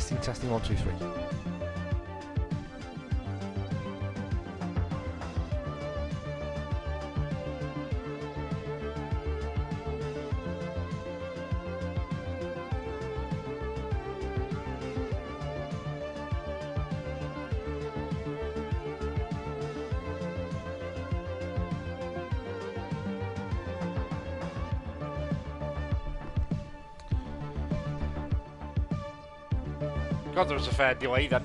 Testing, testing, 1, 2, 3. God, there was a fair delay then.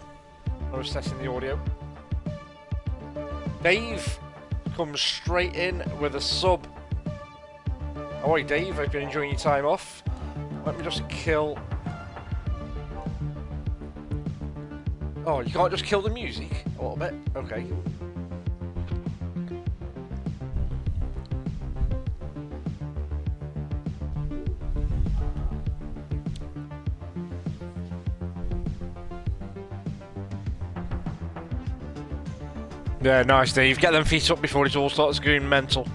I was testing the audio. Dave comes straight in with a sub. Oh, hey Dave, hope you're enjoying your time off. Let me just kill... Oh, you can't just kill the music? A little bit? Okay. Yeah, nice, Dave. Get them feet up before it all starts going mental.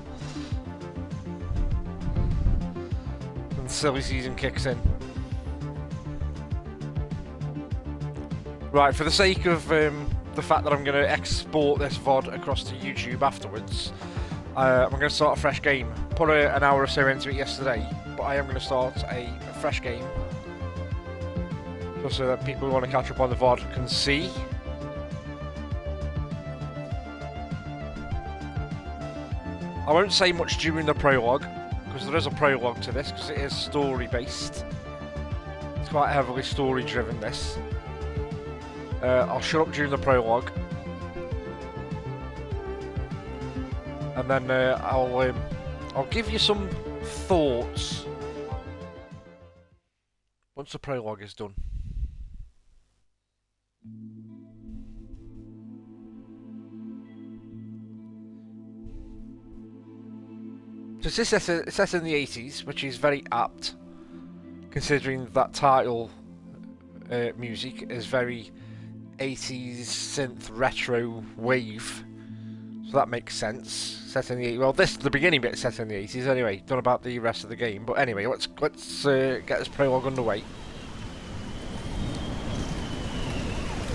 And the silly season kicks in. Right, for the sake of the fact that I'm going to export this VOD across to YouTube afterwards, I'm going to start a fresh game. Put an hour or so into it yesterday, but I am going to start a fresh game. Just so that people who want to catch up on the VOD can see. I won't say much during the prologue, because there is a prologue to this, because it is story-based. It's quite heavily story-driven, this. I'll shut up during the prologue. And then I'll give you some thoughts once the prologue is done. So it's set in the 80s, which is very apt, considering that title music is very 80s synth retro wave. So that makes sense. Set in the 80s. Well, the beginning bit is set in the 80s anyway. Don't know about the rest of the game, but anyway, let's get this prologue underway.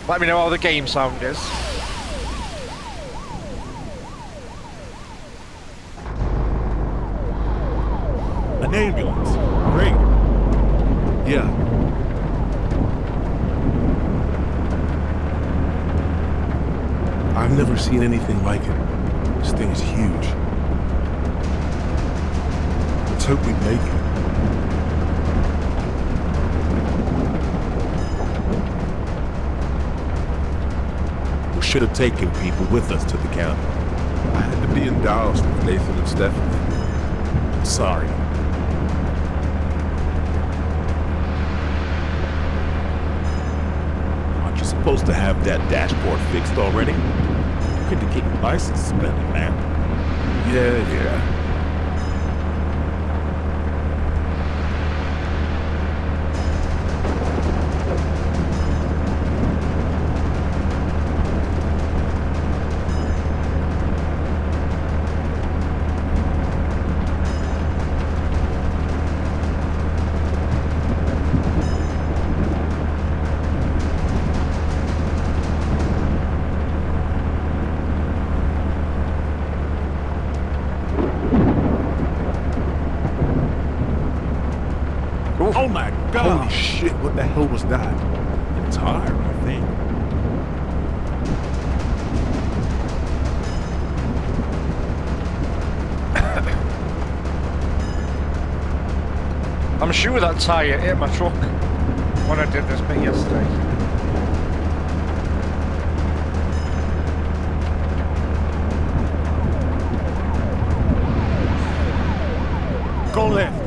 Let me know how the game sound is. An ambulance. Great. Yeah. I've never seen anything like it. This thing is huge. Let's hope we make it. We should have taken people with us to the camp. I had to be in Dallas with Nathan and Stephanie. Sorry. Supposed to have that dashboard fixed already. Good to keep your license suspended, man. Yeah. Oh my God! Holy shit, what the hell was that? A tire, I think. I'm sure that tyre hit my truck when I did this bit yesterday. Go left.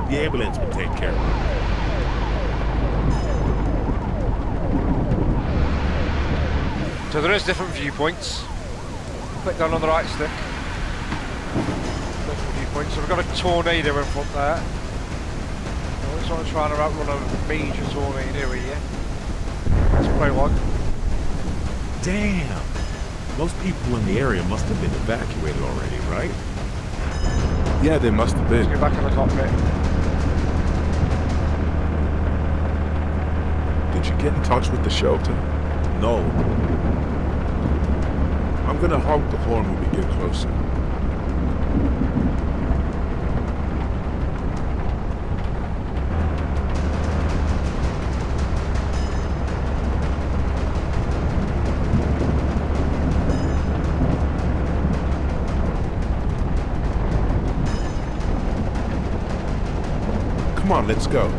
The ambulance will take care of it. So there is different viewpoints. Click down on the right stick. Different viewpoints. So we've got a tornado in front there. We're sort of trying to outrun a major tornado here. That's prologue. Damn. Most people in the area must have been evacuated already, right? Yeah, they must have been. Let's get back in the cockpit. Did Could you get in touch with the shelter? No. I'm gonna honk the horn when we get closer. Come on, let's go.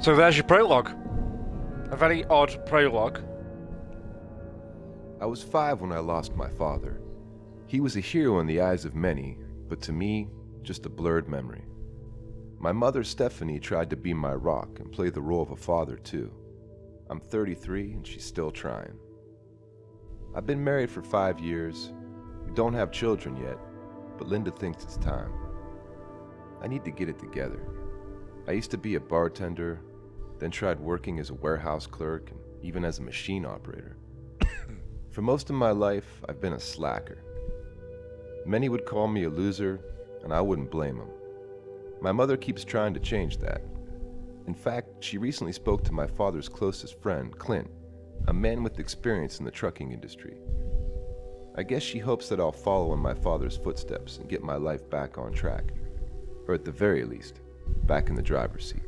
So there's your prologue. A very odd prologue. I was 5 when I lost my father. He was a hero in the eyes of many, but to me, just a blurred memory. My mother, Stephanie, tried to be my rock and play the role of a father, too. I'm 33 and she's still trying. I've been married for 5 years. We don't have children yet, but Linda thinks it's time. I need to get it together. I used to be a bartender, then tried working as a warehouse clerk and even as a machine operator. For most of my life, I've been a slacker. Many would call me a loser, and I wouldn't blame them. My mother keeps trying to change that. In fact, she recently spoke to my father's closest friend, Clint, a man with experience in the trucking industry. I guess she hopes that I'll follow in my father's footsteps and get my life back on track. Or at the very least, back in the driver's seat.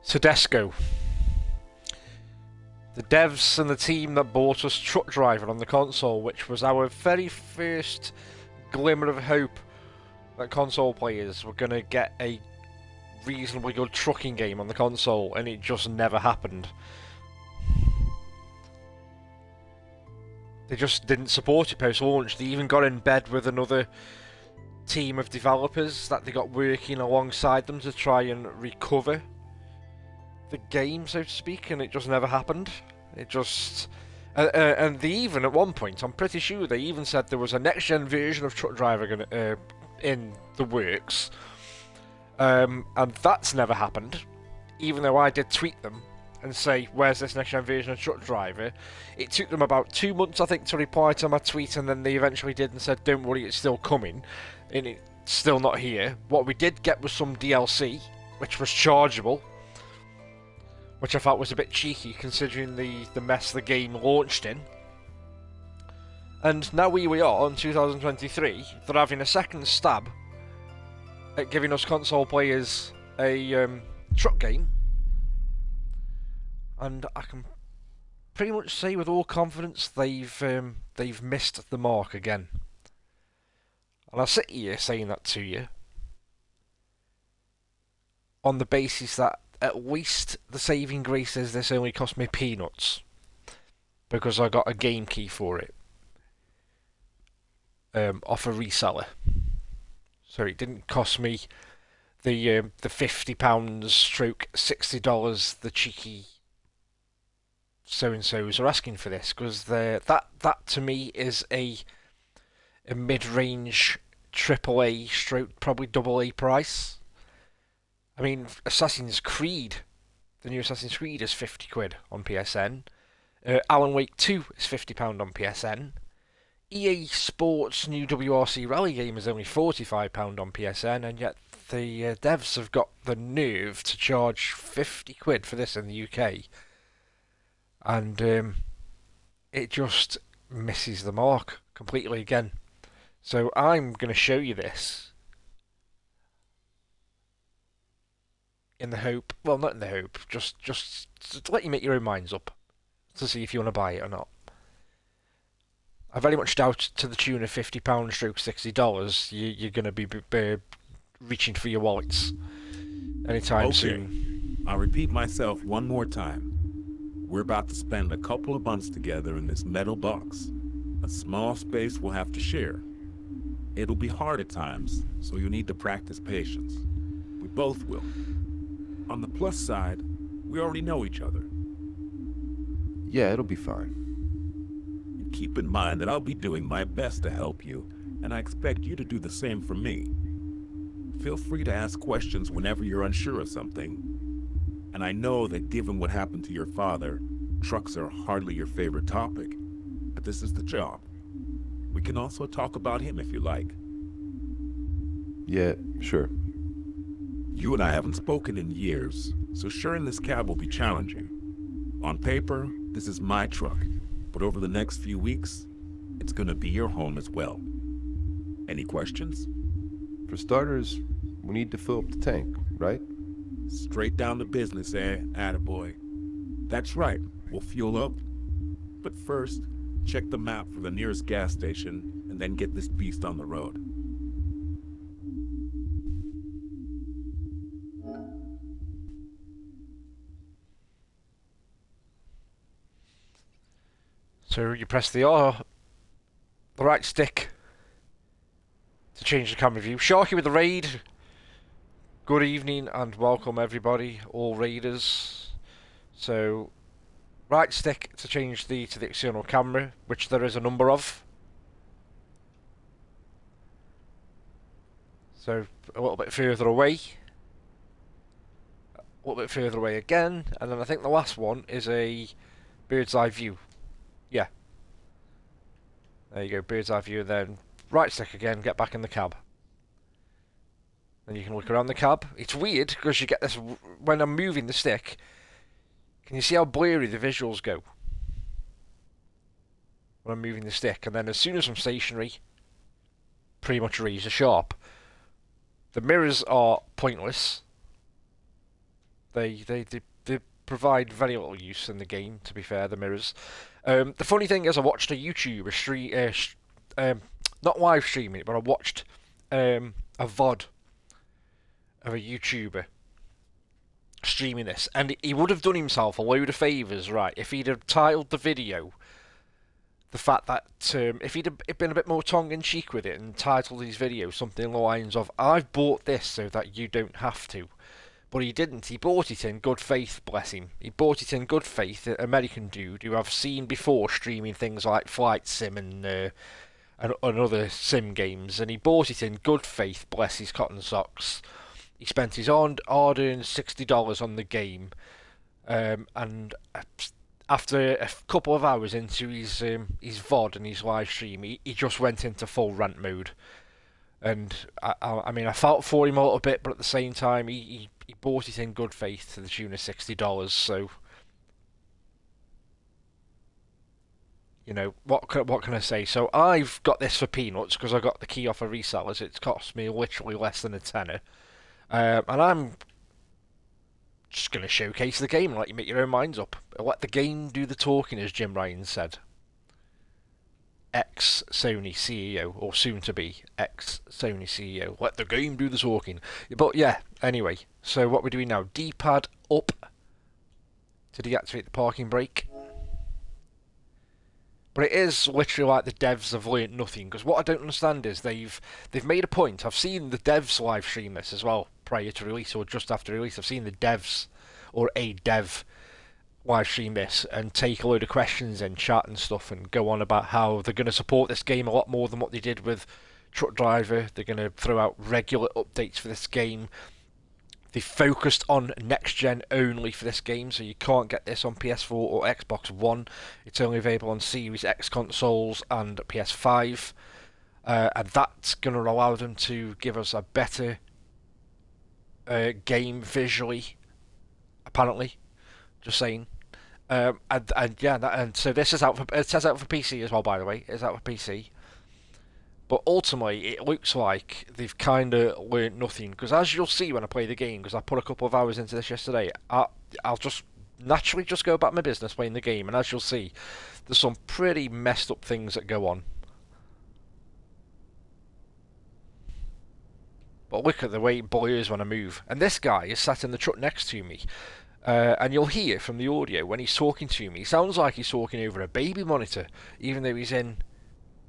Tedesco. The devs and the team that bought us Truck Driver on the console, which was our very first glimmer of hope that console players were going to get a reasonably good trucking game on the console, and it just never happened. They just didn't support it post-launch. They even got in bed with another team of developers that they got working alongside them to try and recover the game, so to speak, and it just never happened. It just... and they even, at one point, I'm pretty sure they even said there was a next-gen version of Truck Driver in the works, and that's never happened, even though I did tweet them and say, where's this next-gen version of Truck Driver? It took them about 2 months, I think, to reply to my tweet, and then they eventually did and said, don't worry, it's still coming, and it's still not here. What we did get was some DLC, which was chargeable, which I thought was a bit cheeky considering the mess the game launched in. And now here we are in 2023, they're having a second stab at giving us console players a truck game. And I can pretty much say with all confidence they've missed the mark again. And I sit here saying that to you on the basis that at least the saving grace is this only cost me peanuts because I got a game key for it off a reseller. So it didn't cost me the £50 stroke $60 the cheeky so-and-sos are asking for this, because that to me is a mid-range AAA stroke probably AA price. I mean, Assassin's Creed, the new Assassin's Creed is £50 on PSN. Alan Wake 2 is £50 on PSN. EA Sports' new WRC Rally game is only £45 on PSN, and yet the devs have got the nerve to charge £50 for this in the UK. And it just misses the mark completely again. So I'm going to show you this in the hope, well, not in the hope, just to let you make your own minds up to see if you want to buy it or not. I very much doubt to the tune of £50 stroke $60 you're going to be reaching for your wallets anytime soon. I'll repeat myself one more time. We're about to spend a couple of months together in this metal box. A small space we'll have to share. It'll be hard at times, so you'll need to practice patience. We both will. On the plus side, we already know each other. Yeah, it'll be fine. And keep in mind that I'll be doing my best to help you, and I expect you to do the same for me. Feel free to ask questions whenever you're unsure of something. And I know that given what happened to your father, trucks are hardly your favorite topic, but this is the job. We can also talk about him if you like. Yeah, sure. You and I haven't spoken in years, so sharing this cab will be challenging. On paper, this is my truck, but over the next few weeks, it's gonna be your home as well. Any questions? For starters, we need to fill up the tank, right? Straight down to business, attaboy. That's right, we'll fuel up. But first, check the map for the nearest gas station, and then get this beast on the road. So you press the right stick to change the camera view. Sharky with the raid. Good evening and welcome everybody, all raiders. So, right stick to change to the external camera, which there is a number of. So, a little bit further away. A little bit further away again. And then I think the last one is a bird's eye view. Yeah. There you go, bird's eye view, and then right stick again, get back in the cab. Then you can look around the cab. It's weird, because you get this, when I'm moving the stick, can you see how blurry the visuals go? When I'm moving the stick, and then as soon as I'm stationary, pretty much razor sharp. The mirrors are pointless. They provide very little use in the game, to be fair, the mirrors. The funny thing is, I watched a YouTuber not live streaming it, but I watched a VOD of a YouTuber streaming this, and he would have done himself a load of favours, right, if he'd have titled the video the fact that if he'd have been a bit more tongue-in-cheek with it and titled his video something along the lines of, I've bought this so that you don't have to. But he didn't. He bought it in good faith, bless him. He bought it in good faith, an American dude who I've seen before streaming things like Flight Sim and other sim games, and he bought it in good faith, bless his cotton socks. He spent his hard-earned $60 on the game, and after a couple of hours into his VOD and his live stream, he just went into full rant mode. And I mean, I felt for him a little bit, but at the same time, he bought it in good faith to the tune of $60. So, you know, what can I say? So I've got this for peanuts because I got the key off of resellers. It's cost me literally less than a tenner, and I'm just going to showcase the game and let you make your own minds up. Let the game do the talking, as Jim Ryan said. Ex-Sony CEO, or soon-to-be ex-Sony CEO. Let the game do the talking. But yeah, anyway, so what we're doing now, D-pad up to deactivate the parking brake. But it is literally like the devs have learnt nothing, because what I don't understand is they've made a point. I've seen the devs live stream this as well, prior to release or just after release. I've seen the devs, or a dev, live stream this and take a load of questions in chat and stuff and go on about how they're going to support this game a lot more than what they did with Truck Driver. They're going to throw out regular updates for this game. They focused on next gen only for this game, so you can't get this on PS4 or Xbox One. It's only available on Series X consoles and PS5, and that's going to allow them to give us a better game visually, apparently. Just saying. And yeah, and so this is out for it says out for PC as well. By the way, it's out for PC. But ultimately, it looks like they've kind of learnt nothing. Because as you'll see when I play the game, because I put a couple of hours into this yesterday, I'll just naturally just go about my business playing the game. And as you'll see, there's some pretty messed up things that go on. But look at the way it boils when I move. And this guy is sat in the truck next to me. And you'll hear from the audio when he's talking to me. He sounds like he's talking over a baby monitor, even though he's in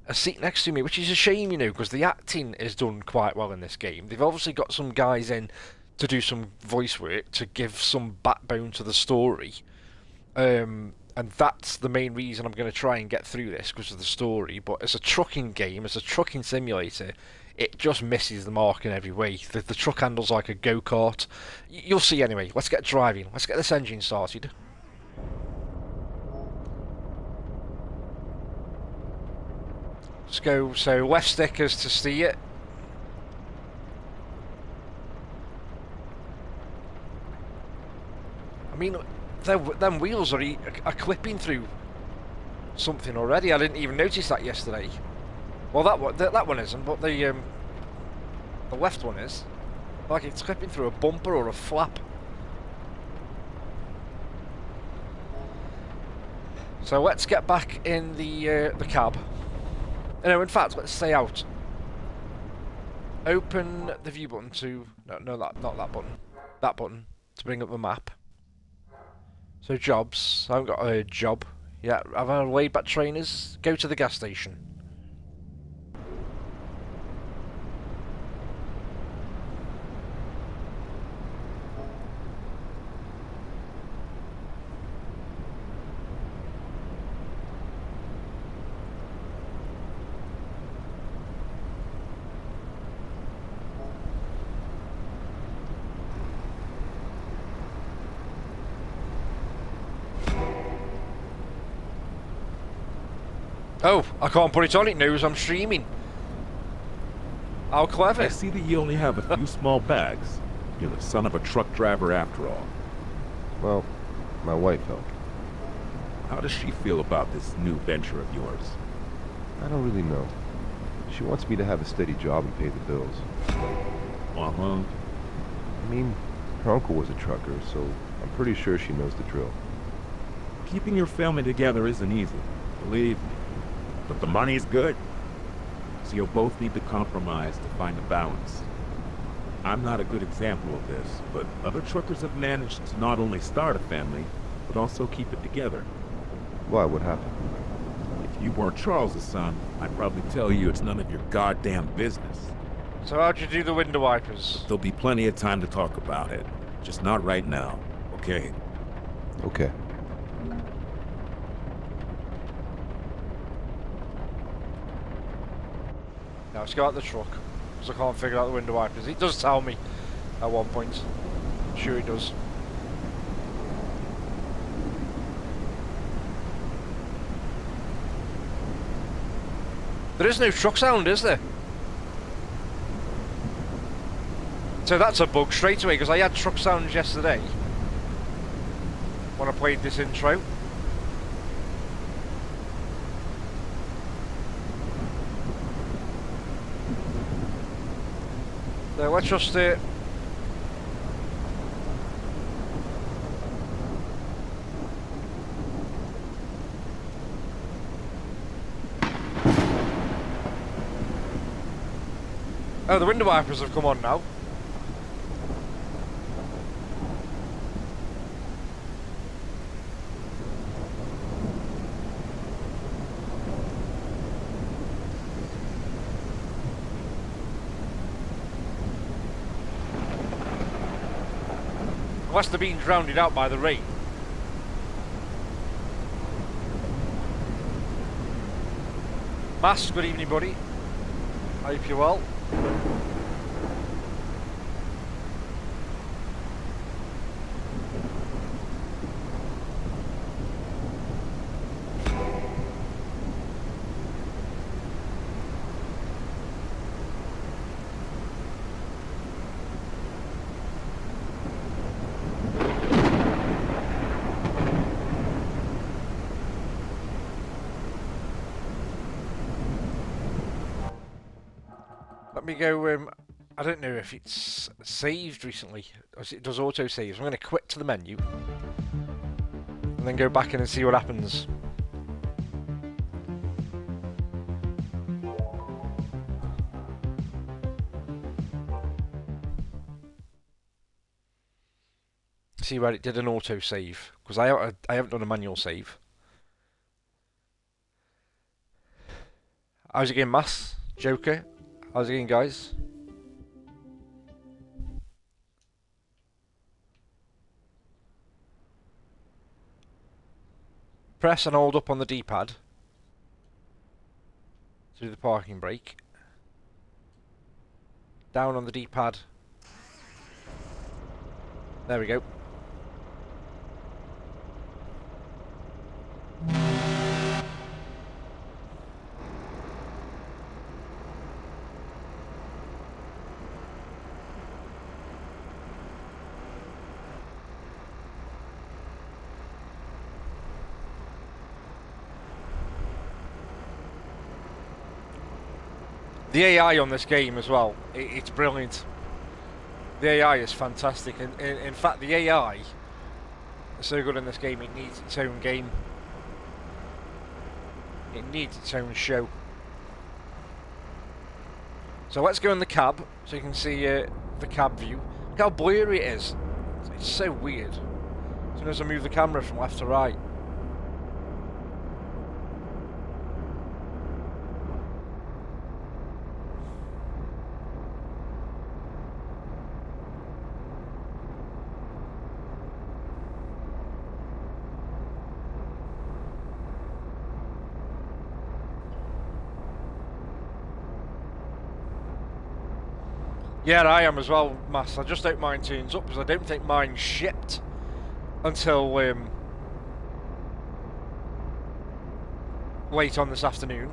a seat next to me, which is a shame, you know, because the acting is done quite well in this game. They've obviously got some guys in to do some voice work to give some backbone to the story, and that's the main reason I'm going to try and get through this, because of the story. But as a trucking game, as a trucking simulator, it just misses the mark in every way. The truck handles like a go-kart. You'll see anyway. Let's get driving. Let's get this engine started. Let's go, so left stick is to steer. I mean, them wheels are clipping through something already. I didn't even notice that yesterday. Well, that one isn't, but the left one is. Like it's clipping through a bumper or a flap. So let's get back in the cab. No, in fact, let's stay out. Open the view button to... No, not that button. That button to bring up the map. So jobs. I haven't got a job. Yeah, have I laid back trainers? Go to the gas station. Oh, I can't put it on, it knows I'm streaming. How clever. I see that you only have a few small bags. You're the son of a truck driver after all. Well, my wife helped. How does she feel about this new venture of yours? I don't really know. She wants me to have a steady job and pay the bills. Uh-huh. I mean, her uncle was a trucker, so I'm pretty sure she knows the drill. Keeping your family together isn't easy, believe me. But the money's good. So you'll both need to compromise to find a balance. I'm not a good example of this, but other truckers have managed to not only start a family, but also keep it together. Why? What happened? If you weren't Charles's son, I'd probably tell you it's none of your goddamn business. So how'd you do the window wipers? There'll be plenty of time to talk about it. Just not right now, okay? Okay. Now let's go out the truck, because I can't figure out the window wipers. He does tell me at one point. I'm sure he does. There is no truck sound, is there? So that's a bug straight away, because I had truck sounds yesterday when I played this intro. So let's just oh, the window wipers have come on now. Unless they're being drowned out by the rain. Mass, good evening, buddy. I hope you're well. let me go. I don't know if it's saved recently, or if it does auto saves. I'm going to quit to the menu and then go back in and see what happens. See where it did an auto save, because I haven't done a manual save. How's it going, Mass? Joker? How's it going, guys? Press and hold up on the D-pad to do the parking brake. Down on the D-pad. There we go. The AI on this game as well, it's brilliant. The AI is fantastic, and in fact the AI is so good in this game it needs its own game. It needs its own show. So let's go in the cab so you can see the cab view. Look how blurry it is. It's so weird. As soon as I move the camera from left to right. Yeah, I am as well, Mass. I just hope mine turns up, because I don't think mine shipped until late on this afternoon.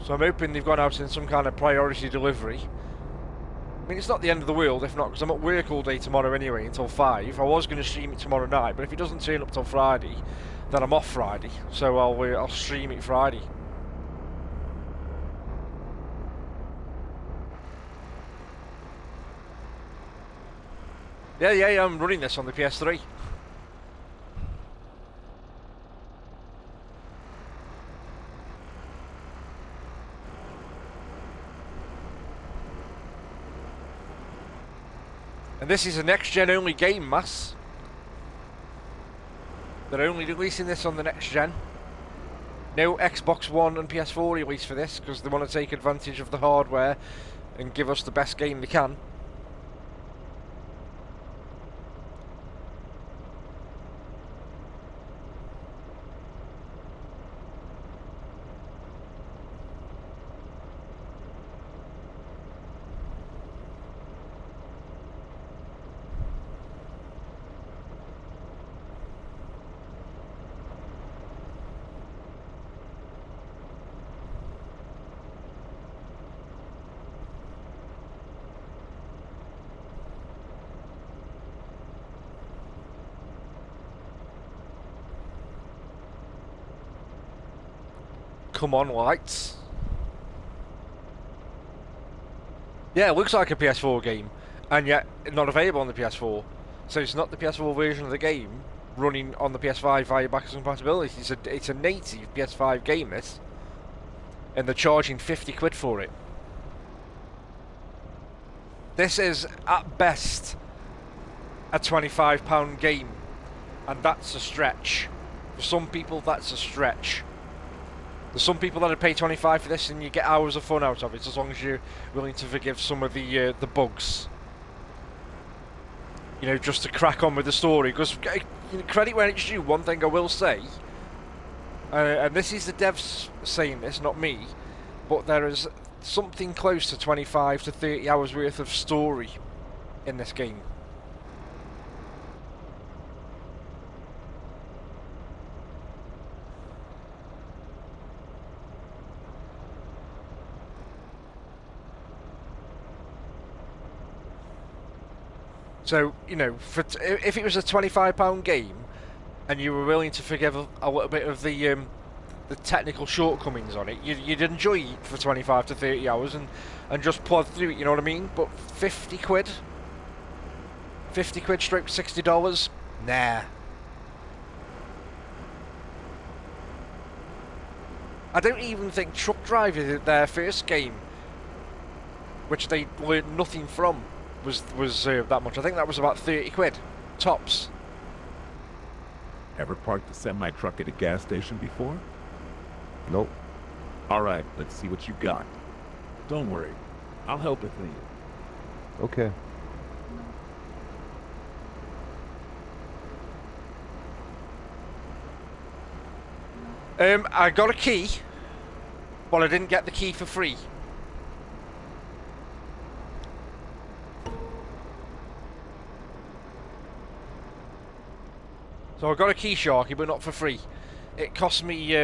So I'm hoping they've gone out in some kind of priority delivery. I mean, it's not the end of the world, if not, because I'm at work all day tomorrow anyway, until 5. I was going to stream it tomorrow night, but if it doesn't turn up till Friday, then I'm off Friday. So I'll stream it Friday. Yeah, I'm running this on the PS3. And this is a next-gen only game, Mass. They're only releasing this on the next-gen. No Xbox One and PS4 release for this, because they want to take advantage of the hardware and give us the best game they can. Come on, lights. Yeah, it looks like a PS4 game, and yet not available on the PS4. So it's not the PS4 version of the game running on the PS5 via backwards compatibility. It's a native PS5 game, this. And they're charging 50 quid for it. This is, at best, a £25 game. And that's a stretch. For some people, that's a stretch. There's some people that would pay 25 for this and you get hours of fun out of it, as long as you're willing to forgive some of the bugs. You know, just to crack on with the story. Because, credit where it's due, one thing I will say, and this is the devs saying this, not me, but there is something close to 25 to 30 hours worth of story in this game. So, you know, if it was a £25 game, and you were willing to forgive a little bit of the the technical shortcomings on it, you'd enjoy it for 25 to 30 hours and just plod through it, you know what I mean? But 50 quid? 50 quid stroke $60? Nah. I don't even think Truck Driver, their first game, which they learned nothing from, was that much. I think that was about 30 quid. Tops. Ever parked a semi-truck at a gas station before? Nope. Alright, let's see what you got. Don't worry, I'll help if needed. Okay. I got a key, but I didn't get the key for free. So I got a key, Sharky, but not for free. It cost me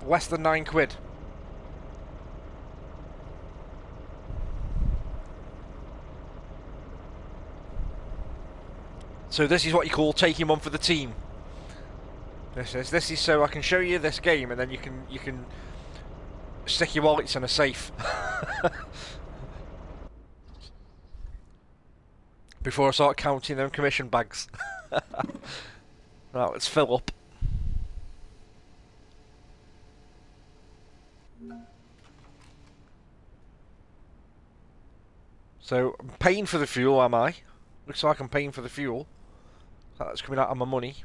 less than 9 quid. So this is what you call taking one for the team. This is so I can show you this game, and then you can stick your wallets in a safe before I start counting them commission bags. Right, let's fill up. So I'm paying for the fuel, am I? Looks like I'm paying for the fuel. That's coming out of my money.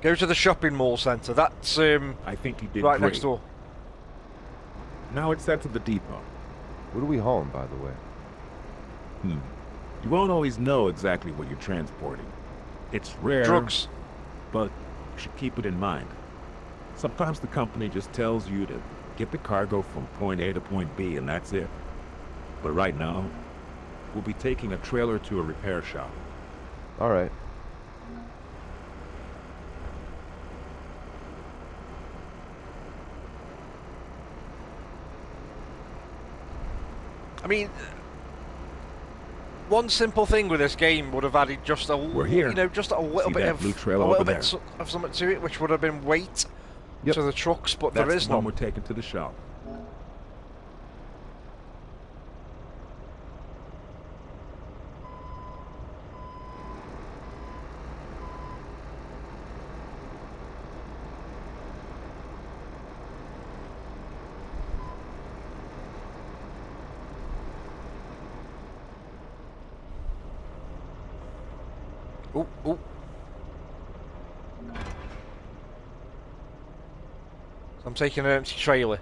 Go to the shopping mall centre. That's I think you did right great. next door. Now it's set to the depot. What are we hauling, by the way? You won't always know exactly what you're transporting. It's rare, Drugs. but you should keep it in mind. Sometimes the company just tells you to get the cargo from point A to point B, and that's it. But right now, we'll be taking a trailer to a repair shop. All right. I mean, one simple thing with this game would have added just a We're here. you know, just a little See bit that of blue trail a over little there? bit of something to it, which would have been weight Yep. to the trucks, but That's there is the one none. we're taking to the shop. Ooh, ooh. So I'm taking an empty trailer.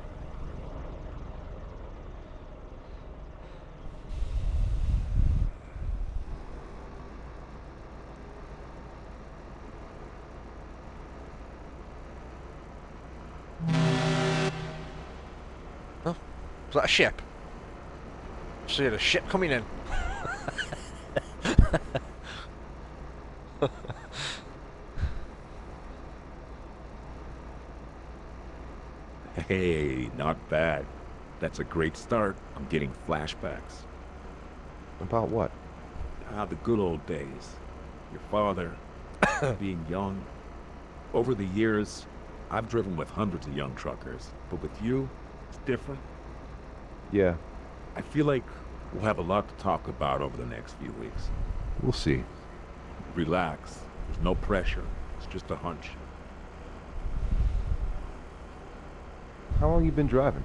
Oh, is that a ship? See a ship coming in. Hey, not bad. That's a great start. I'm getting flashbacks. About what? Ah, the good old days. Your father, being young. Over the years, I've driven with hundreds of young truckers, but with you, it's different. Yeah, I feel like we'll have a lot to talk about over the next few weeks. we'll see. Relax. There's no pressure. It's just a hunch. How long you been driving?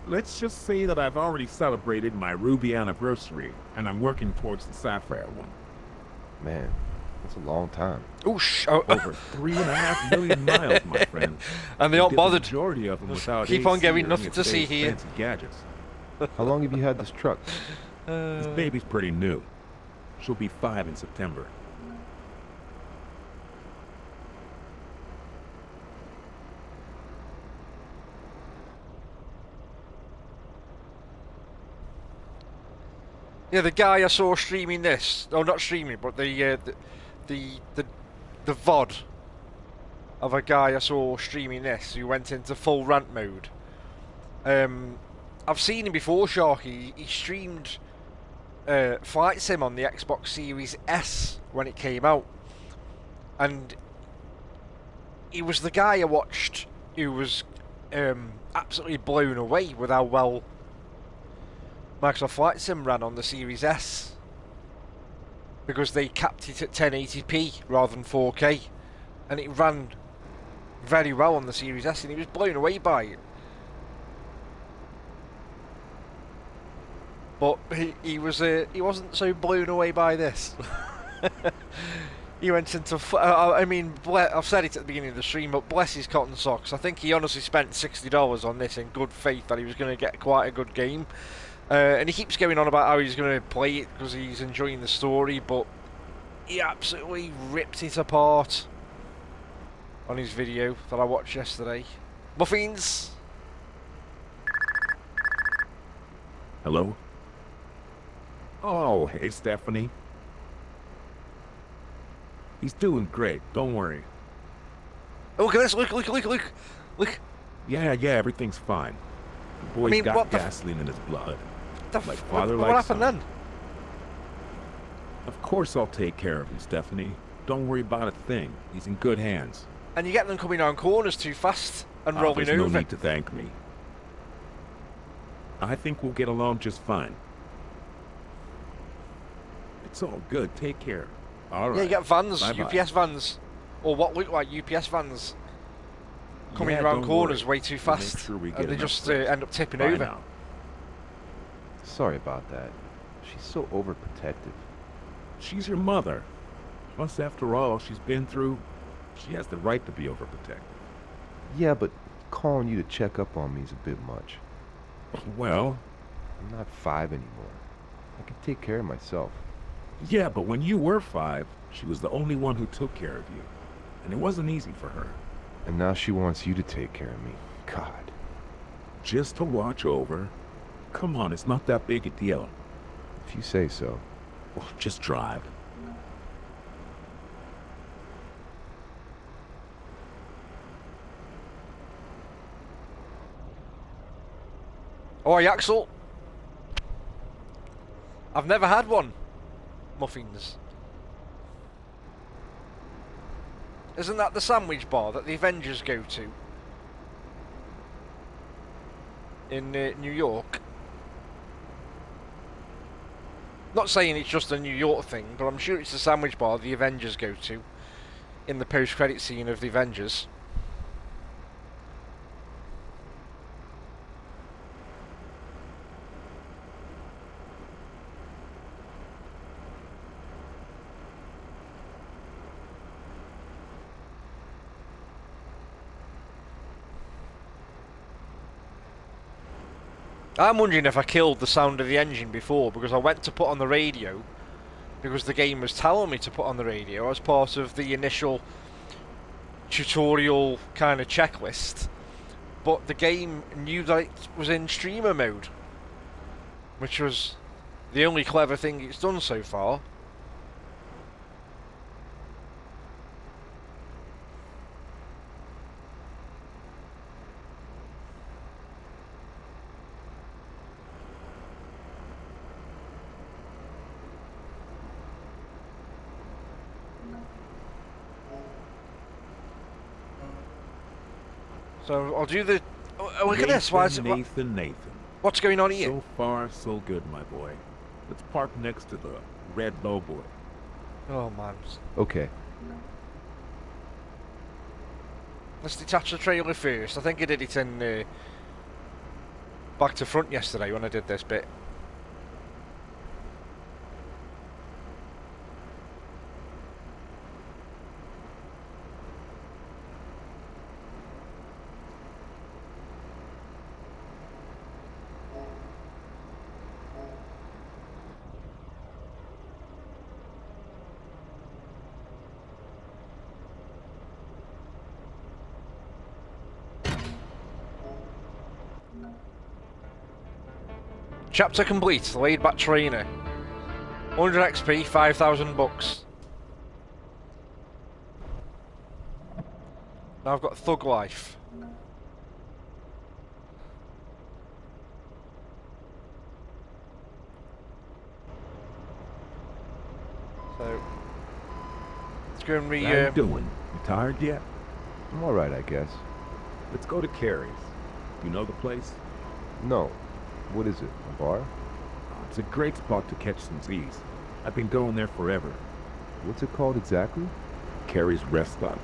Let's just say that I've already celebrated my Ruby anniversary, and I'm working towards the Sapphire one. Man, that's a long time. Oh, Over 3.5 million miles, my friend. and they We aren't did the bothered. majority of them Just without keep on AC getting or nothing any to of see today's here. fancy gadgets. How long have you had this truck? This baby's pretty new. She'll be 5 in September. Yeah, the guy I saw streaming this, oh, not streaming, but the VOD of a guy I saw streaming this who went into full rant mode I've seen him before, Sharky. He streamed Flight Sim on the Xbox Series S when it came out, and he was the guy I watched who was absolutely blown away with how well Microsoft Flight Sim ran on the Series S, because they capped it at 1080p rather than 4K, and it ran very well on the Series S, and he was blown away by it. But he wasn't so blown away by this. He went into... I mean, I've said it at the beginning of the stream, but bless his cotton socks. I think he honestly spent $60 on this in good faith that he was going to get quite a good game. And he keeps going on about how he's going to play it because he's enjoying the story, but he absolutely ripped it apart on his video that I watched yesterday. Muffins! Hello? Oh, hey, Stephanie. He's doing great, don't worry. Oh, look at this, look. Yeah, everything's fine. The boy's got gasoline in his blood. Like father, like what happened son. then? Of course I'll take care of him, Stephanie. Don't worry about a thing. He's in good hands. And you get them coming around corners too fast and rolling there's over. No need to thank me. I think we'll get along just fine. It's all good. Take care. All right. Yeah, you get vans, Bye-bye. UPS vans, or what look like UPS vans, coming around corners way too fast, sure we get and they enough just rest. end up tipping Bye over. now. Sorry about that. She's so overprotective. She's your mother. Plus, after all she's been through, she has the right to be overprotective. Yeah, but calling you to check up on me is a bit much. Well, I'm not 5 anymore. I can take care of myself. yeah, but when you were 5, she was the only one who took care of you. And it wasn't easy for her. And now she wants you to take care of me. God. Just to watch over. Come on, it's not that big a deal. If you say so. Well, just drive. Oi, Axel. I've never had one. Muffins. Isn't that the sandwich bar that the Avengers go to? In New York? Not saying it's just a New York thing, but I'm sure it's the sandwich bar the Avengers go to in the post-credit scene of the Avengers. I'm wondering if I killed the sound of the engine before, because I went to put on the radio because the game was telling me to put on the radio as part of the initial tutorial kind of checklist, but the game knew that it was in streamer mode, which was the only clever thing it's done so far. So I'll do the... Oh, look at this. Why is it... Nathan. What's going on here? So far, so good, my boy. Let's park next to the red lowboy. Oh, man. Okay. Let's detach the trailer first. I think I did it in back to front yesterday when I did this bit. Chapter complete, laid back trainer. 100 XP, 5,000 bucks. Now I've got Thug Life. Let's go and How you doing? You tired yet? I'm alright, I guess. Let's go to Carrie's. You know the place? No. What is it? A bar? It's a great spot to catch some Z's. I've been going there forever. What's it called exactly? Carrie's Restaurant.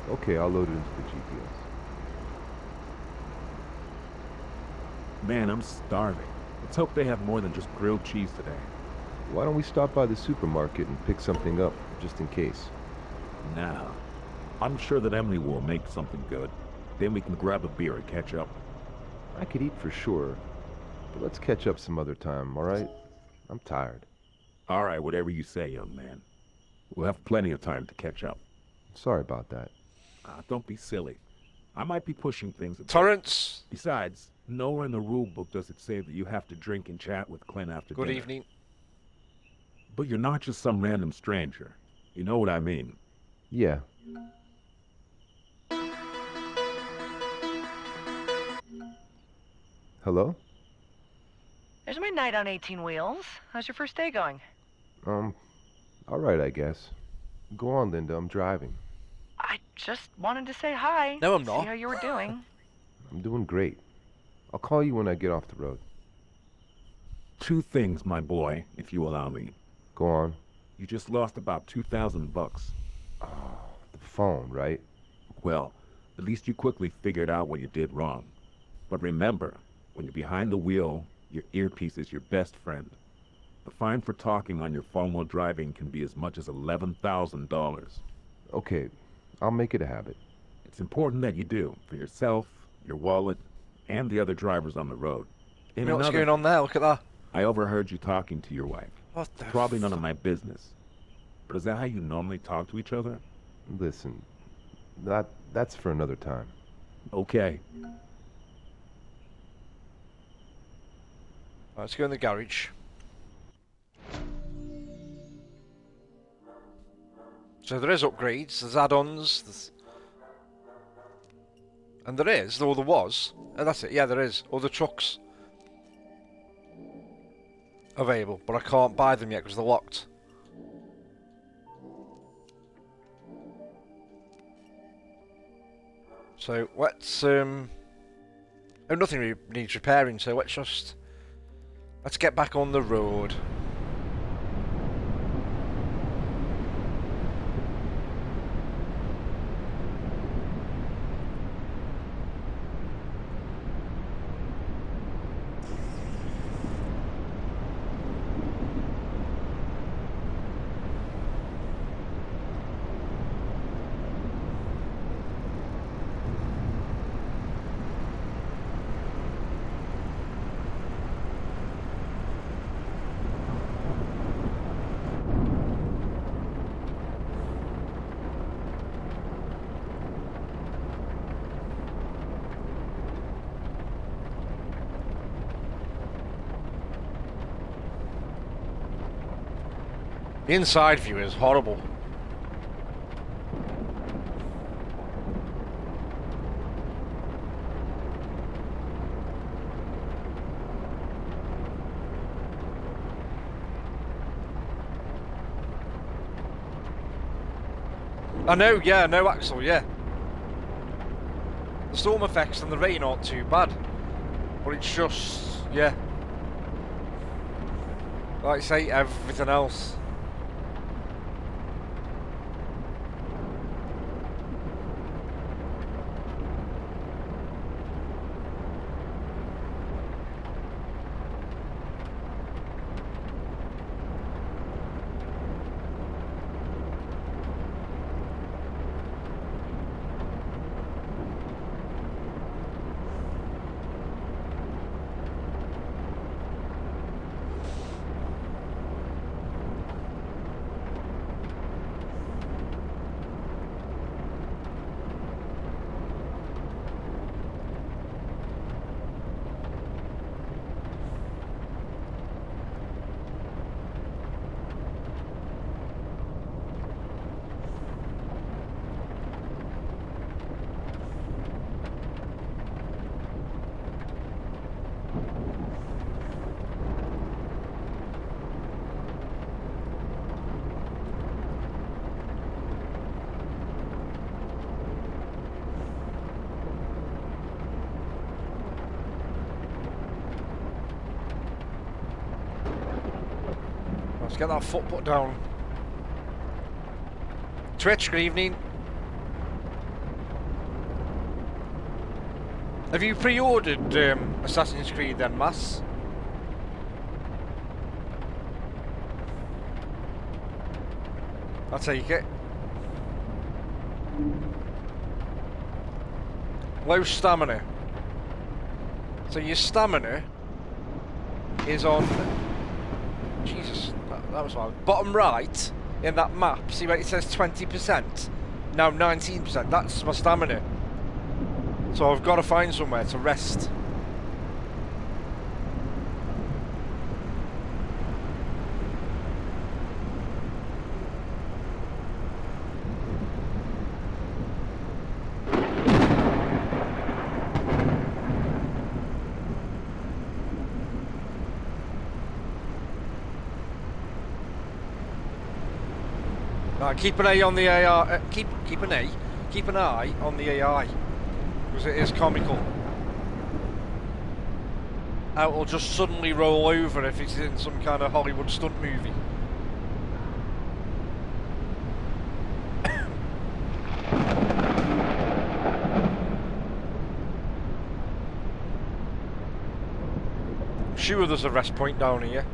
Okay, I'll load it into the GPS. Man, I'm starving. Let's hope they have more than just grilled cheese today. Why don't we stop by the supermarket and pick something up, just in case? Now, I'm sure that Emily will make something good. Then we can grab a beer and catch up. I could eat for sure, but let's catch up some other time, alright? I'm tired. All right, whatever you say, young man. We'll have plenty of time to catch up. Sorry about that. Don't be silly. I might be pushing things a bit. Torrance. Besides, nowhere in the rule book does it say that you have to drink and chat with Clint after Good dinner. evening. But you're not just some random stranger. You know what I mean. Yeah. Hello? There's midnight on 18 wheels. How's your first day going? Alright, I guess. Go on, Linda, I'm driving. I just wanted to say hi. No, I'm not. See how you were doing. I'm doing great. I'll call you when I get off the road. 2 things, my boy, if you allow me. Go on. You just lost about $2,000 bucks. The phone, right? Well, at least you quickly figured out what you did wrong. But remember, when you're behind the wheel, your earpiece is your best friend. The fine for talking on your phone while driving can be as much as $11,000. Okay, I'll make it a habit. It's important that you do, for yourself, your wallet, and the other drivers on the road. You know what's going on there? Look at that. I overheard you talking to your wife. What the Probably none of my business. But is that how you normally talk to each other? Listen, that's for another time. Okay. Let's go in the garage. So there is upgrades, there's add-ons, and there was, that's it, yeah there is, other trucks available, but I can't buy them yet because they're locked. So let's, nothing really needs repairing, so let's get back on the road. The inside view is horrible. I know, yeah, no Axel, yeah. The storm effects and the rain aren't too bad. But it's just, yeah. Like I say, everything else. Let's get that foot put down. Twitch, good evening. Have you pre-ordered Assassin's Creed then, Mass? I'll take it. Low stamina. So your stamina is on... Jesus, that was loud. Bottom right in that map, see where it says 20%? Now 19%, that's my stamina. So I've got to find somewhere to rest. Right, keep an eye on the AI. Keep an eye on the AI, because it is comical. How it'll just suddenly roll over if it's in some kind of Hollywood stunt movie. I'm sure there's a rest point down here.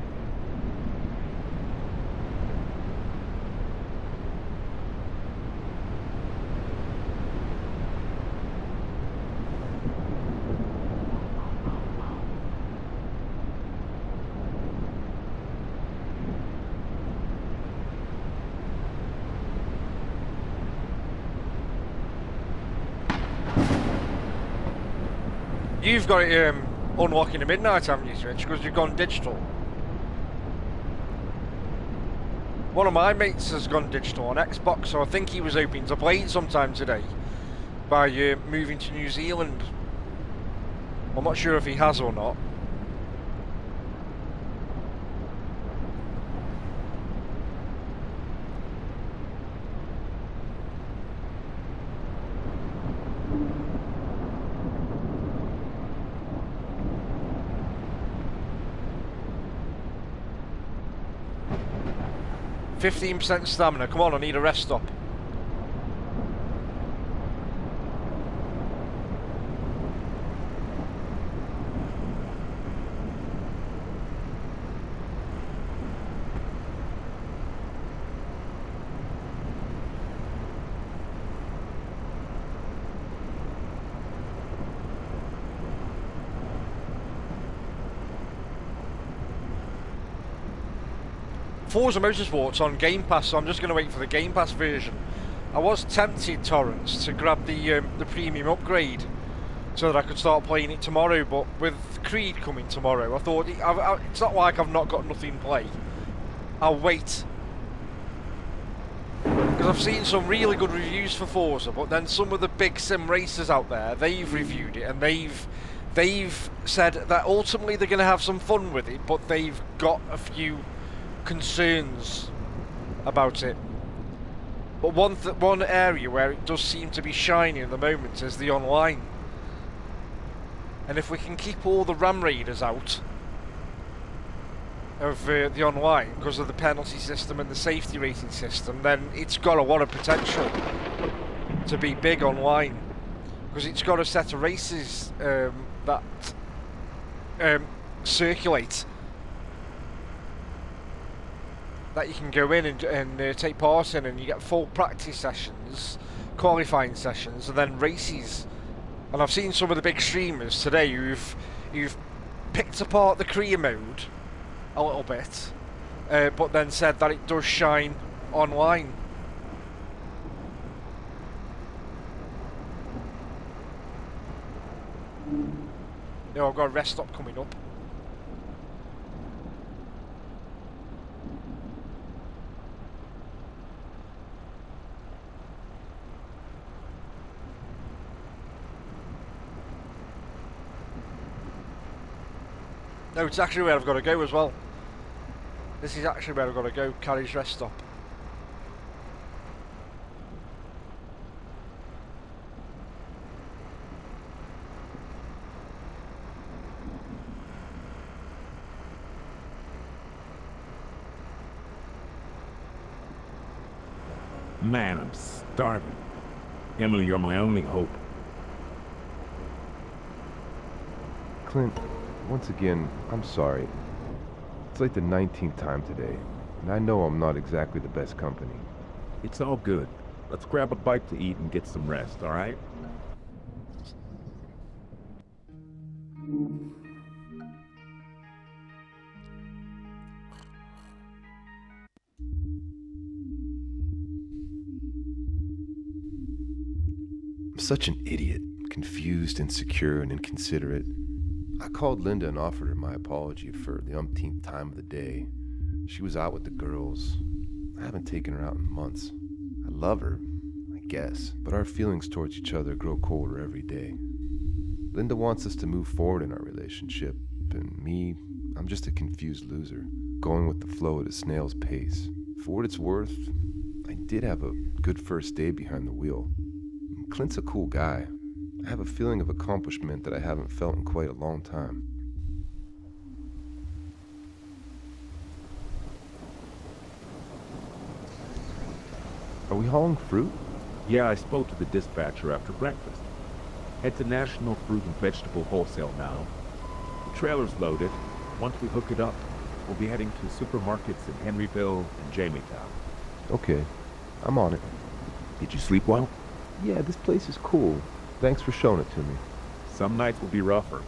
You've got it unlocking at midnight, haven't you, Switch? Because you've gone digital. One of my mates has gone digital on Xbox, so I think he was hoping to play it sometime today by moving to New Zealand. I'm not sure if he has or not. %15 stamina. Come on, I need a rest stop. Forza Motorsport's on Game Pass, so I'm just going to wait for the Game Pass version. I was tempted, Torrance, to grab the premium upgrade so that I could start playing it tomorrow, but with Creed coming tomorrow, I thought it's not like I've not got nothing to play. I'll wait. Because I've seen some really good reviews for Forza, but then some of the big sim racers out there, they've reviewed it and they've said that ultimately they're going to have some fun with it, but they've got a few concerns about it. But one area where it does seem to be shining at the moment is the online. And if we can keep all the Ram Raiders out of the online because of the penalty system and the safety rating system, then it's got a lot of potential to be big online, because it's got a set of races that circulate, that you can go in and take part in, and you get full practice sessions, qualifying sessions, and then races. And I've seen some of the big streamers today who've picked apart the career mode a little bit, but then said that it does shine online. Now I've got a rest stop coming up. No, it's actually where I've got to go as well. This is actually where I've got to go, Carriage rest stop. man, I'm starving. Emily, you're my only hope. Clint, once again, I'm sorry. It's like the 19th time today, and I know I'm not exactly the best company. It's all good. Let's grab a bite to eat and get some rest, all right? I'm such an idiot, confused, insecure, and inconsiderate. I called Linda and offered her my apology for the umpteenth time of the day. She was out with the girls. I haven't taken her out in months. I love her, I guess, but our feelings towards each other grow colder every day. Linda wants us to move forward in our relationship, and me, I'm just a confused loser, going with the flow at a snail's pace. For what it's worth, I did have a good first day behind the wheel. Clint's a cool guy. I have a feeling of accomplishment that I haven't felt in quite a long time. Are we hauling fruit? Yeah, I spoke to the dispatcher after breakfast. Head to National Fruit and Vegetable Wholesale now. The trailer's loaded. Once we hook it up, we'll be heading to supermarkets in Henryville and Jamaietown. Okay, I'm on it. Did you sleep well? Yeah, this place is cool. Thanks for showing it to me. Some nights will be rougher.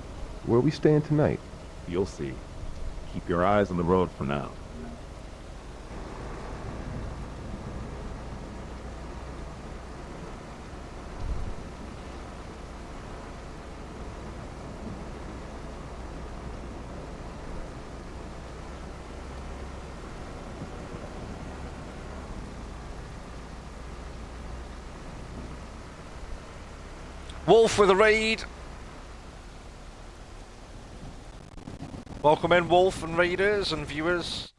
Where are we staying tonight? You'll see. Keep your eyes on the road for now. Wolf with a raid. Welcome in, Wolf and raiders and viewers.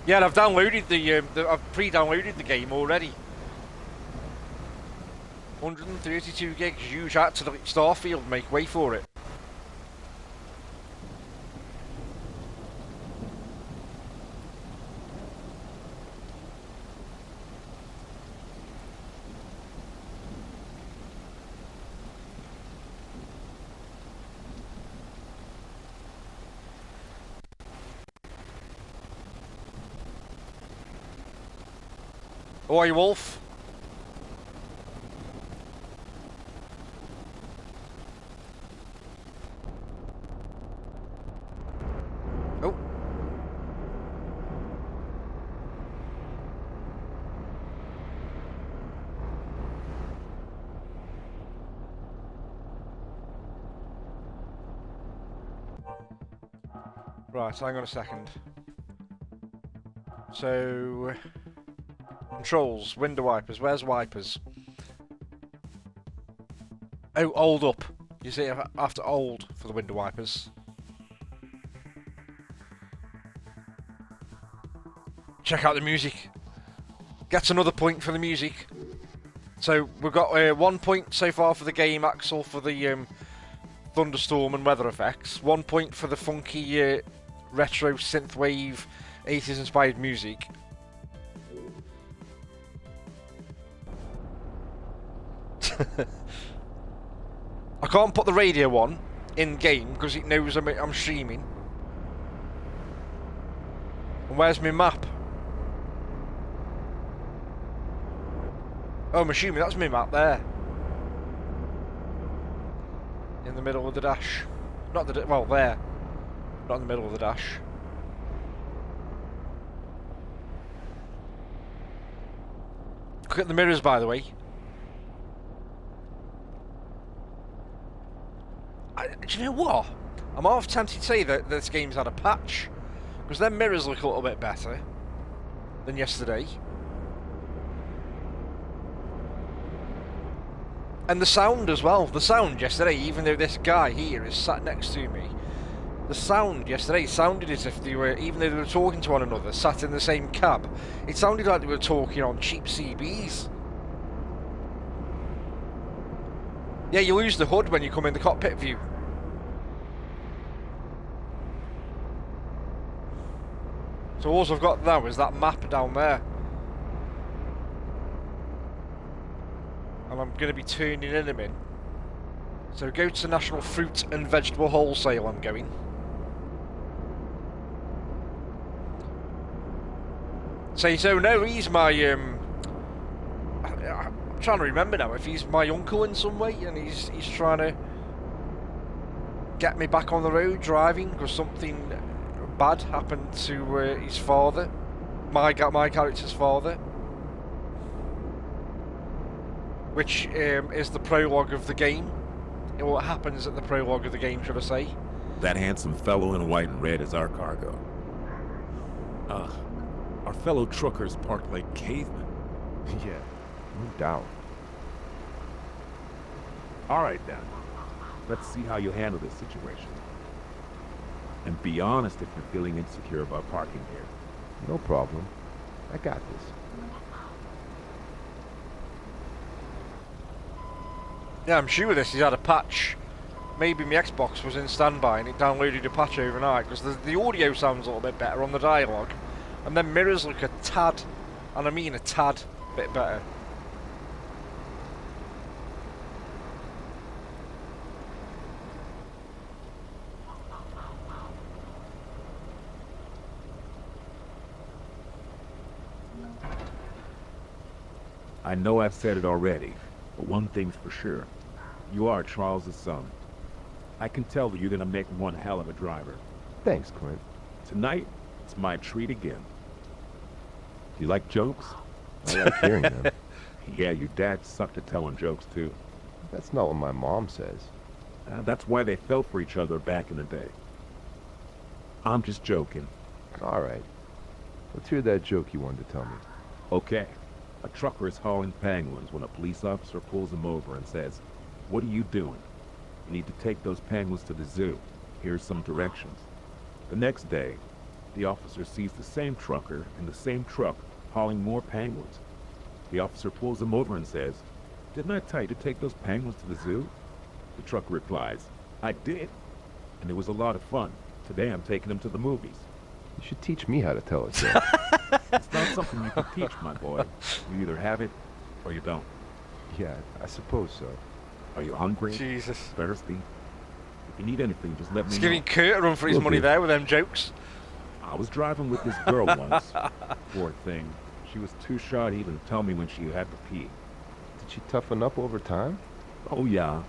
Yeah, I've downloaded I've pre-downloaded the game already. 132 gigs. Huge out to the Starfield. Make way for it. Oi, Wolf. Oh. Right, hang on a second. So... Controls, window wipers, where's wipers? Oh, old up. You see, I have to old for the window wipers. Check out the music. Gets another point for the music. So, we've got 1 point so far for the game, Axel, for the thunderstorm and weather effects. 1 point for the funky retro synthwave 80s inspired music. I can't put the radio on in game because it knows I'm streaming. And where's my map? Oh, I'm assuming that's my map there. In the middle of the dash. Not the well, there. Not in the middle of the dash. Look at the mirrors, by the way. Do you know what? I'm half tempted to say that this game's had a patch, because their mirrors look a little bit better than yesterday. And the sound as well. The sound yesterday, even though this guy here is sat next to me, the sound yesterday sounded as if they were, even though they were talking to one another, sat in the same cab, it sounded like they were talking on cheap CBs. Yeah, you lose the HUD when you come in the cockpit view. So all I've got now is that map down there. And I'm going to be turning in a minute. So go to National Fruit and Vegetable Wholesale I'm going. Say so no, he's my I'm trying to remember now if he's my uncle in some way and he's trying to get me back on the road driving because something bad happened to his father, my character's father, which is the prologue of the game. What happens at the prologue of the game, should I say? That handsome fellow in white and red is our cargo. Our fellow truckers parked like cavemen. Yeah, no doubt. All right, then. Let's see how you handle this situation. And be honest if you're feeling insecure about parking here. No problem. I got this. Yeah, I'm sure this has had a patch. Maybe my Xbox was in standby and it downloaded a patch overnight because the audio sounds a little bit better on the dialogue. And then mirrors look a tad, and I mean a tad, bit better. I know I've said it already, but one thing's for sure. You are Charles's son. I can tell that you're gonna make one hell of a driver. Thanks, Clint. Tonight, it's my treat again. You like jokes? I like hearing them. Yeah, your dad sucked at telling jokes too. That's not what my mom says. That's why they fell for each other back in the day. I'm just joking. All right. Let's hear that joke you wanted to tell me. Okay. A trucker is hauling penguins when a police officer pulls him over and says, "What are you doing?" "You need to take those penguins to the zoo. Here's some directions." The next day, the officer sees the same trucker in the same truck hauling more penguins. The officer pulls him over and says, "Didn't I tell you to take those penguins to the zoo?" The trucker replies, "I did. And it was a lot of fun. Today I'm taking them to the movies." You should teach me how to tell a joke. It's not something you can teach, my boy. You either have it or you don't. Yeah, I suppose so. Are you hungry? Jesus. Thirsty? If you need anything, just let me He's know. giving Kurt a run for his Will money do. there with them jokes. I was driving with this girl once. Poor thing. She was too shy to even tell me when she had to pee. Did she toughen up over time? Oh, yeah.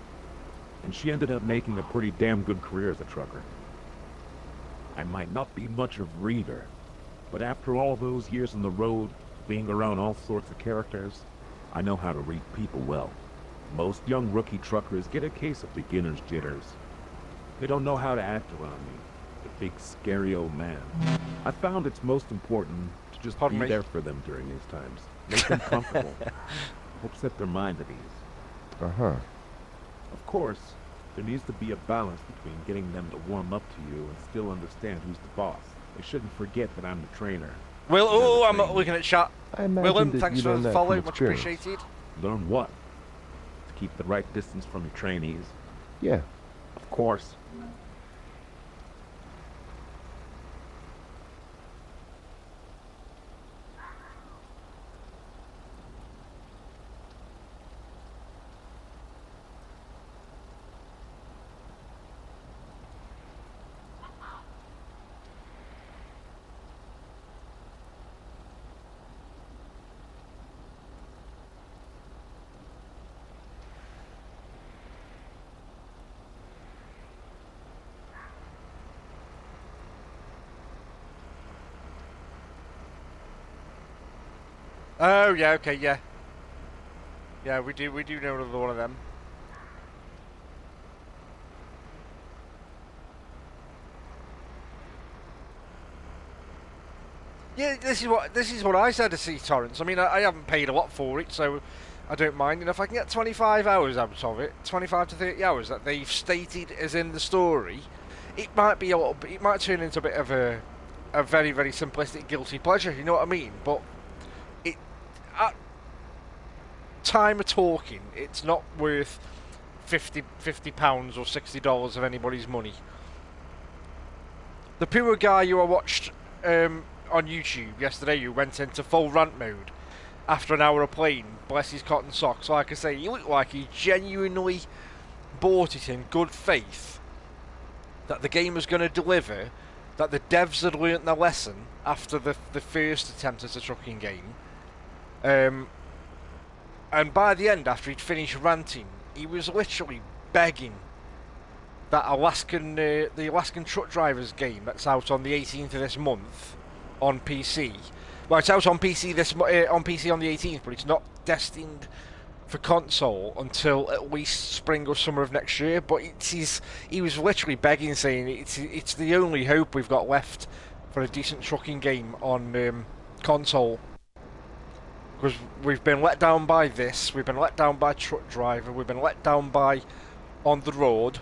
And she ended up making a pretty damn good career as a trucker. I might not be much of a reader, but after all those years on the road, being around all sorts of characters, I know how to read people well. Most young rookie truckers get a case of beginner's jitters. They don't know how to act around me, the big scary old man. I found it's most important to just Pardon be me? there for them during these times. Make them comfortable. Help set their mind at ease. Uh-huh. Of course, there needs to be a balance between getting them to warm up to you and still understand who's the boss. They shouldn't forget that I'm the trainer. Will, oh, They're I'm the not looking at chat. I imagine Willem, that thanks you for learned the that follow, from much experience. appreciated. Learn what? To keep the right distance from your trainees. Yeah. Of course. Oh yeah, okay, yeah. Yeah, we do know another one of them. Yeah, this is what I said to see Torrance. I mean, I haven't paid a lot for it, so I don't mind. And if I can get 25 hours out of it, 25 to 30 hours that they've stated as in the story, it might be a little bit. It might turn into a bit of a very, very simplistic guilty pleasure. You know what I mean? But it at time of talking, it's not worth £50 or $60 of anybody's money. The poor guy who I watched on YouTube yesterday who went into full rant mode after an hour of playing. Bless his cotton socks. Like I say, he looked like he genuinely bought it in good faith that the game was going to deliver, that the devs had learnt their lesson after the first attempt at a trucking game. And by the end, after he'd finished ranting, he was literally begging that the Alaskan Truck Drivers game that's out on the 18th of this month on PC. Well, it's out on PC on the 18th, but it's not destined for console until at least spring or summer of next year. But he was literally begging, saying it's the only hope we've got left for a decent trucking game on console. Because we've been let down by this, we've been let down by Truck Driver, we've been let down by On the Road.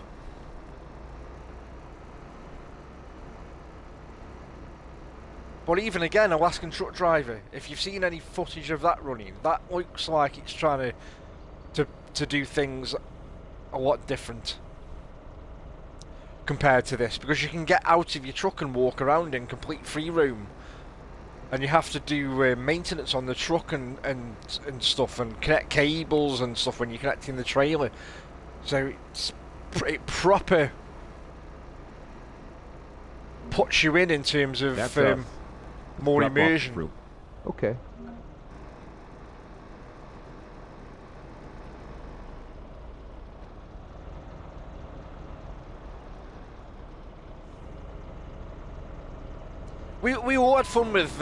But even again, Alaskan Truck Driver, if you've seen any footage of that running, that looks like it's trying to do things a lot different compared to this, because you can get out of your truck and walk around in complete free roam, and you have to do maintenance on the truck and stuff, and connect cables and stuff when you're connecting the trailer. So it proper puts you in terms of more immersion. Okay. We all had fun with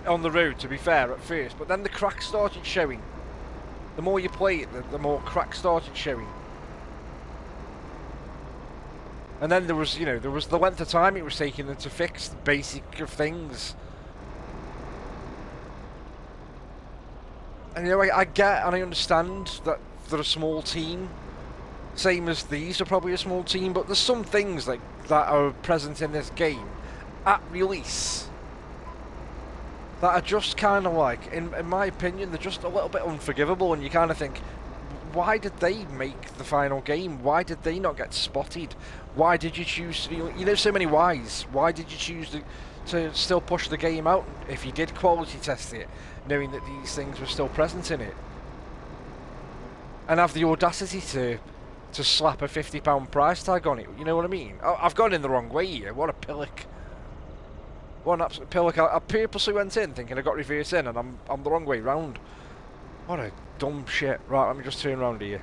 On the Road, to be fair, at first, but then the cracks started showing. The more you play it, the more cracks started showing. And then there was the length of time it was taking them to fix the basic of things. And I get and I understand that they're a small team, same as these are probably a small team, but there's some things that are present in this game at release that are just kind of like, in my opinion, they're just a little bit unforgivable, and you kind of think, why did they make the final game? Why did they not get spotted? Why did you choose to, so many whys. Why did you choose to still push the game out if you did quality test it, knowing that these things were still present in it? And have the audacity to slap a £50 price tag on it, you know what I mean? I've gone in the wrong way here, what a pillock. What an absolute pillock. I purposely went in thinking I got reverse in, and I'm the wrong way round. What a dumb shit. Right, let me just turn around here.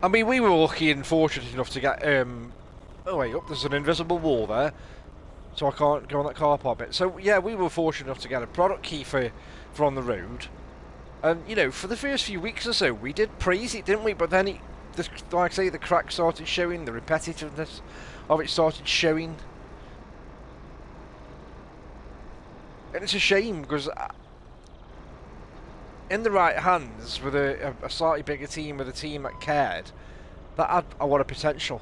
I mean, we were lucky and fortunate enough to get, oh wait, up, there's an invisible wall there, so I can't go on that car park bit. So yeah, we were fortunate enough to get a product key for On the Road. And, for the first few weeks or so, we did praise it, didn't we? But then, like I say, the cracks started showing, the repetitiveness of it started showing. And it's a shame, because in the right hands, with a slightly bigger team, with a team that cared, that had a lot of potential.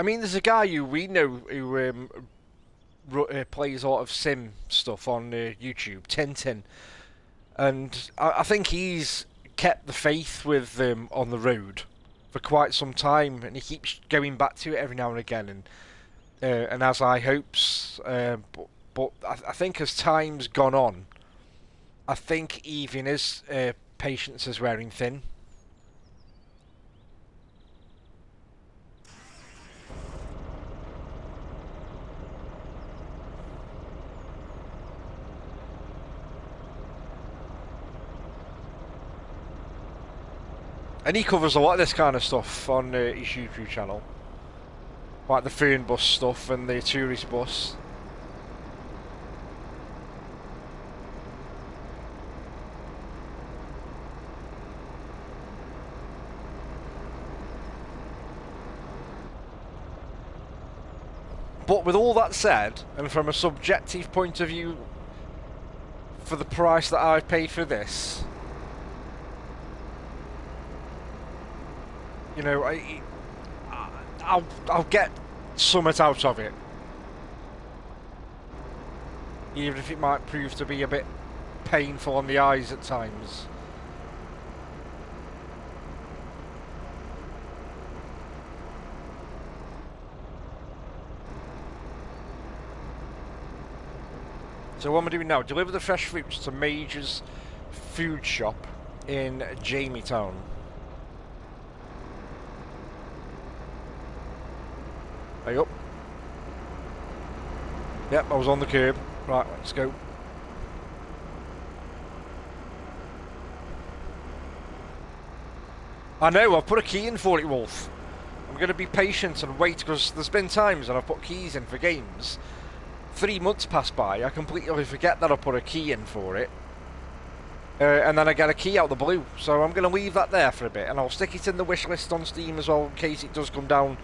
I mean, there's a guy who we know who plays a lot of sim stuff on YouTube, Tintin, and I think he's kept the faith with On the Road for quite some time, and he keeps going back to it every now and again, and has high hopes. But I think as time's gone on, I think even his patience is wearing thin. And he covers a lot of this kind of stuff on his YouTube channel. Like the Fern bus stuff and the tourist bus. But with all that said, and from a subjective point of view, for the price that I've paid for this, you know, I'll get something out of it, even if it might prove to be a bit painful on the eyes at times. So what am I doing now? Deliver the fresh fruits to Major's food shop in Jamie-town. Hey up. Yep, I was on the curb. Right, let's go. I know, I've put a key in for it, Wolf. I'm going to be patient and wait, because there's been times that I've put keys in for games. 3 months pass by, I completely forget that I put a key in for it. And then I get a key out the blue. So I'm going to leave that there for a bit, and I'll stick it in the wish list on Steam as well, in case it does come down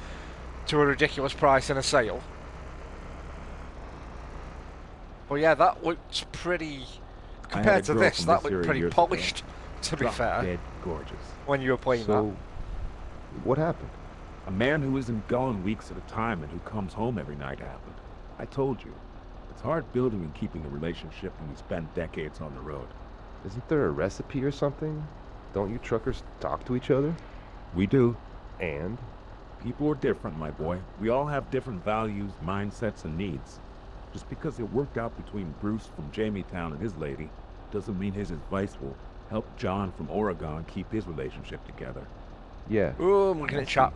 to a ridiculous price in a sale. But yeah, that looked pretty... Compared to this, that looked pretty polished, to be fair. Dead gorgeous. When you were playing that. So, what happened? A man who isn't gone weeks at a time and who comes home every night happened. I told you. It's hard building and keeping a relationship when you spend decades on the road. Isn't there a recipe or something? Don't you truckers talk to each other? We do. And? People are different, my boy. We all have different values, mindsets, and needs. Just because it worked out between Bruce from Jamie-town and his lady, doesn't mean his advice will help John from Oregon keep his relationship together. Yeah. Oh, I'm looking at chat.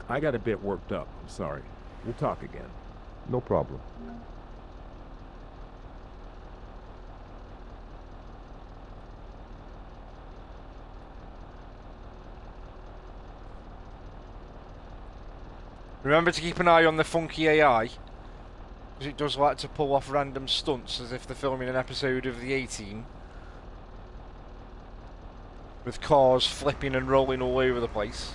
I got a bit worked up. I'm sorry. We'll talk again. No problem. Remember to keep an eye on the funky AI, because it does like to pull off random stunts as if they're filming an episode of the A-Team. With cars flipping and rolling all over the place.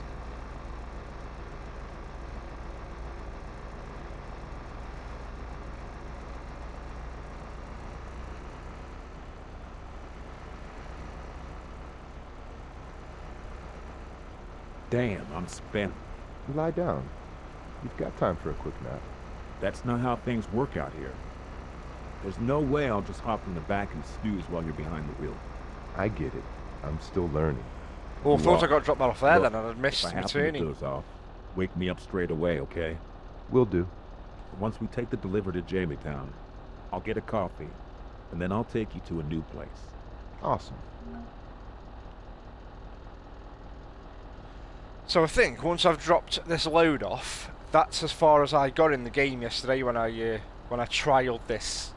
Damn, I'm spent. Lie down. You've got time for a quick nap. That's not how things work out here. There's no way I'll just hop in the back and snooze while you're behind the wheel. I get it. I'm still learning. Well, I You thought are. I got dropped that off there Look, then, and I'd missed If I happen to returning. doze off, wake me up straight away, okay? Will do. Once we take the delivery to Jamie-town, I'll get a coffee, and then I'll take you to a new place. Awesome. So I think once I've dropped this load off, that's as far as I got in the game yesterday when I trialed this.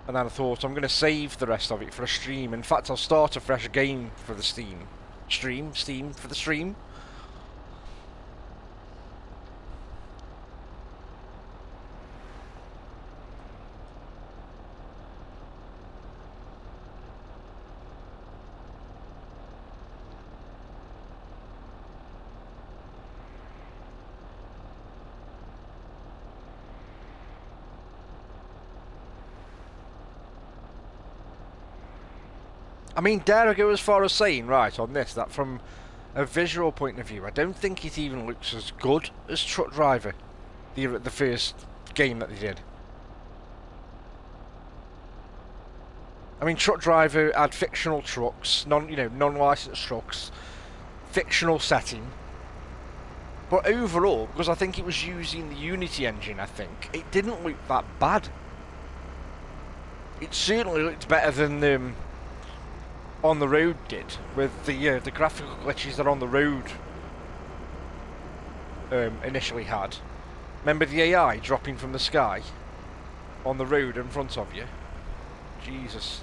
And then I thought I'm going to save the rest of it for a stream. In fact, I'll start a fresh game for the Steam for the stream. I mean, dare I go as far as saying, right, on this, that from a visual point of view, I don't think it even looks as good as Truck Driver, the first game that they did. I mean, Truck Driver had fictional trucks, non-licensed trucks, fictional setting. But overall, because I think it was using the Unity engine, I think, it didn't look that bad. It certainly looked better than On the Road did, with the graphical glitches that On the Road initially had. Remember the AI dropping from the sky on the road in front of you? Jesus.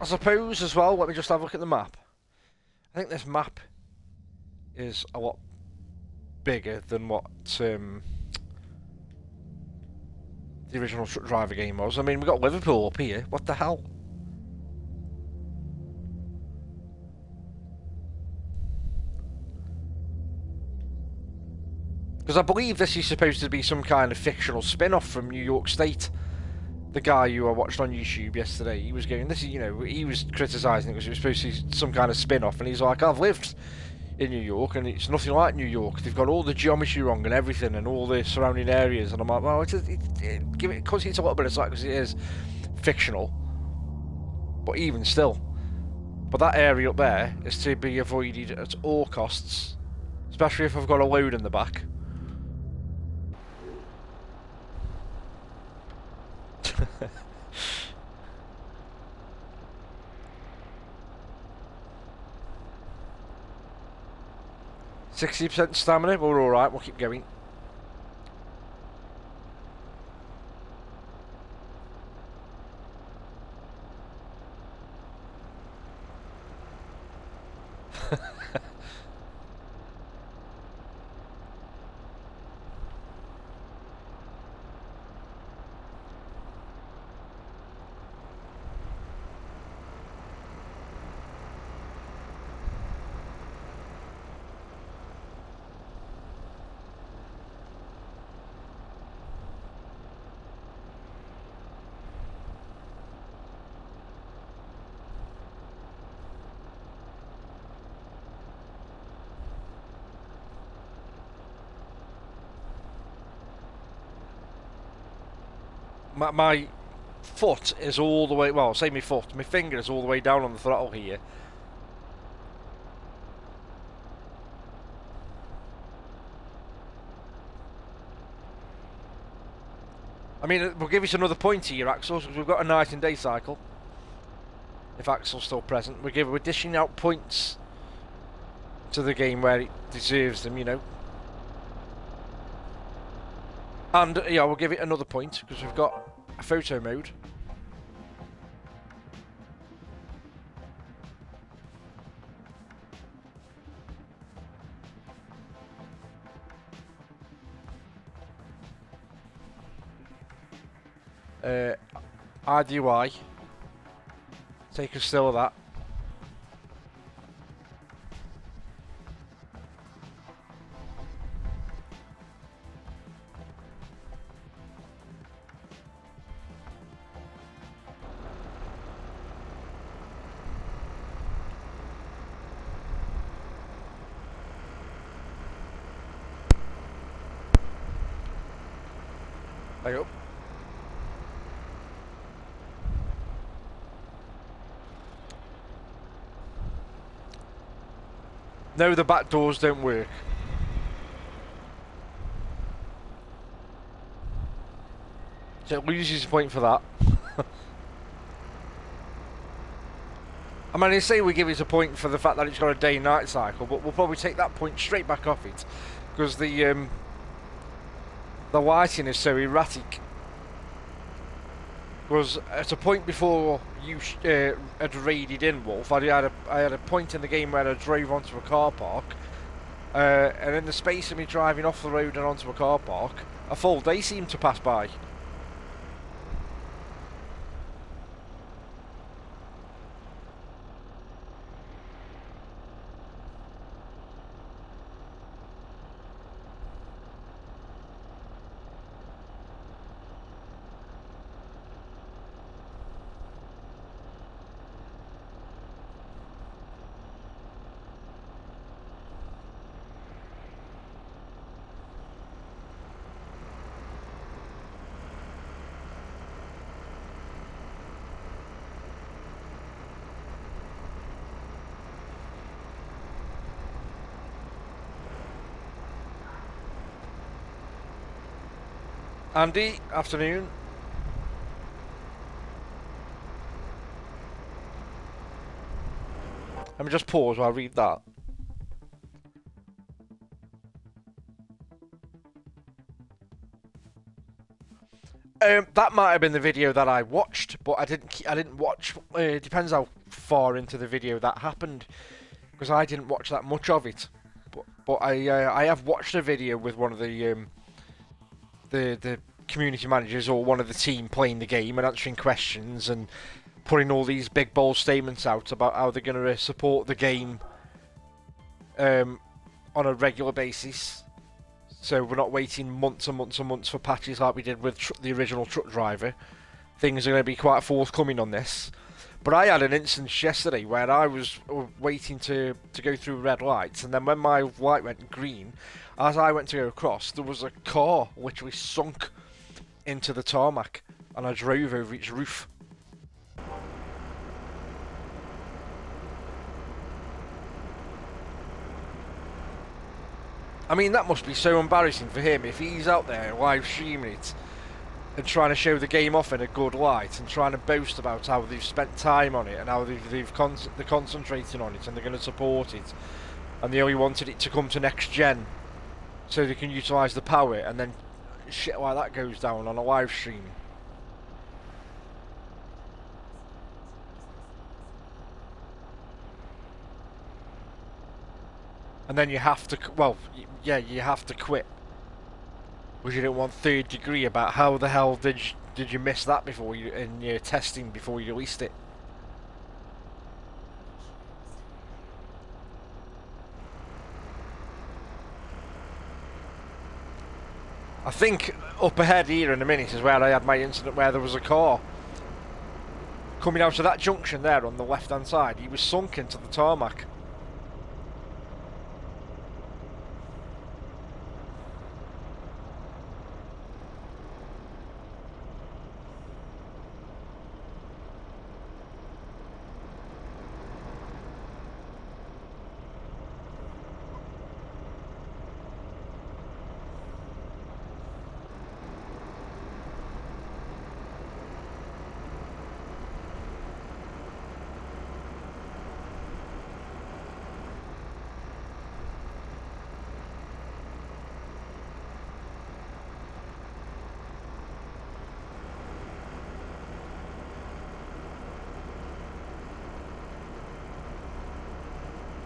I suppose as well, let me just have a look at the map. I think this map is a lot bigger than what the original Truck Driver game was. I mean, we got Liverpool up here. What the hell? Because I believe this is supposed to be some kind of fictional spin-off from New York State. The guy who I watched on YouTube yesterday, he was going, this is, you know, he was criticising it because it was supposed to be some kind of spin-off, and he's like, I've lived in New York, and it's nothing like New York. They've got all the geometry wrong and everything, and all the surrounding areas, and I'm like, well, give it, because it's a little bit of slack, because it is fictional, but even still. But that area up there is to be avoided at all costs, especially if I've got a load in the back. 60% stamina, but we're alright, we'll keep going. My foot is all the way, well, say my foot, my finger is all the way down on the throttle here. I mean, we'll give us another point here, Axel, because we've got a night and day cycle. If Axel's still present, we're dishing out points to the game where it deserves them, you know. And, yeah, we'll give it another point, because we've got a photo mode. RDY. Take a still of that. There you go. No, the back doors don't work. So it loses a point for that. I mean, I say we give it a point for the fact that it's got a day-night cycle, but we'll probably take that point straight back off it, because the lighting is so erratic. Was at a point before you had raided in, Wolf, I had a point in the game where I drove onto a car park, and in the space of me driving off the road and onto a car park, a full day seemed to pass by. Andy, afternoon. Let me just pause while I read that. That might have been the video that I watched, but I didn't watch. It depends how far into the video that happened, because I didn't watch that much of it. but I have watched a video with one of the community managers or one of the team playing the game and answering questions and putting all these big bold statements out about how they're going to support the game on a regular basis. So we're not waiting months and months and months for patches like we did with the original Truck Driver. Things are going to be quite forthcoming on this. But I had an instance yesterday where I was waiting to go through red lights, and then when my light went green, as I went to go across, there was a car literally sunk into the tarmac, and I drove over its roof. I mean, that must be so embarrassing for him if he's out there live streaming it and trying to show the game off in a good light and trying to boast about how they've spent time on it and how they're concentrating on it and they're going to support it, and they only wanted it to come to next gen so they can utilise the power, and then shit like that goes down on a live stream. And then you have to, well, yeah, you have to quit. Because you don't want third degree about how the hell did you miss that before you in your testing before you released it. I think up ahead here in a minute is where I had my incident where there was a car coming out of that junction there on the left hand side. He was sunk into the tarmac.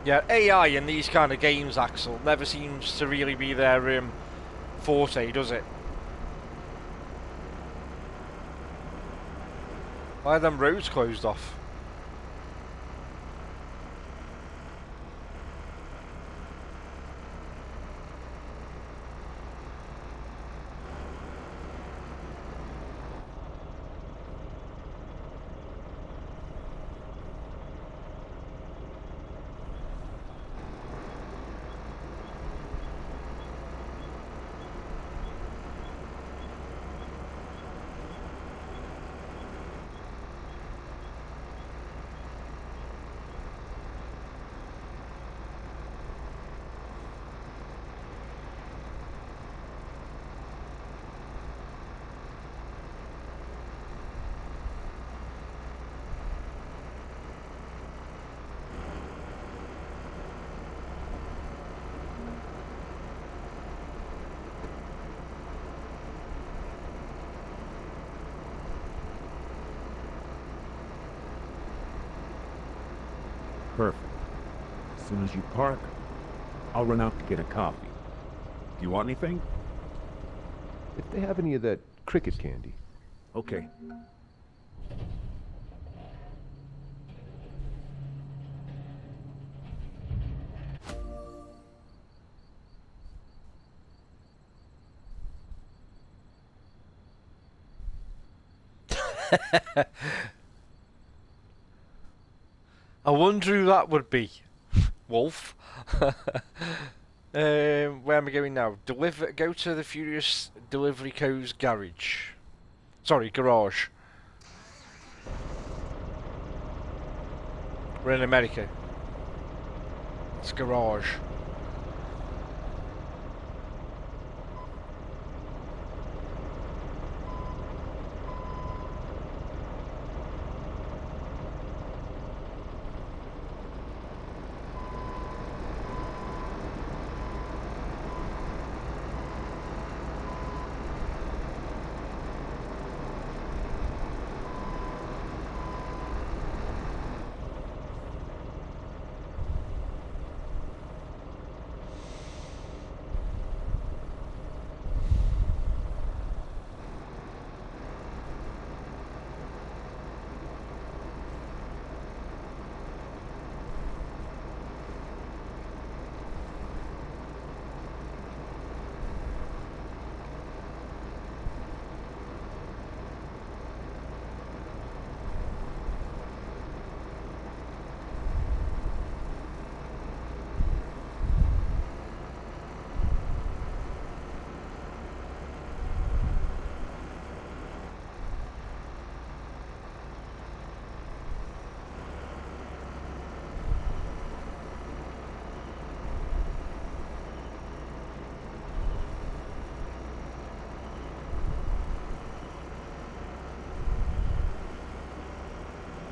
Yeah, AI in these kind of games, Axel, never seems to really be their forte, does it? Why are them roads closed off? Perfect. As soon as you park, I'll run out to get a coffee. Do you want anything? If they have any of that cricket candy. Okay. I wonder who that would be. Wolf. Where am I going now? Go to the Furious Delivery Co's garage. Sorry, garage. We're in America. It's garage.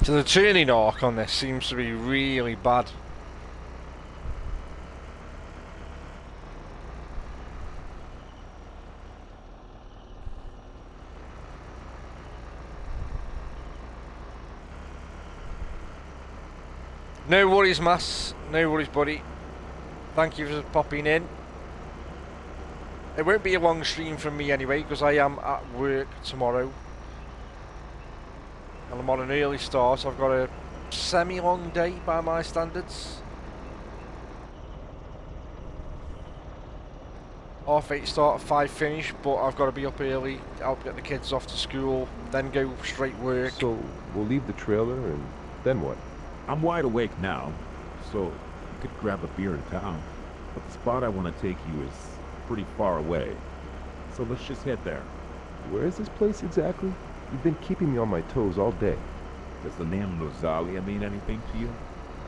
So the turning arc on this seems to be really bad. No worries, Mass. No worries, buddy. Thank you for popping in. It won't be a long stream from me anyway, because I am at work tomorrow. And I'm on an early start. I've got a semi-long day by my standards. 8:30 start, 5 finish, but I've got to be up early, help get the kids off to school, then go straight work. So, we'll leave the trailer and then what? I'm wide awake now, so you could grab a beer in town. But the spot I want to take you is pretty far away. So let's just head there. Where is this place exactly? You've been keeping me on my toes all day. Does the name Rosalia mean anything to you?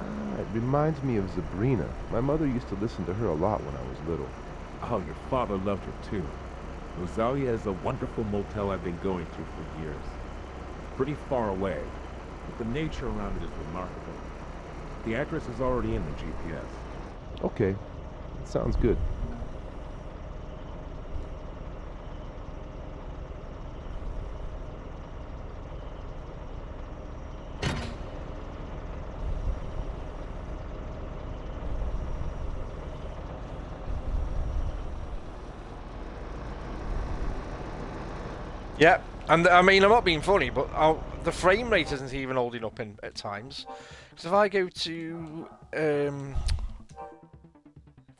Ah, it reminds me of Sabrina. My mother used to listen to her a lot when I was little. Oh, your father loved her too. Rosalia is a wonderful motel I've been going to for years. Pretty far away, but the nature around it is remarkable. The address is already in the GPS. Okay, sounds good. Yeah, and I mean, I'm not being funny, but the frame rate isn't even holding up at times. Because if I go to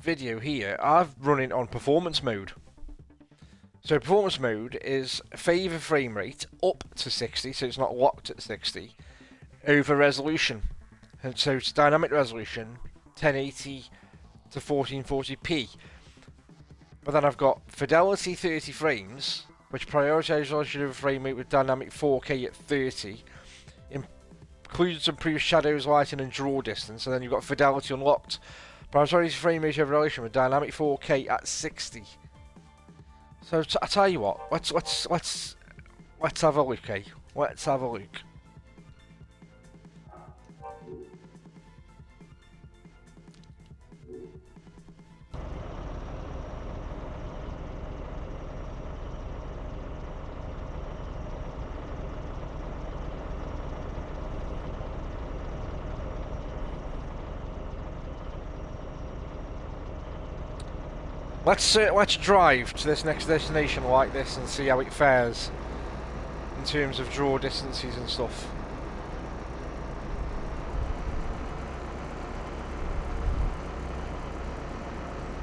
video here, I've run it on performance mode. So performance mode is favour frame rate up to 60, so it's not locked at 60, over resolution. And so it's dynamic resolution, 1080 to 1440p. But then I've got fidelity 30 frames, which prioritises resolution over frame rate with dynamic 4K at 30. Includes improved shadows, lighting and draw distance, and then you've got fidelity unlocked. Prioritises frame rate over resolution with dynamic 4K at 60. So I tell you what, let's have a look, eh? Let's have a look. Let's drive to this next destination like this and see how it fares in terms of draw distances and stuff.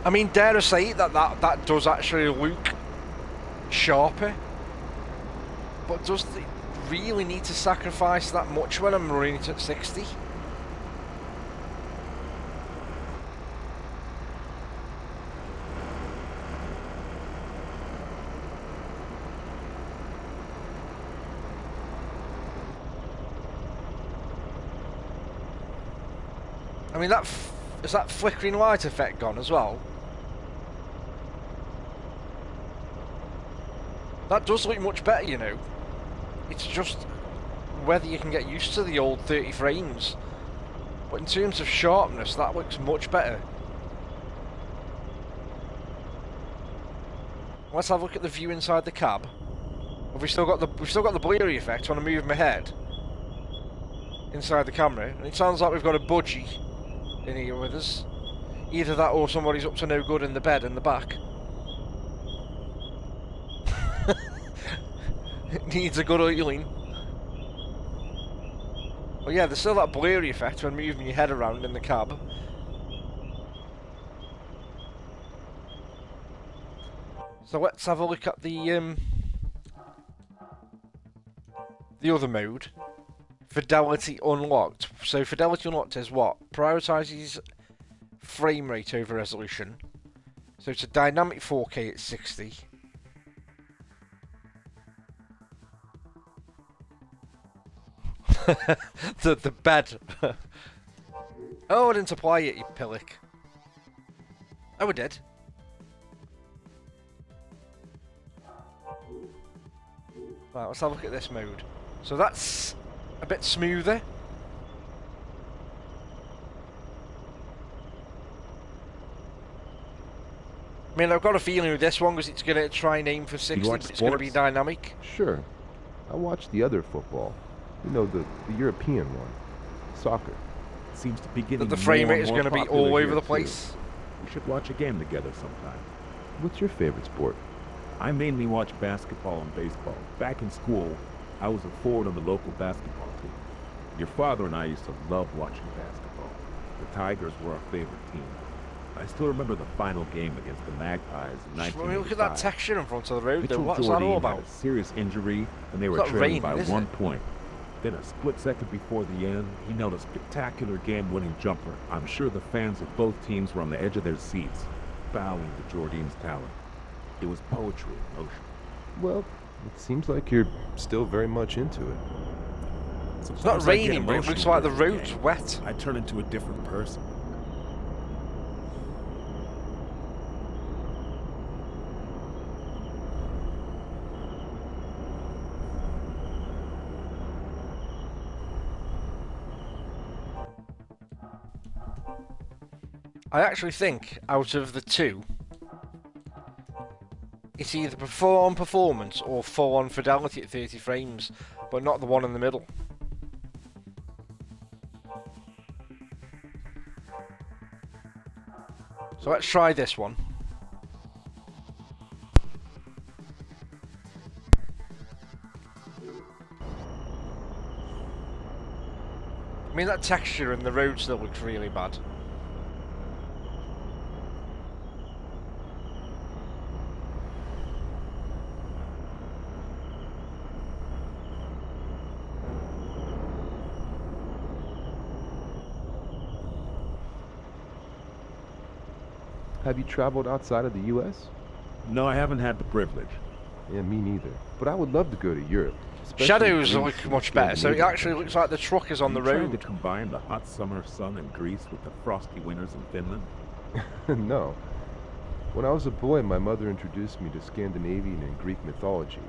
I mean, dare I say it, that does actually look sharper, but does it really need to sacrifice that much when I'm running it at 60? I mean, is that flickering light effect gone as well? That does look much better, you know. It's just whether you can get used to the old 30 frames. But in terms of sharpness, that looks much better. Let's have a look at the view inside the cab. Have we still got the blurry effect when I move my head inside the camera, and it sounds like we've got a budgie in here with us. Either that or somebody's up to no good in the bed in the back. It needs a good oiling. Well, yeah, there's still that blurry effect when moving your head around in the cab. So let's have a look at the other mode. Fidelity unlocked. So fidelity unlocked is what? Prioritises frame rate over resolution. So it's a dynamic 4K at 60. the bed. Oh, I didn't apply it, you pillock. Oh, I did. Right, let's have a look at this mode. So that's a bit smoother. I mean, I've got a feeling with this one because it's going to try and aim for 60, watch but it's going to be sports? dynamic. Sure. I watch the other football. You know, the European one. Soccer. Seems to be getting That the frame more rate and is more going to be popular all here, over the too. place. We should watch a game together sometime. What's your favorite sport? I mainly watch basketball and baseball. Back in school, I was a forward on the local basketball team. Your father and I used to love watching basketball. The Tigers were our favorite team. I still remember the final game against the Magpies in I 1985. mean, look at that texture in front of the road, though. Mitchell What's that all Jordine about? had a serious injury, and they were not trailing raining, by is 1 it? point. Then a split second before the end, he nailed a spectacular game-winning jumper. I'm sure the fans of both teams were on the edge of their seats, bowing to Jordine's talent. It was poetry in motion. Well, it seems like you're still very much into it. It's not raining, but it looks like the road's wet. I turn into a different person. I actually think out of the two, it's either full-on performance or full-on fidelity at 30 frames, but not the one in the middle. So let's try this one. I mean, that texture in the road still looks really bad. Have you traveled outside of the U.S.? No, I haven't had the privilege. Yeah, me neither. But I would love to go to Europe. especially Shadows Greece look and much better, so it Scandinavian actually looks countries. like the truck is on the Are you trying road. to combine the hot summer sun in Greece with the frosty winters in Finland? No. When I was a boy, my mother introduced me to Scandinavian and Greek mythology.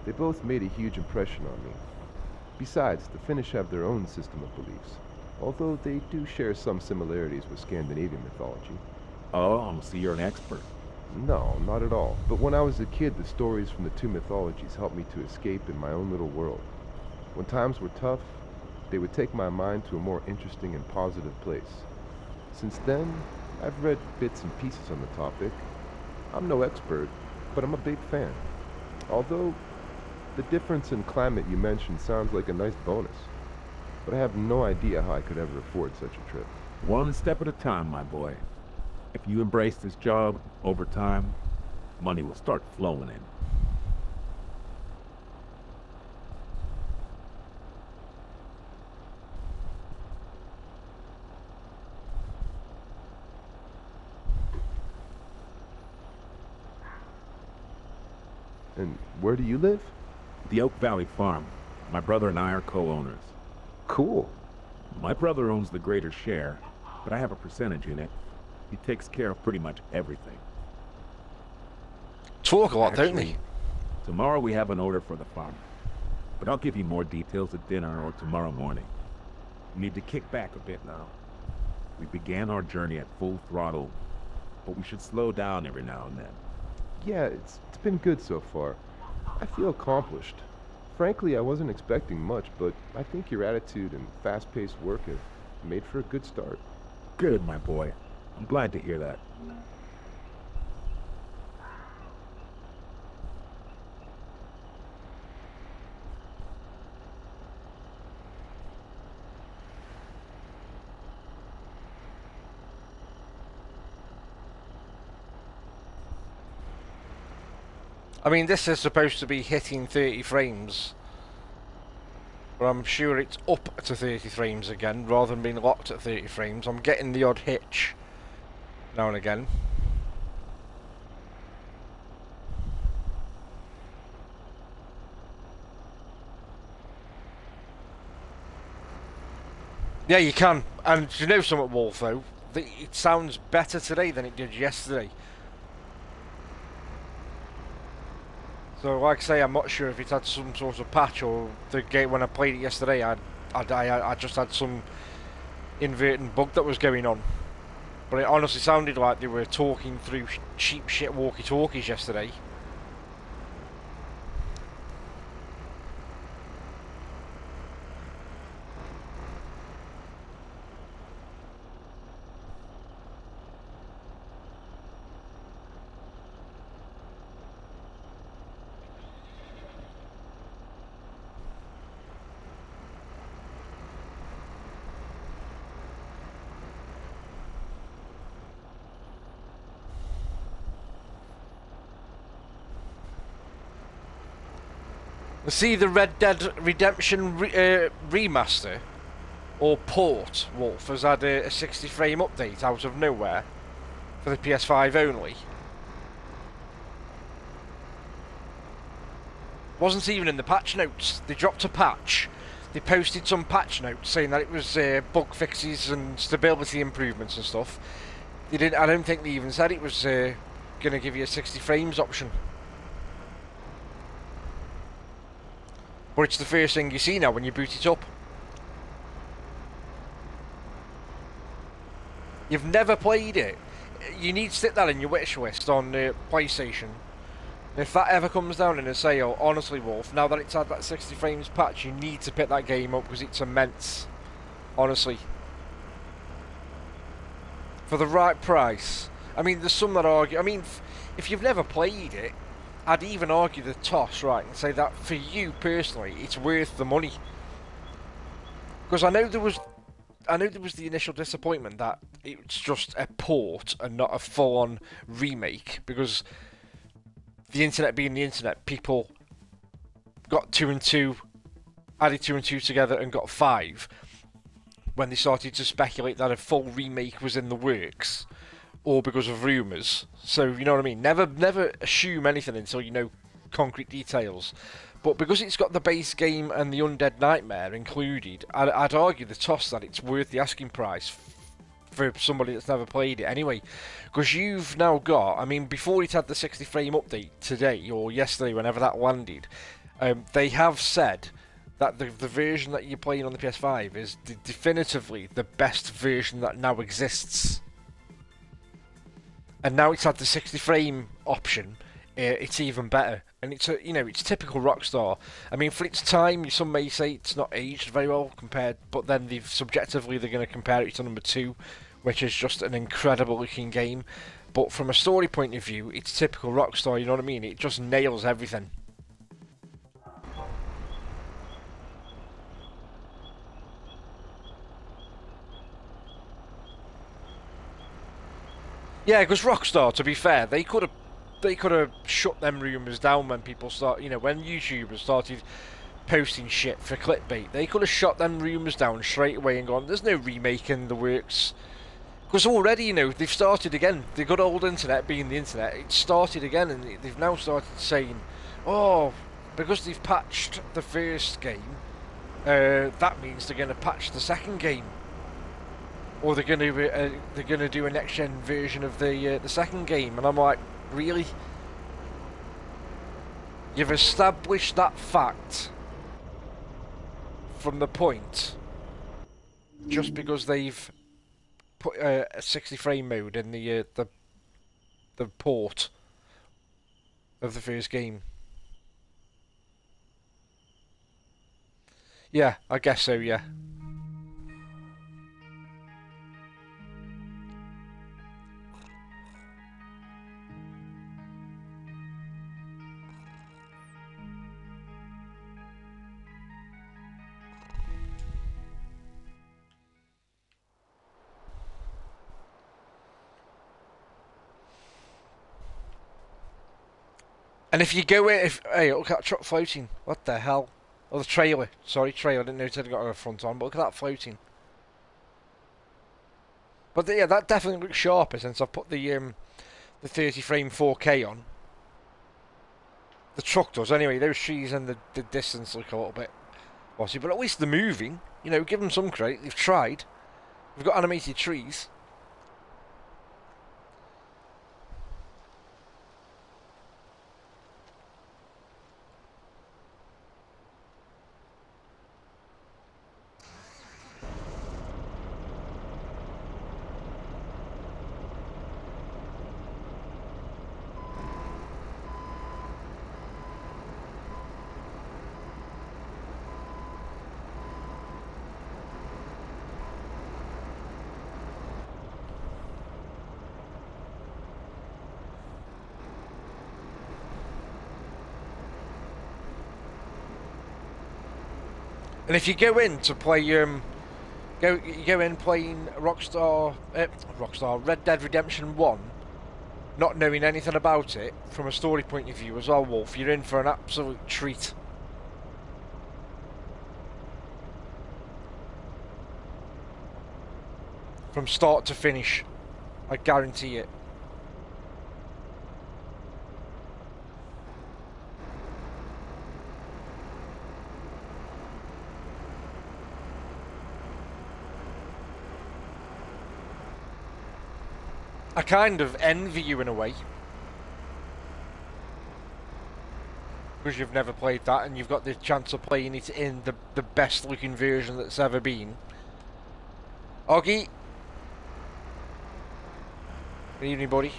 They both made a huge impression on me. Besides, the Finnish have their own system of beliefs, although they do share some similarities with Scandinavian mythology. Oh, so you're an expert. No, not at all. But when I was a kid, the stories from the two mythologies helped me to escape in my own little world. When times were tough, they would take my mind to a more interesting and positive place. Since then, I've read bits and pieces on the topic. I'm no expert, but I'm a big fan. Although, the difference in climate you mentioned sounds like a nice bonus. But I have no idea how I could ever afford such a trip. One step at a time, my boy. If you embrace this job, over time, money will start flowing in. And where do you live? The Oak Valley Farm. My brother and I are co-owners. Cool. My brother owns the greater share, but I have a percentage in it. He takes care of pretty much everything. Talk a lot, don't Actually, they? Tomorrow we have an order for the farm. But I'll give you more details at dinner or tomorrow morning. We need to kick back a bit now. We began our journey at full throttle, but we should slow down every now and then. Yeah, it's been good so far. I feel accomplished. Frankly, I wasn't expecting much, but I think your attitude and fast-paced work have made for a good start. Good, my boy. I'm glad to hear that. I mean, this is supposed to be hitting 30 frames. But I'm sure it's up to 30 frames again, rather than being locked at 30 frames. I'm getting the odd hitch now and again. Yeah, you can. And do you know something, Wolf, though? It sounds better today than it did yesterday. So, like I say, I'm not sure if it had some sort of patch or the game when I played it yesterday. I just had some inadvertent bug that was going on. But it honestly sounded like they were talking through cheap shit walkie-talkies yesterday. See the Red Dead Redemption remaster or port, Wolf, has had a 60 frame update out of nowhere for the PS5 only. Wasn't even in the patch notes. They dropped a patch. They posted some patch notes saying that it was bug fixes and stability improvements and stuff. They didn't. I don't think they even said it was going to give you a 60 frames option. But it's the first thing you see now when you boot it up. You've never played it. You need to stick that in your wish list on PlayStation. And if that ever comes down in a sale, honestly, Wolf, now that it's had that 60 frames patch, you need to pick that game up because it's immense. Honestly. For the right price. I mean, there's some that argue... I mean, if you've never played it, I'd even argue the toss, right, and say that for you personally, it's worth the money. Because I know there was the initial disappointment that it's just a port and not a full-on remake, because the internet being the internet, people got 2 and 2, added 2 and 2 together and got 5 when they started to speculate that a full remake was in the works. Or because of rumours. So, you know what I mean? Never assume anything until you know concrete details. But because it's got the base game and the Undead Nightmare included, I'd argue the toss that it's worth the asking price for somebody that's never played it anyway. Because you've now got, I mean, before it had the 60 frame update today, or yesterday, whenever that landed, they have said that the version that you're playing on the PS5 is definitively the best version that now exists. And now it's had the 60 frame option, it's even better. And it's it's typical Rockstar. I mean, for its time, some may say it's not aged very well compared, but then subjectively they're going to compare it to number 2, which is just an incredible looking game. But from a story point of view, it's typical Rockstar, you know what I mean? It just nails everything. Yeah, because Rockstar, to be fair, they could have shut them rumours down when people start, when YouTubers started posting shit for clickbait. They could have shut them rumours down straight away and gone, there's no remake in the works. Because already, they've started again. The good old internet being the internet, it started again, and they've now started saying, oh, because they've patched the first game, that means they're going to patch the second game. Or they're going to do a next gen version of the second game, and I'm like, really? You've established that fact from the point just because they've put a 60 frame mode in the port of the first game. Yeah, I guess so. Yeah. And if you go in, hey, look at that truck floating. What the hell? Oh, the trailer. Sorry, trailer. I didn't know it had got a front on, but look at that floating. But yeah, that definitely looks sharper since I've put the 30 frame 4K on. The truck does anyway. Those trees and the distance look a little bit bossy, but at least they're moving. Give them some credit. They've tried. We've got animated trees. And if you go in to play, you go in playing Rockstar Red Dead Redemption 1, not knowing anything about it from a story point of view as well, Wolf, you're in for an absolute treat. From start to finish, I guarantee it. I kind of envy you in a way. Because you've never played that and you've got the chance of playing it in the best looking version that's ever been. Oggy. Good evening, buddy.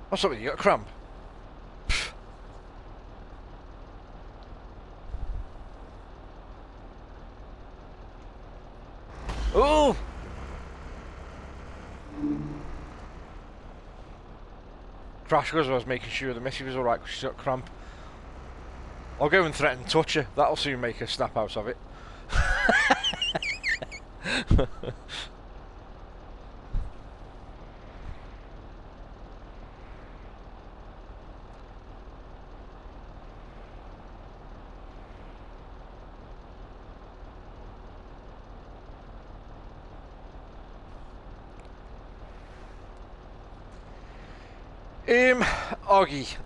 What's up with you? You got a cramp? Oh! Crash goes, I was making sure the missy was alright because she's got cramp. I'll go and threaten to touch her. That'll soon make her snap out of it.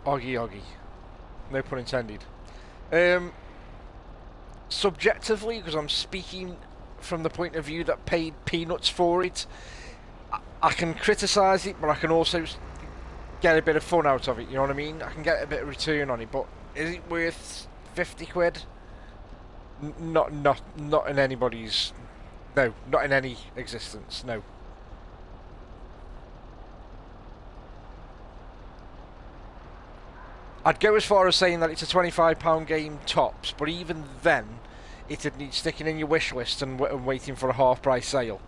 Oggy. No pun intended. Subjectively, because I'm speaking from the point of view that paid peanuts for it, I can criticise it, but I can also get a bit of fun out of it, you know what I mean? I can get a bit of return on it, but is it worth 50 quid? Not in anybody's... No, not in any existence, no. I'd go as far as saying that it's a £25 game tops, but even then, it'd need sticking in your wish list and waiting for a half price sale.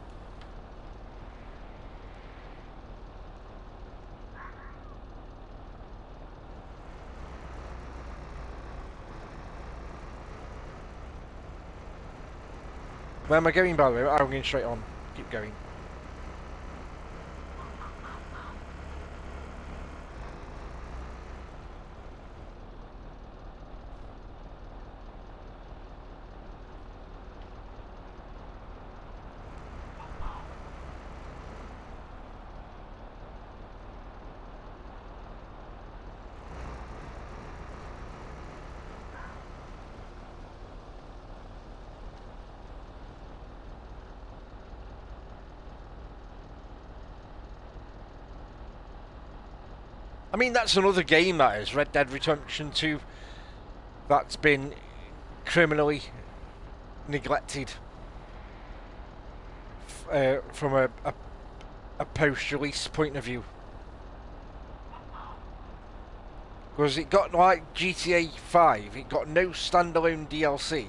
Where am I going, by the way? I'm going straight on. Keep going. I mean, that's another game, that is. Red Dead Redemption 2. That's been criminally neglected from a post-release point of view. Because it got, like GTA 5, it got no standalone DLC.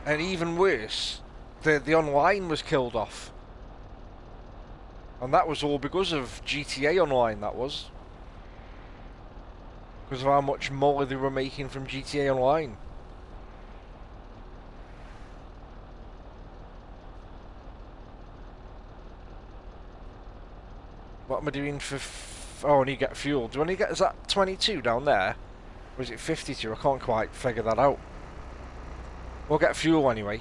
And even worse, the online was killed off. And that was all because of GTA Online, that was. Because of how much more they were making from GTA Online. What am I doing for... oh, I need to get fuel. Do I need to get... is that 22 down there? Or is it 52? I can't quite figure that out. We'll get fuel anyway.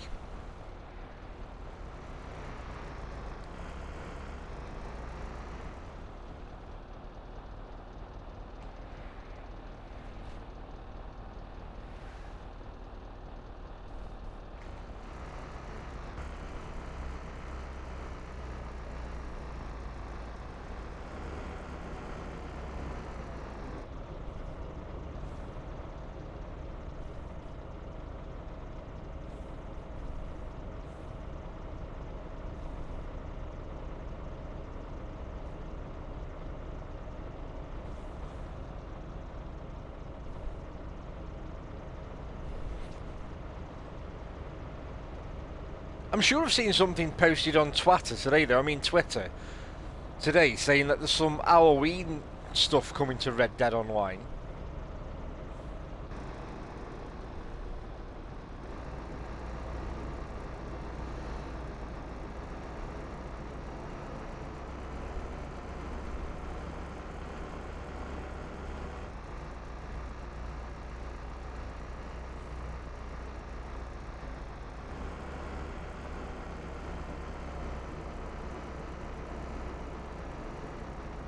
I'm sure I've seen something posted on Twitter today, though. I mean Twitter today, saying that there's some Halloween stuff coming to Red Dead Online.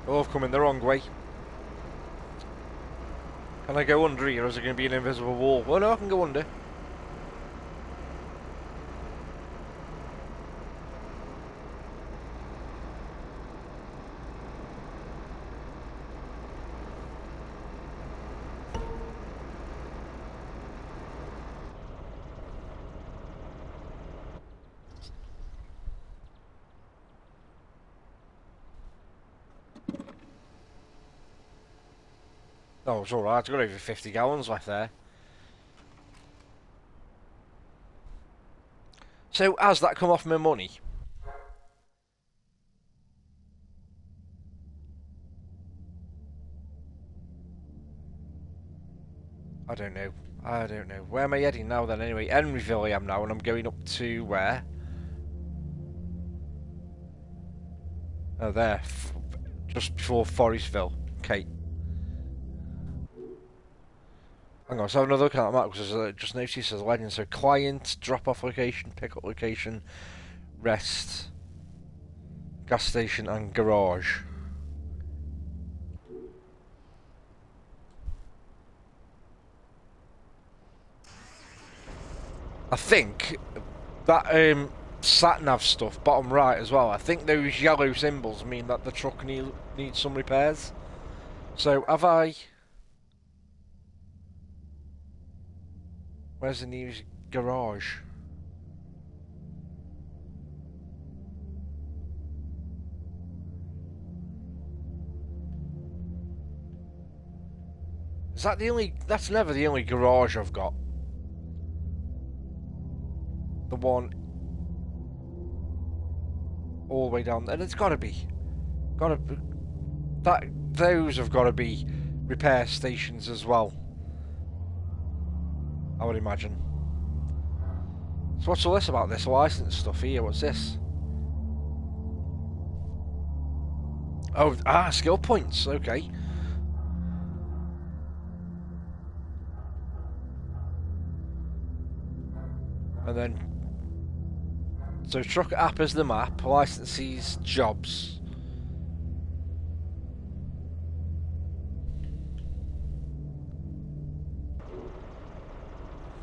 Oh, I've come in the wrong way. Can I go under here, or is it going to be an invisible wall? Well, no, I can go under. Oh, it's alright, I've got over 50 gallons left there. So, has that come off my money? I don't know. I don't know. Where am I heading now then anyway? Henryville I am now, and I'm going up to where? Oh, there. Just before Forestville. Okay. Hang on, let's have another look at that map, because I just noticed there's a legend. So, client, drop-off location, pick-up location, rest, gas station, and garage. I think that sat-nav stuff, bottom right as well, I think those yellow symbols mean that the truck needs some repairs. So, have I... Where's the nearest garage? Is that the only... That's never the only garage I've got. The one... all the way down... And it's gotta be... Gotta be... Those have gotta be repair stations as well, I would imagine. So what's all this about this license stuff here? What's this? Oh, skill points. Okay. And then... So truck app is the map, licensees, jobs.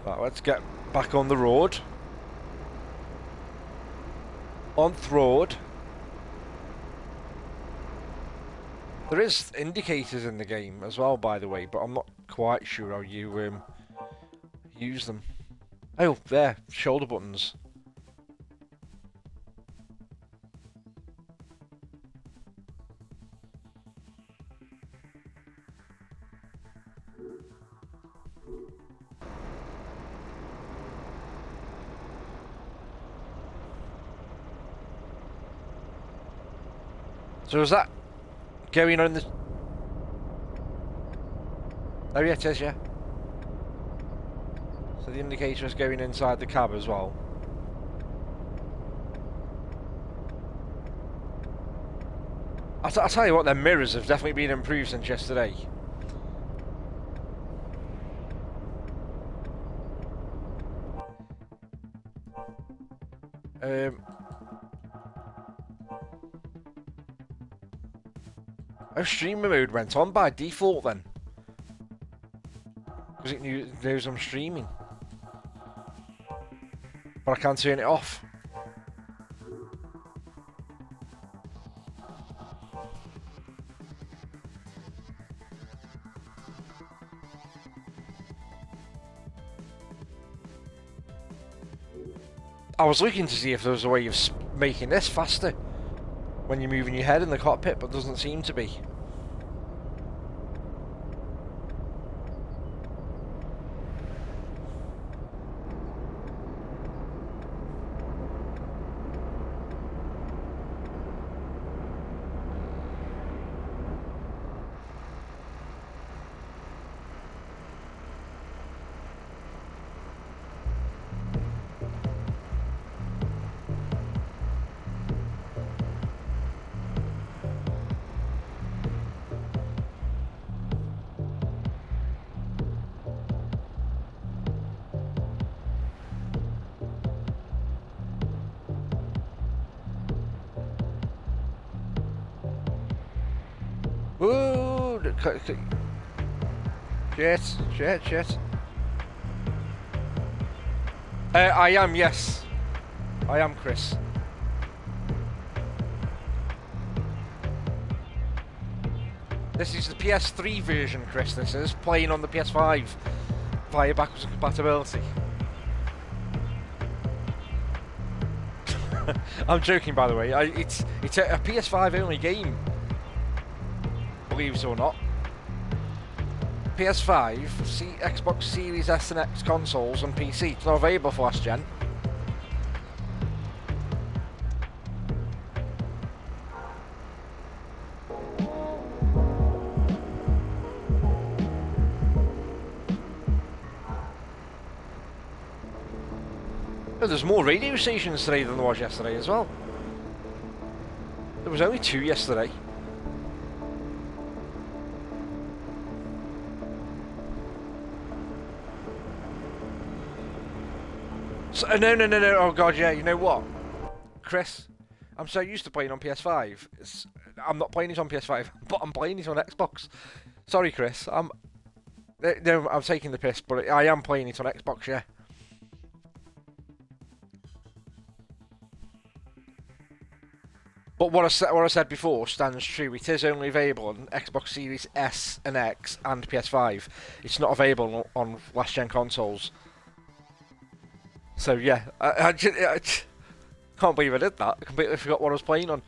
Right, let's get back on the road. On the road. There is indicators in the game as well, by the way, but I'm not quite sure how you use them. Oh, there, shoulder buttons. So is that going on the... Oh yeah, it is, yeah. So the indicator is going inside the cab as well. I'll tell you what, their mirrors have definitely been improved since yesterday. Oh, streamer mode went on by default then. Because it knows I'm streaming. But I can't turn it off. I was looking to see if there was a way of making this faster when you're moving your head in the cockpit, but doesn't seem to be. Ooh, shit. I am, yes. I am, Chris. This is the PS3 version, Chris, this is. Playing on the PS5 via backwards compatibility. I'm joking, by the way. It's a PS5 only game. Believe it or not. PS5, Xbox Series S and X consoles and PC. It's not available for last gen. Oh, there's more radio stations today than there was yesterday as well. There was only 2 yesterday. So, no. Oh god, yeah. You know what, Chris? I'm so used to playing on PS5. I'm not playing it on PS5, but I'm playing it on Xbox. Sorry, Chris. I'm taking the piss, but I am playing it on Xbox. Yeah. But what I said before stands true. It is only available on Xbox Series S and X and PS5. It's not available on last gen consoles. So yeah, I can't believe I did that. I completely forgot what I was playing on.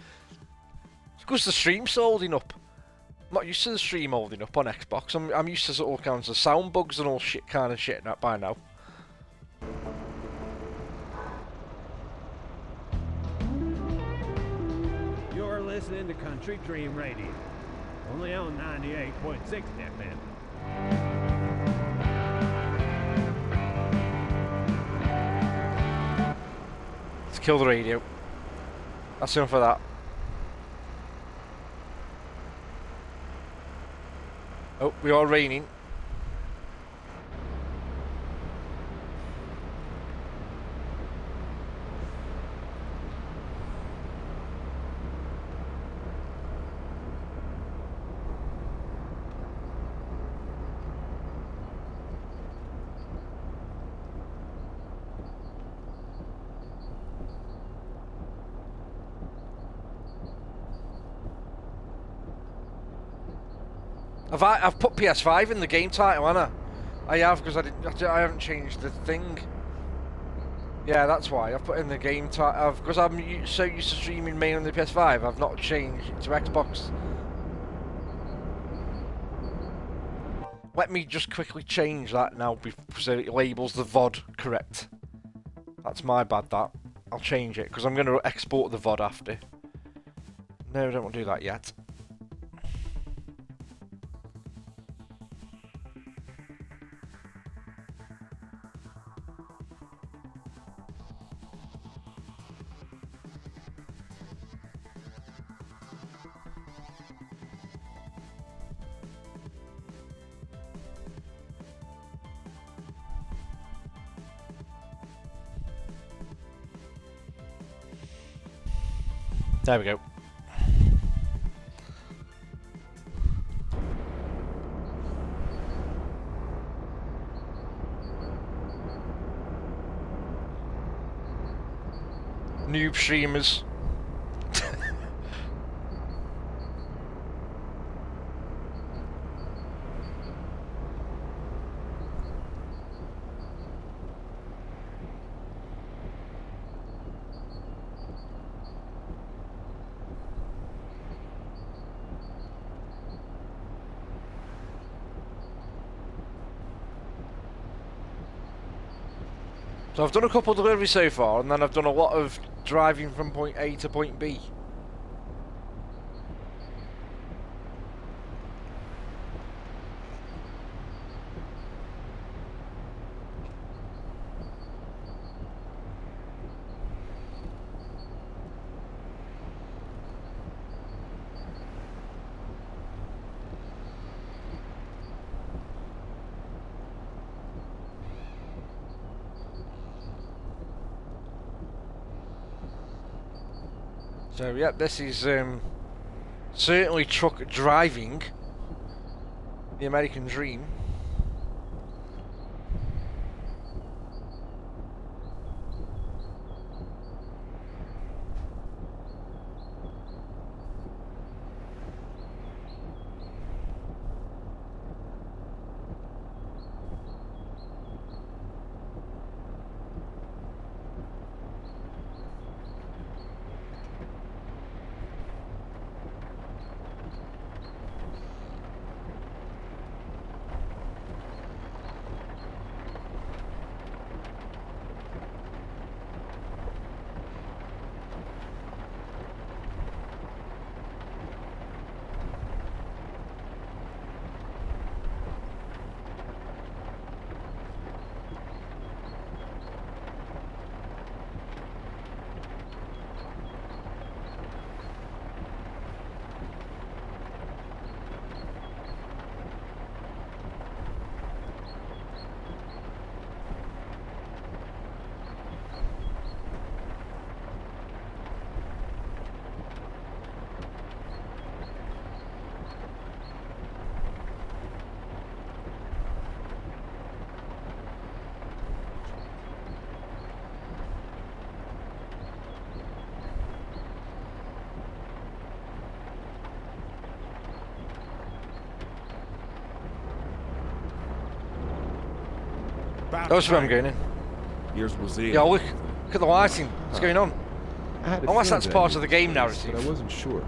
It's because the stream's holding up. I'm not used to the stream holding up on Xbox. I'm used to all kinds of sound bugs and all kind of shit by now. You're listening to Country Dream Radio, only on 98.6 FM. Let's kill the radio. That's enough of that. Oh, we are raining. I've put PS5 in the game title, haven't I? I have, because I haven't changed the thing. Yeah, that's why I've put in the game title. Because I'm so used to streaming mainly on the PS5, I've not changed it to Xbox. Let me just quickly change that now, so it labels the VOD correct. That's my bad, that. I'll change it, because I'm going to export the VOD after. No, I don't want to do that yet. There we go. Noob streamers. So I've done a couple of deliveries so far, and then I've done a lot of driving from point A to point B. So yeah, this is Certainly truck driving, the American dream. That's where I'm going in. Here's Rosita. Yeah, look at the lighting. What's going on? I had a Unless feeling that's that part I of the knew game this place, narrative. But I wasn't sure.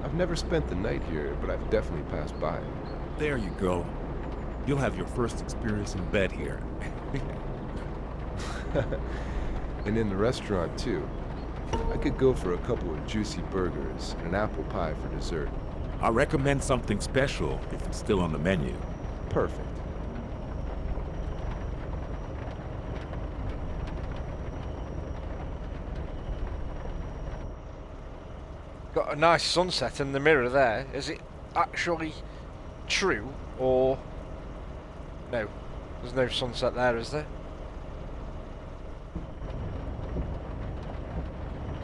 I've never spent the night here, but I've definitely passed by it. There you go. You'll have your first experience in bed here. And in the restaurant, too. I could go for a couple of juicy burgers and an apple pie for dessert. I recommend something special if it's still on the menu. Perfect. Got a nice sunset in the mirror there. Is it actually true, or no? There's no sunset there, is there?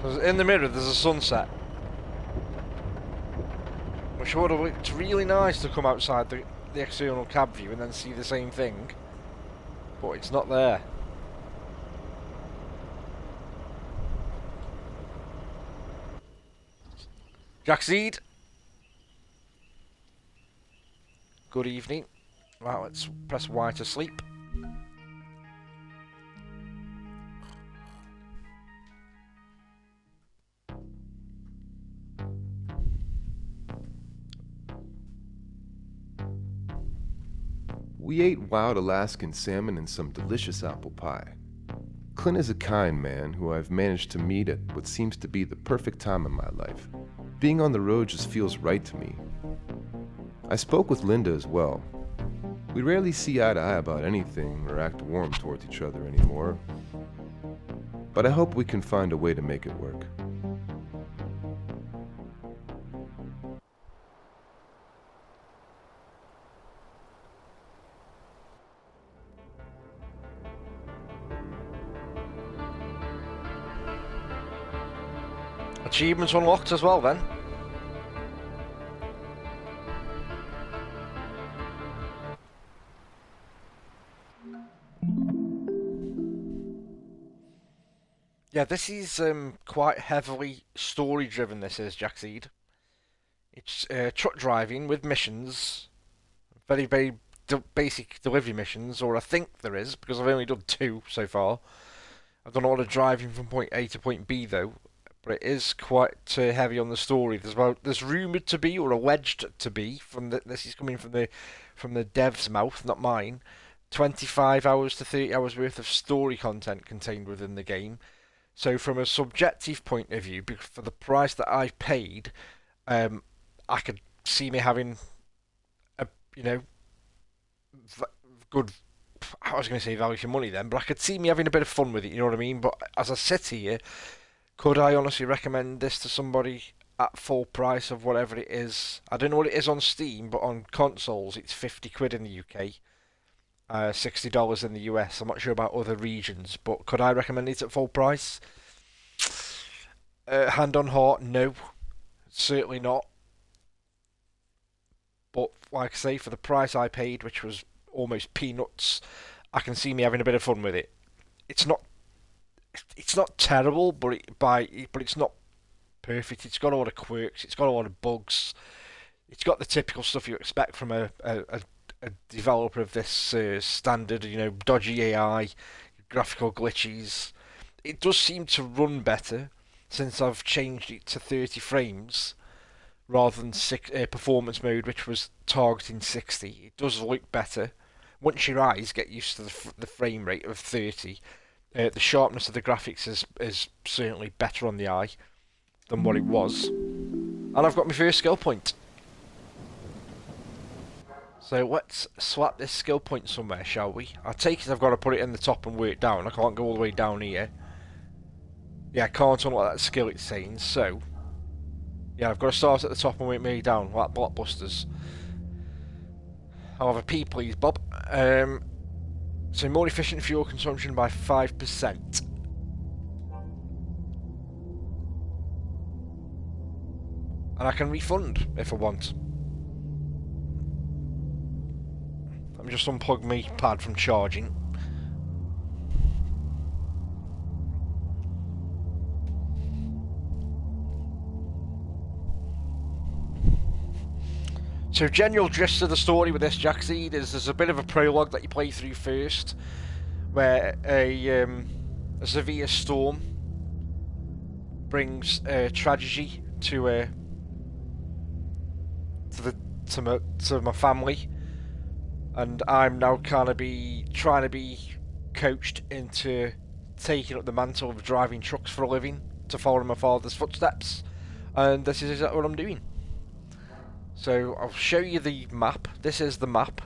So in the mirror, there's a sunset, which would have looked really nice to come outside the external cab view and then see the same thing, but it's not there. Jackseed. Good evening. Right, let's press Y to sleep. We ate wild Alaskan salmon and some delicious apple pie. Clint is a kind man who I've managed to meet at what seems to be the perfect time in my life. Being on the road just feels right to me. I spoke with Linda as well. We rarely see eye to eye about anything or act warm towards each other anymore. But I hope we can find a way to make it work. Achievements unlocked as well then. Yeah, this is quite heavily story driven, this is, Jackseed. It's truck driving with missions. Very, very basic delivery missions, or I think there is, because I've only done 2 so far. I've done a lot of driving from point A to point B though. But it is quite heavy on the story. There's rumoured to be, or alleged to be, this is coming from the dev's mouth, not mine. 25 hours to 30 hours worth of story content contained within the game. So from a subjective point of view, for the price that I've paid, I could see me having a good. I was going to say value for money then, but I could see me having a bit of fun with it. You know what I mean? But as I sit here. Could I honestly recommend this to somebody at full price of whatever it is? I don't know what it is on Steam, but on consoles it's 50 quid in the UK, $60 in the US. I'm not sure about other regions, but could I recommend it at full price? Hand on heart, no, certainly not. But like I say, for the price I paid, which was almost peanuts, I can see me having a bit of fun with it. It's not terrible, but it's not perfect. It's got all the quirks. It's got all the bugs. It's got the typical stuff you expect from a developer of this standard. Dodgy AI, graphical glitches. It does seem to run better since I've changed it to 30 frames rather than performance mode, which was targeting 60. It does look better. Once your eyes get used to the frame rate of 30, the sharpness of the graphics is certainly better on the eye than what it was. And I've got my first skill point. So let's swap this skill point somewhere, shall we? I take it I've got to put it in the top and work down. I can't go all the way down here. Yeah, I can't unlock that skill it's saying, so... Yeah, I've got to start at the top and work my way down, like Blockbusters. However, please, Bob. So more efficient fuel consumption by 5%. And I can refund if I want. Let me just unplug my pad from charging. So general gist of the story with this Jackseed is there's a bit of a prologue that you play through first, where a severe storm brings tragedy to my family, and I'm now trying to be coached into taking up the mantle of driving trucks for a living to follow my father's footsteps, and this is exactly what I'm doing. So I'll show you the map. This is the map.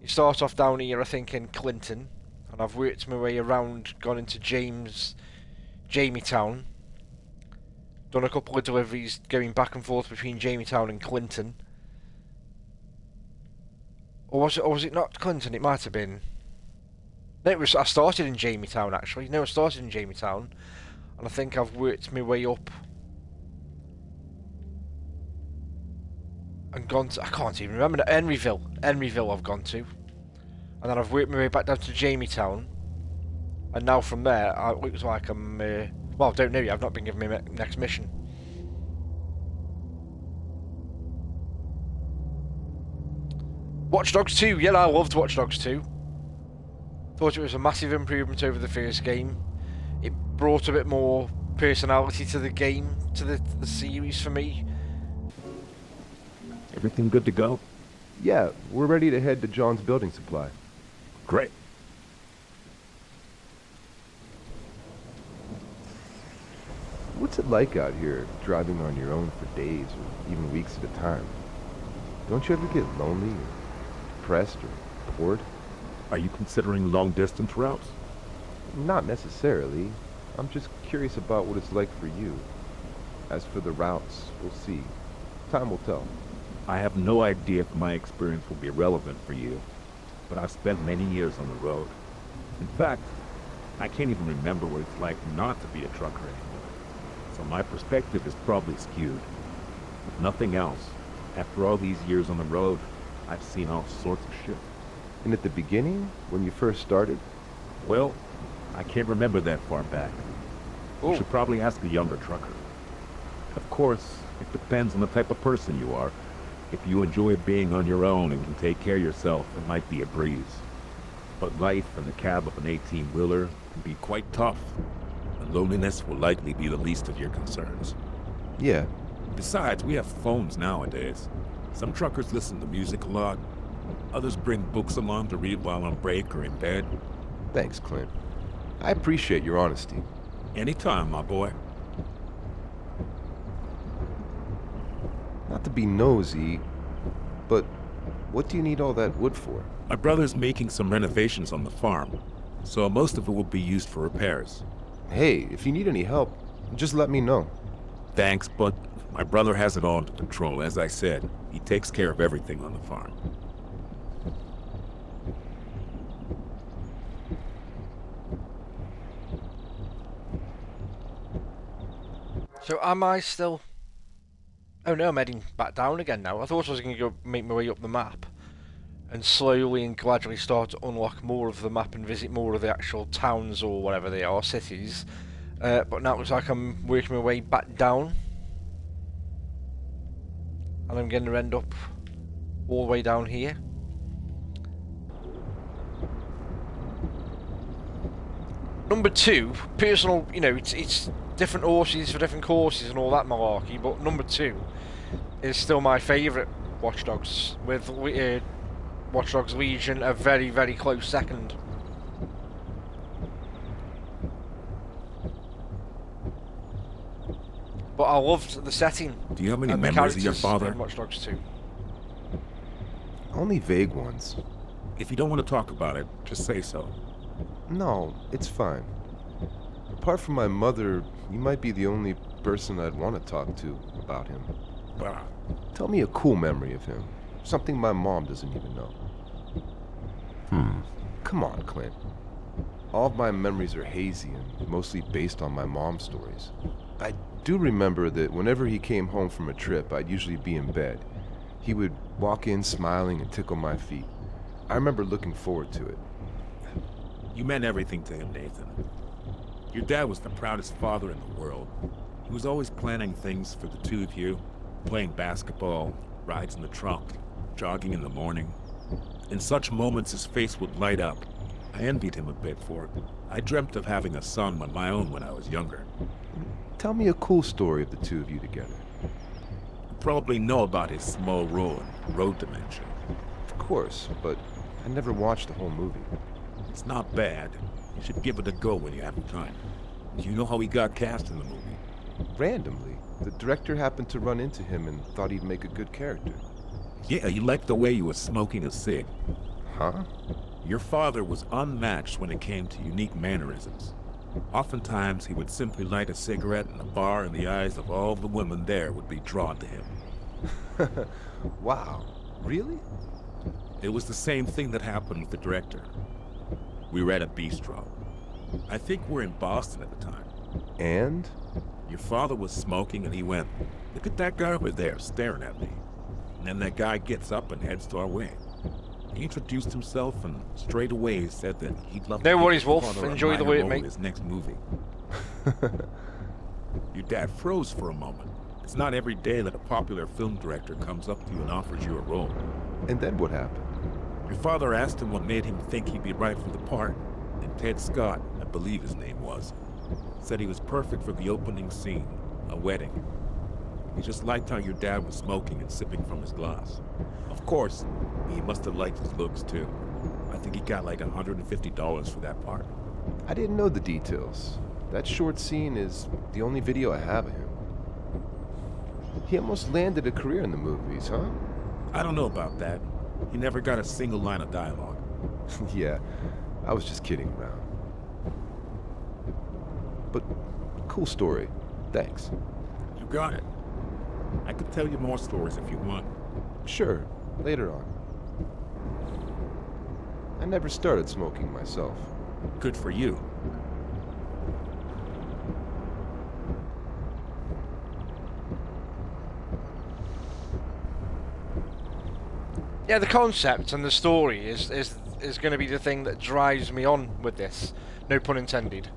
You start off down here, I think, in Clinton, and I've worked my way around, gone into Jamie-town, done a couple of deliveries going back and forth between Jamie-town and Clinton. Or was it not Clinton? It might have been. No, I started in Jamie-town actually. No, I started in Jamie-town, and I think I've worked my way up and gone to, I can't even remember, Henryville I've gone to, and then I've worked my way back down to Jamie-town, and now from there it looks like I'm well, don't know yet, I've not been given my next mission. Watch Dogs 2, yeah, I loved Watch Dogs 2. Thought it was a massive improvement over the first game. It brought a bit more personality to the game, to the series for me. Everything good to go? Yeah, we're ready to head to John's building supply. Great. What's it like out here, driving on your own for days or even weeks at a time? Don't you ever get lonely or depressed or bored? Are you considering long-distance routes? Not necessarily. I'm just curious about what it's like for you. As for the routes, we'll see. Time will tell. I have no idea if my experience will be relevant for you, but I've spent many years on the road. In fact, I can't even remember what it's like not to be a trucker anymore. So my perspective is probably skewed. If nothing else, after all these years on the road, I've seen all sorts of shit. And at the beginning, when you first started? Well, I can't remember that far back. You should probably ask a younger trucker. Of course, it depends on the type of person you are. If you enjoy being on your own and can take care of yourself, it might be a breeze. But life in the cab of an 18-wheeler can be quite tough, and loneliness will likely be the least of your concerns. Yeah. Besides, we have phones nowadays. Some truckers listen to music a lot. Others bring books along to read while on break or in bed. Thanks, Clint. I appreciate your honesty. Anytime, my boy. Not to be nosy, but what do you need all that wood for? My brother's making some renovations on the farm, so most of it will be used for repairs. Hey, if you need any help, just let me know. Thanks, but my brother has it all under control. As I said, he takes care of everything on the farm. So am I still Oh no, I'm heading back down again now. I thought I was going to go make my way up the map and slowly and gradually start to unlock more of the map and visit more of the actual towns or whatever they are, cities. But now it looks like I'm working my way back down. And I'm going to end up all the way down here. Number 2, personal, you know, it's different horses for different courses and all that malarkey, but number 2 is still my favourite Watch Dogs, with Watch Dogs Legion a very, very close second. But I loved the setting. Do you have any and the memories of your characters father? in Watch Dogs 2. Only vague ones. If you don't want to talk about it, just say so. No, it's fine. Apart from my mother, you might be the only person I'd want to talk to about him. Bah. Tell me a cool memory of him. Something my mom doesn't even know. Come on, Clint. All of my memories are hazy and mostly based on my mom's stories. I do remember that whenever he came home from a trip, I'd usually be in bed. He would walk in smiling and tickle my feet. I remember looking forward to it. You meant everything to him, Nathan. Your dad was the proudest father in the world. He was always planning things for the two of you, playing basketball, rides in the trunk, jogging in the morning. In such moments, his face would light up. I envied him a bit for it. I dreamt of having a son of my own when I was younger. Tell me a cool story of the two of you together. You probably know about his small role in Road Dimension. Of course, but I never watched the whole movie. It's not bad. You should give it a go when you have time. Do you know how he got cast in the movie? Randomly, the director happened to run into him and thought he'd make a good character. Yeah, he liked the way you were smoking a cig. Huh? Your father was unmatched when it came to unique mannerisms. Oftentimes, he would simply light a cigarette in a bar, and the eyes of all the women there would be drawn to him. Wow. Really? It was the same thing that happened with the director. We were at a bistro. I think we're in Boston at the time. And? Your father was smoking, and he went, "Look at that guy over there staring at me." And then that guy gets up and heads to our way. He introduced himself and straight away said that he'd love to No give worries, his Wolf. father a Enjoy the minor work, role mate. in his next movie. Your dad froze for a moment. It's not every day that a popular film director comes up to you and offers you a role. And then what happened? Your father asked him what made him think he'd be right for the part, and Ted Scott, I believe his name was, said he was perfect for the opening scene, a wedding. He just liked how your dad was smoking and sipping from his glass. Of course, he must have liked his looks too. I think he got like $150 for that part. I didn't know the details. That short scene is the only video I have of him. He almost landed a career in the movies, huh? I don't know about that. He never got a single line of dialogue. Yeah, I was just kidding around. But cool story. Thanks. You got it. I could tell you more stories if you want. Sure, later on. I never started smoking myself. Good for you. Yeah, the concept and the story is going to be the thing that drives me on with this. No pun intended.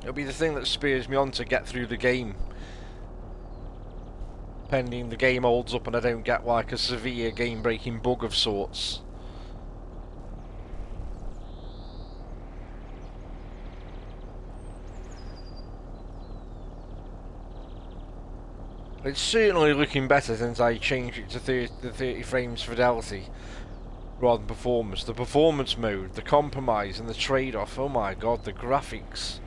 It'll be the thing that spurs me on to get through the game. Pending the game holds up and I don't get like a severe game-breaking bug of sorts. It's certainly looking better since I changed it to the 30 frames fidelity rather than performance. The performance mode, the compromise and the trade-off, oh my god, the graphics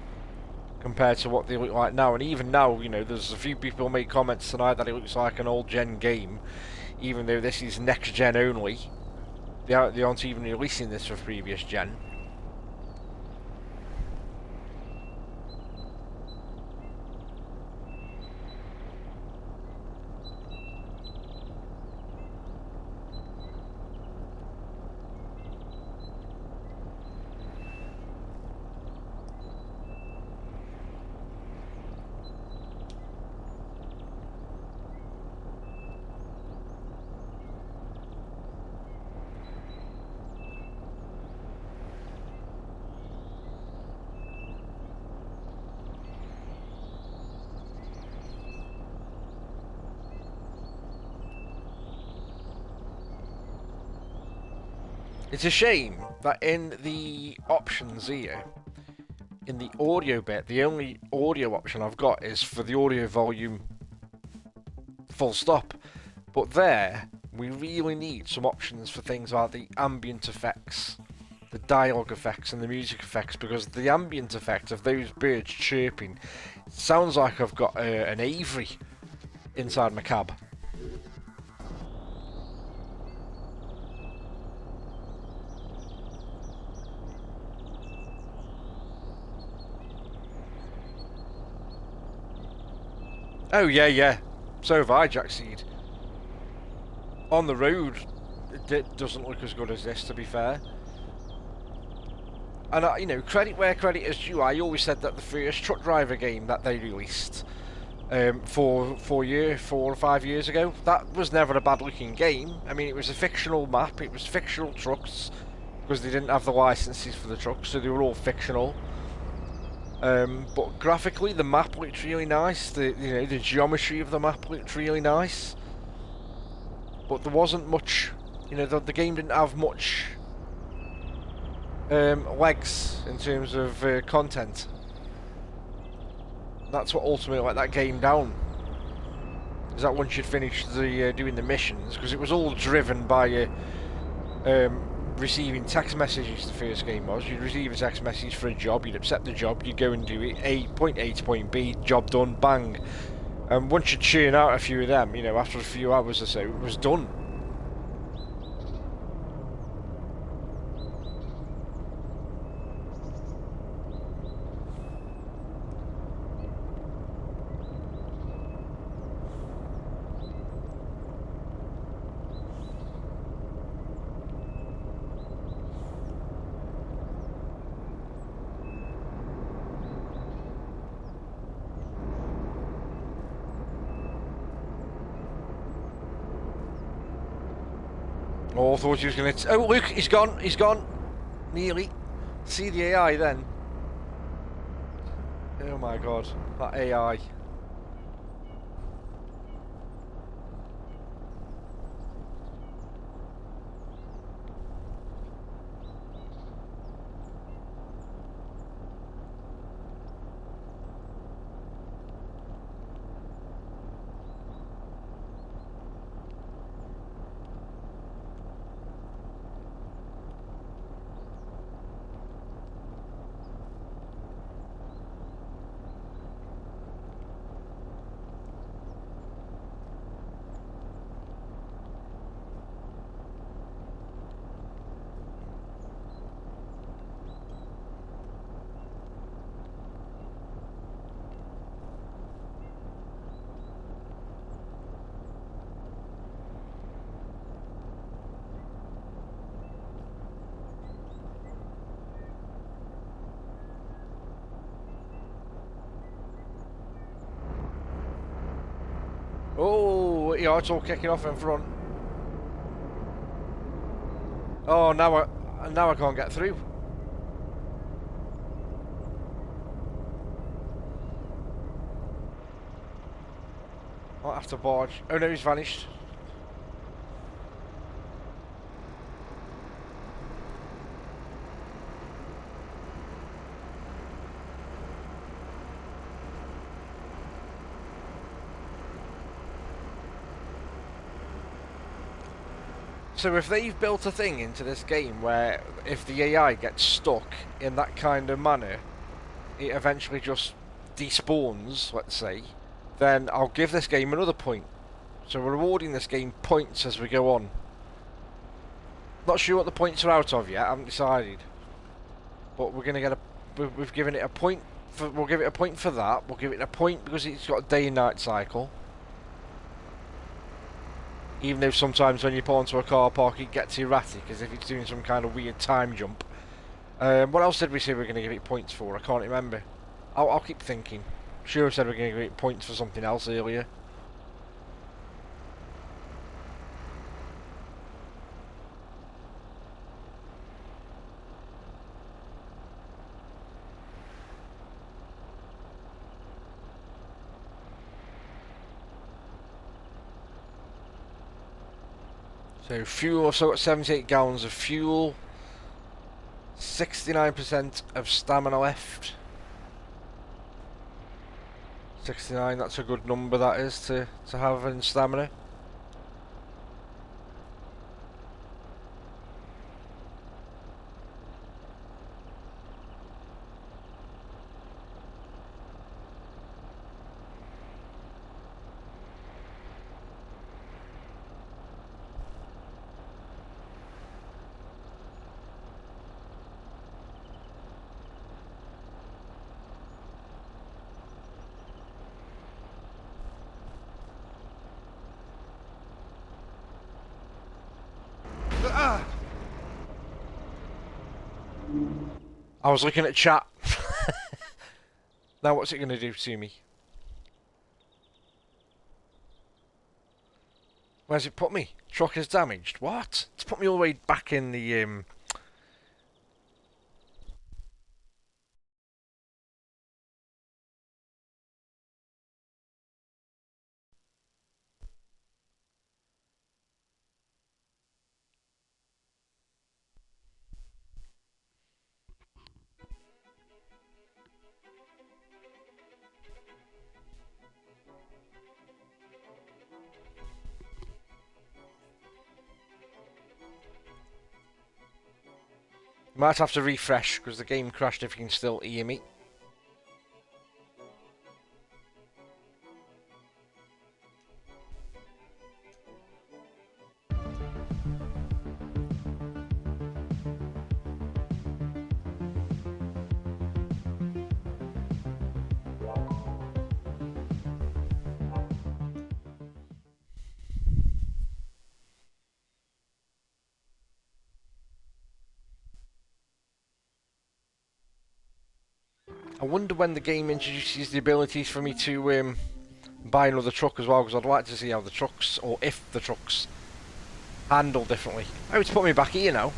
compared to what they look like now. And even now, you know, there's a few people make comments tonight that it looks like an old gen game, even though this is next gen only. They aren't even releasing this for previous gen. It's a shame that in the options here, in the audio bit, the only audio option I've got is for the audio volume full stop. But there, we really need some options for things like the ambient effects, the dialogue effects and the music effects, because the ambient effect of those birds chirping sounds like I've got an aviary inside my cab. Oh yeah. So have I, Jack Seed. On the road, it doesn't look as good as this, to be fair. And you know, credit where credit is due. I always said that the first truck driver game that they released 4 or 5 years ago, that was never a bad looking game. I mean, it was a fictional map, it was fictional trucks, because they didn't have the licenses for the trucks, so they were all fictional. But graphically, the map looked really nice. The geometry of the map looked really nice. But there wasn't much. The game didn't have much legs in terms of content. That's what ultimately let that game down. Is that once you'd finished doing the missions, because it was all driven by receiving text messages. The first game was, you'd receive a text message for a job, you'd accept the job, you'd go and do it, point A to point B, job done, bang. And once you'd churn out a few of them, after a few hours or so, it was done. Oh, I thought he was going to... Oh, look, he's gone. Nearly. See the AI then. Oh my god, that AI. Oh, yeah, it's all kicking off in front. Oh, now I can't get through. I'll have to barge. Oh no, he's vanished. So if they've built a thing into this game where if the AI gets stuck in that kind of manner, it eventually just despawns, let's say, then I'll give this game another point. So we're rewarding this game points as we go on. Not sure what the points are out of yet, I haven't decided. But we're gonna get we've given it a point we'll give it a point for that. We'll give it a point because it's got a day and night cycle. Even though sometimes when you pull into a car park it gets erratic, as if it's doing some kind of weird time jump. What else did we say we were going to give it points for? I can't remember. I'll keep thinking. Sure, I said we were going to give it points for something else earlier. So fuel, so I've got 78 gallons of fuel, 69% of stamina left. 69, that's a good number that is to have in stamina. I was looking at chat. Now what's it going to do to me? Where's it put me? Truck is damaged. What? It's put me all the way back in the might have to refresh because the game crashed if you can still hear me. I wonder when the game introduces the abilities for me to buy another truck as well, because I'd like to see how the trucks, or if the trucks, handle differently. Oh, it's put me back here now.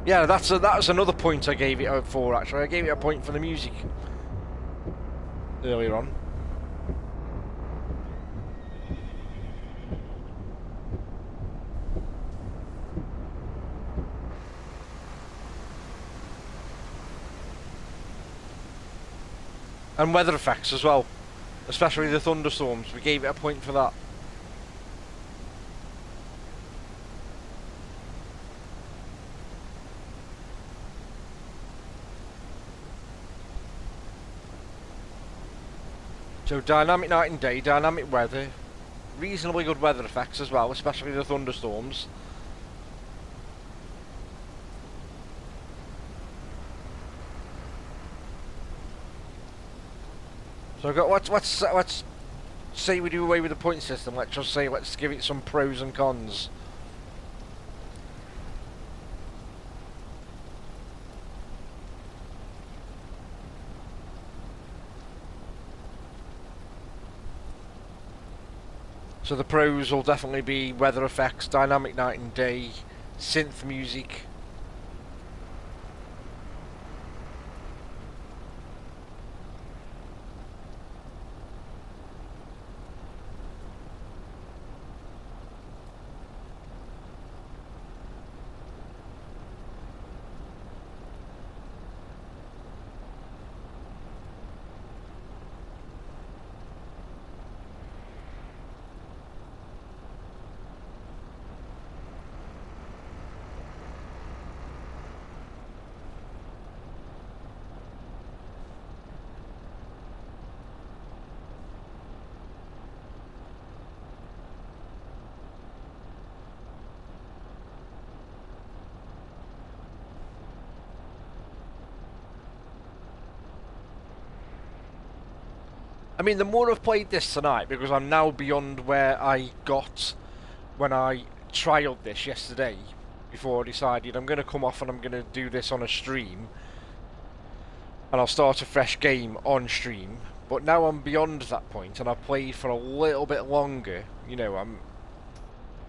Yeah, that's another point I gave it for, actually. I gave it a point for the music earlier on. And weather effects as well, especially the thunderstorms. We gave it a point for that. So dynamic night and day, dynamic weather, reasonably good weather effects as well, especially the thunderstorms. So I've got let's say we do away with the point system. Let's just say let's give it some pros and cons. So the pros will definitely be weather effects, dynamic night and day, synth music. I mean, the more I've played this tonight, because I'm now beyond where I got when I trialed this yesterday, before I decided I'm going to come off and I'm going to do this on a stream, and I'll start a fresh game on stream. But now I'm beyond that point, and I've played for a little bit longer. You know,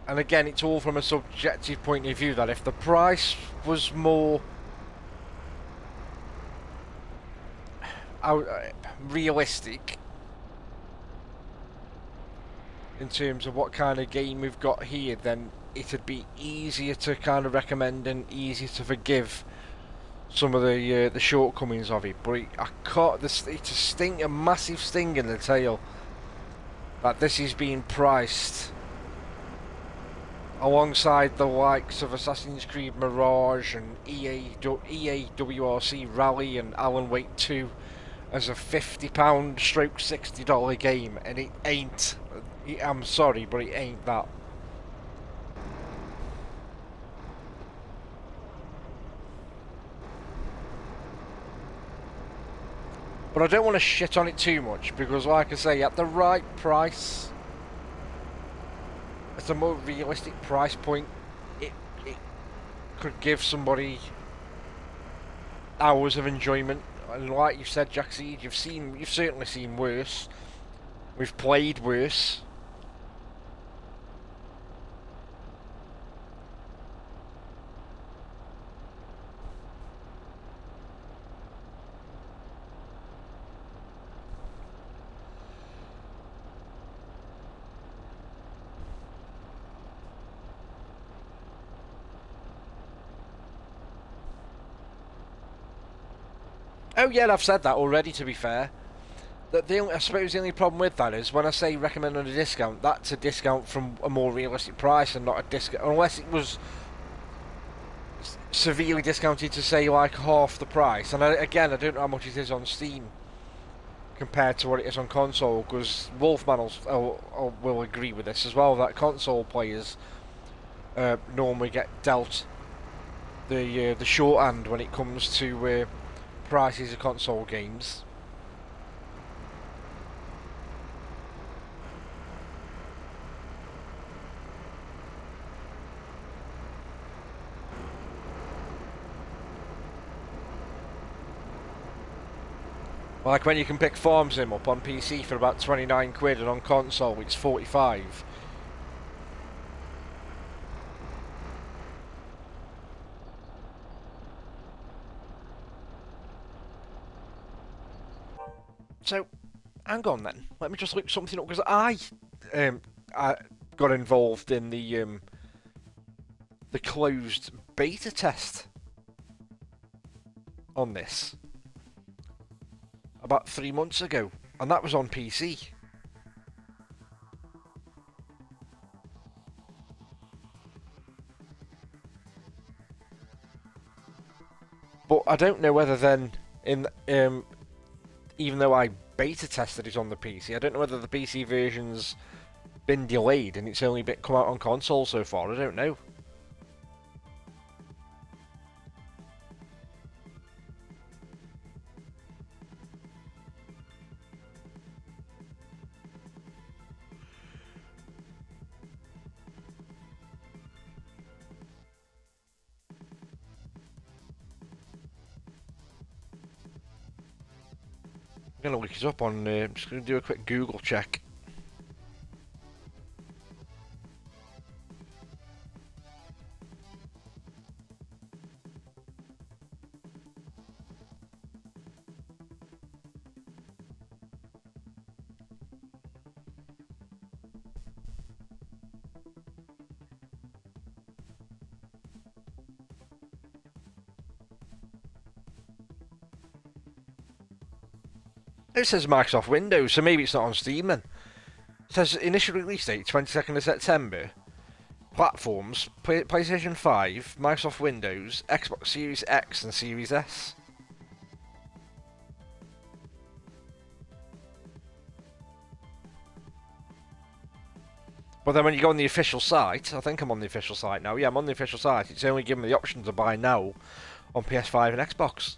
and again, it's all from a subjective point of view. That if the price was more realistic in terms of what kind of game we've got here, then it'd be easier to kind of recommend and easier to forgive some of the shortcomings of it. But I caught this. It's a massive sting in the tail that this is being priced alongside the likes of Assassin's Creed Mirage and EA WRC Rally and Alan Wake 2 as a £50 stroke $60 game, and it ain't. I'm sorry, but it ain't that. But I don't want to shit on it too much, because like I say, at the right price, at a more realistic price point, it could give somebody hours of enjoyment. And like you said, Jack Seed, you've certainly seen worse. We've played worse. Oh yeah, I've said that already, to be fair. I suppose the only problem with that is when I say recommend on a discount, that's a discount from a more realistic price and not a discount, unless it was severely discounted to say like half the price. And again, I don't know how much it is on Steam compared to what it is on console, because Wolfman will agree with this as well, that console players normally get dealt the shorthand when it comes to prices of console games. Like when you can pick Farm Sim up on PC for about 29 quid and on console it's 45. So, hang on then. Let me just look something up, because I got involved in the closed beta test on this about 3 months ago, and that was on PC. But I don't know whether then even though I beta tested it on the PC, I don't know whether the PC version's been delayed and it's only come out on console so far. I don't know. I'm going to look it up on, I'm just going to do a quick Google check. It says Microsoft Windows, so maybe it's not on Steam then. It says initial release date 22nd of September. Platforms: PlayStation 5, Microsoft Windows, Xbox Series X and Series S. But then when you go on the official site, I think I'm on the official site now. Yeah, I'm on the official site. It's only giving me the option to buy now on PS5 and Xbox.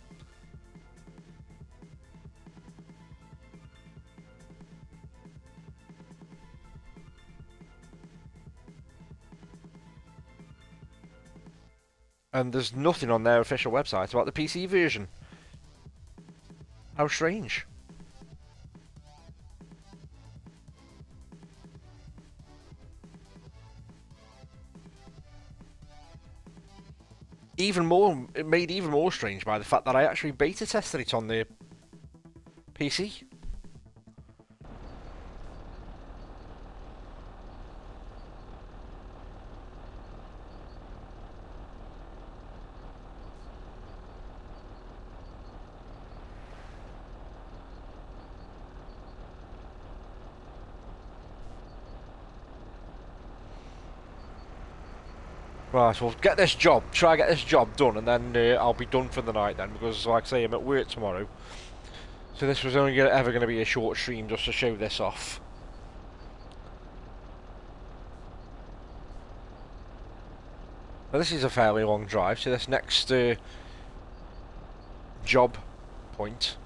And there's nothing on their official website about the PC version. How strange. it made even more strange by the fact that I actually beta tested it on the PC. Right, so we'll get this job, try get this job done, and then I'll be done for the night then, because like I say, I'm at work tomorrow. So this was only ever going to be a short stream just to show this off. Now this is a fairly long drive to this next job point.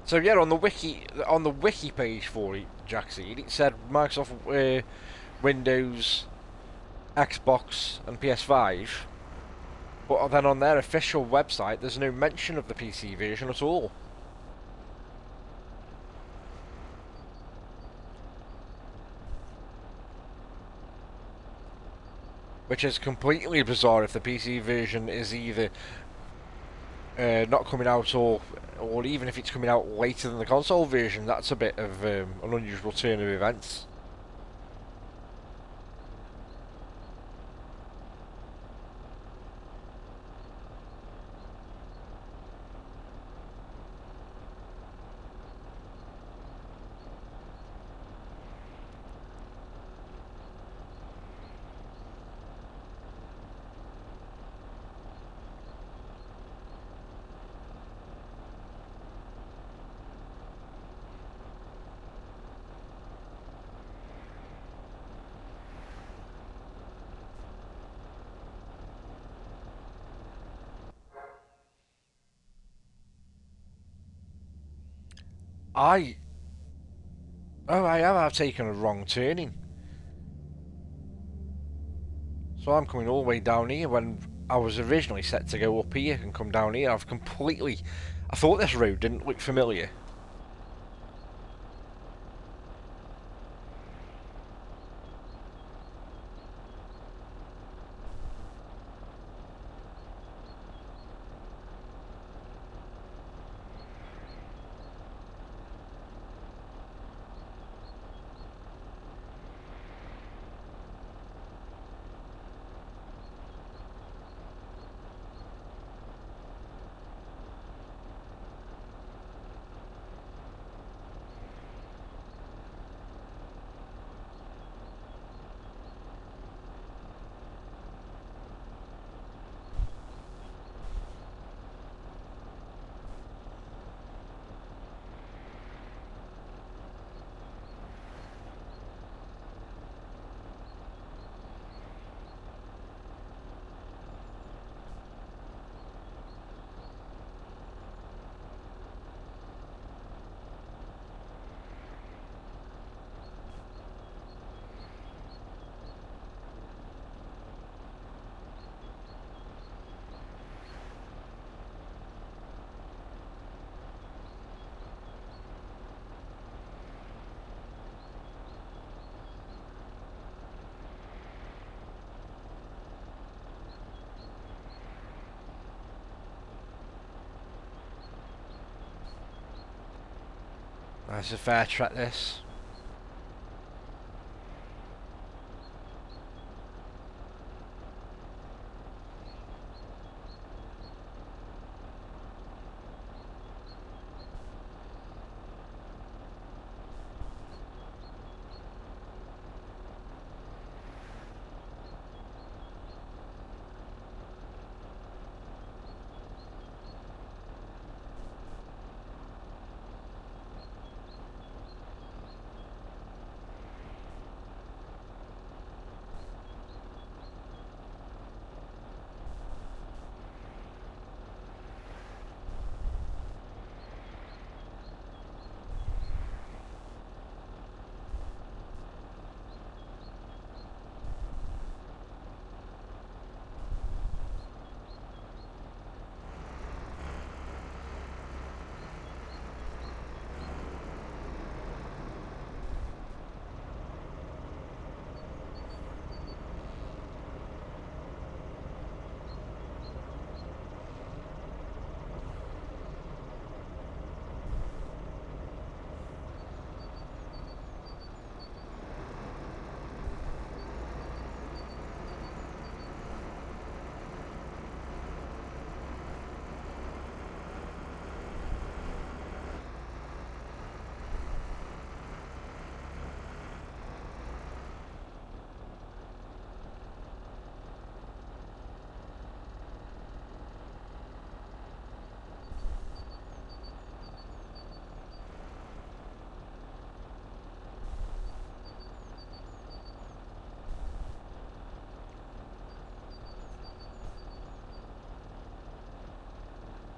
So yeah, on the wiki page for it, Jackseed, it said Microsoft Windows, Xbox, and PS5. But then on their official website, there's no mention of the PC version at all. Which is completely bizarre if the PC version is either not coming out or even if it's coming out later than the console version. That's a bit of an unusual turn of events. I have taken a wrong turning. So I'm coming all the way down here when I was originally set to go up here and come down here. I thought this road didn't look familiar. That's a fair track, this.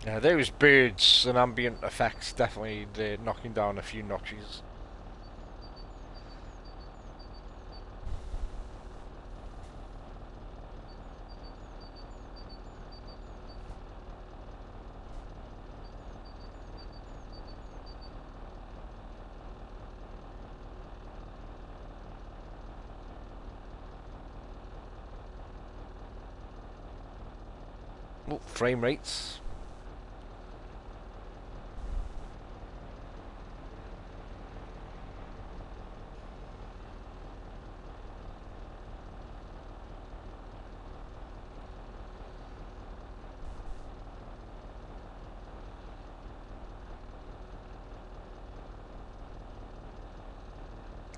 Yeah, those birds and ambient effects definitely knocking down a few notches. Oh, frame rates.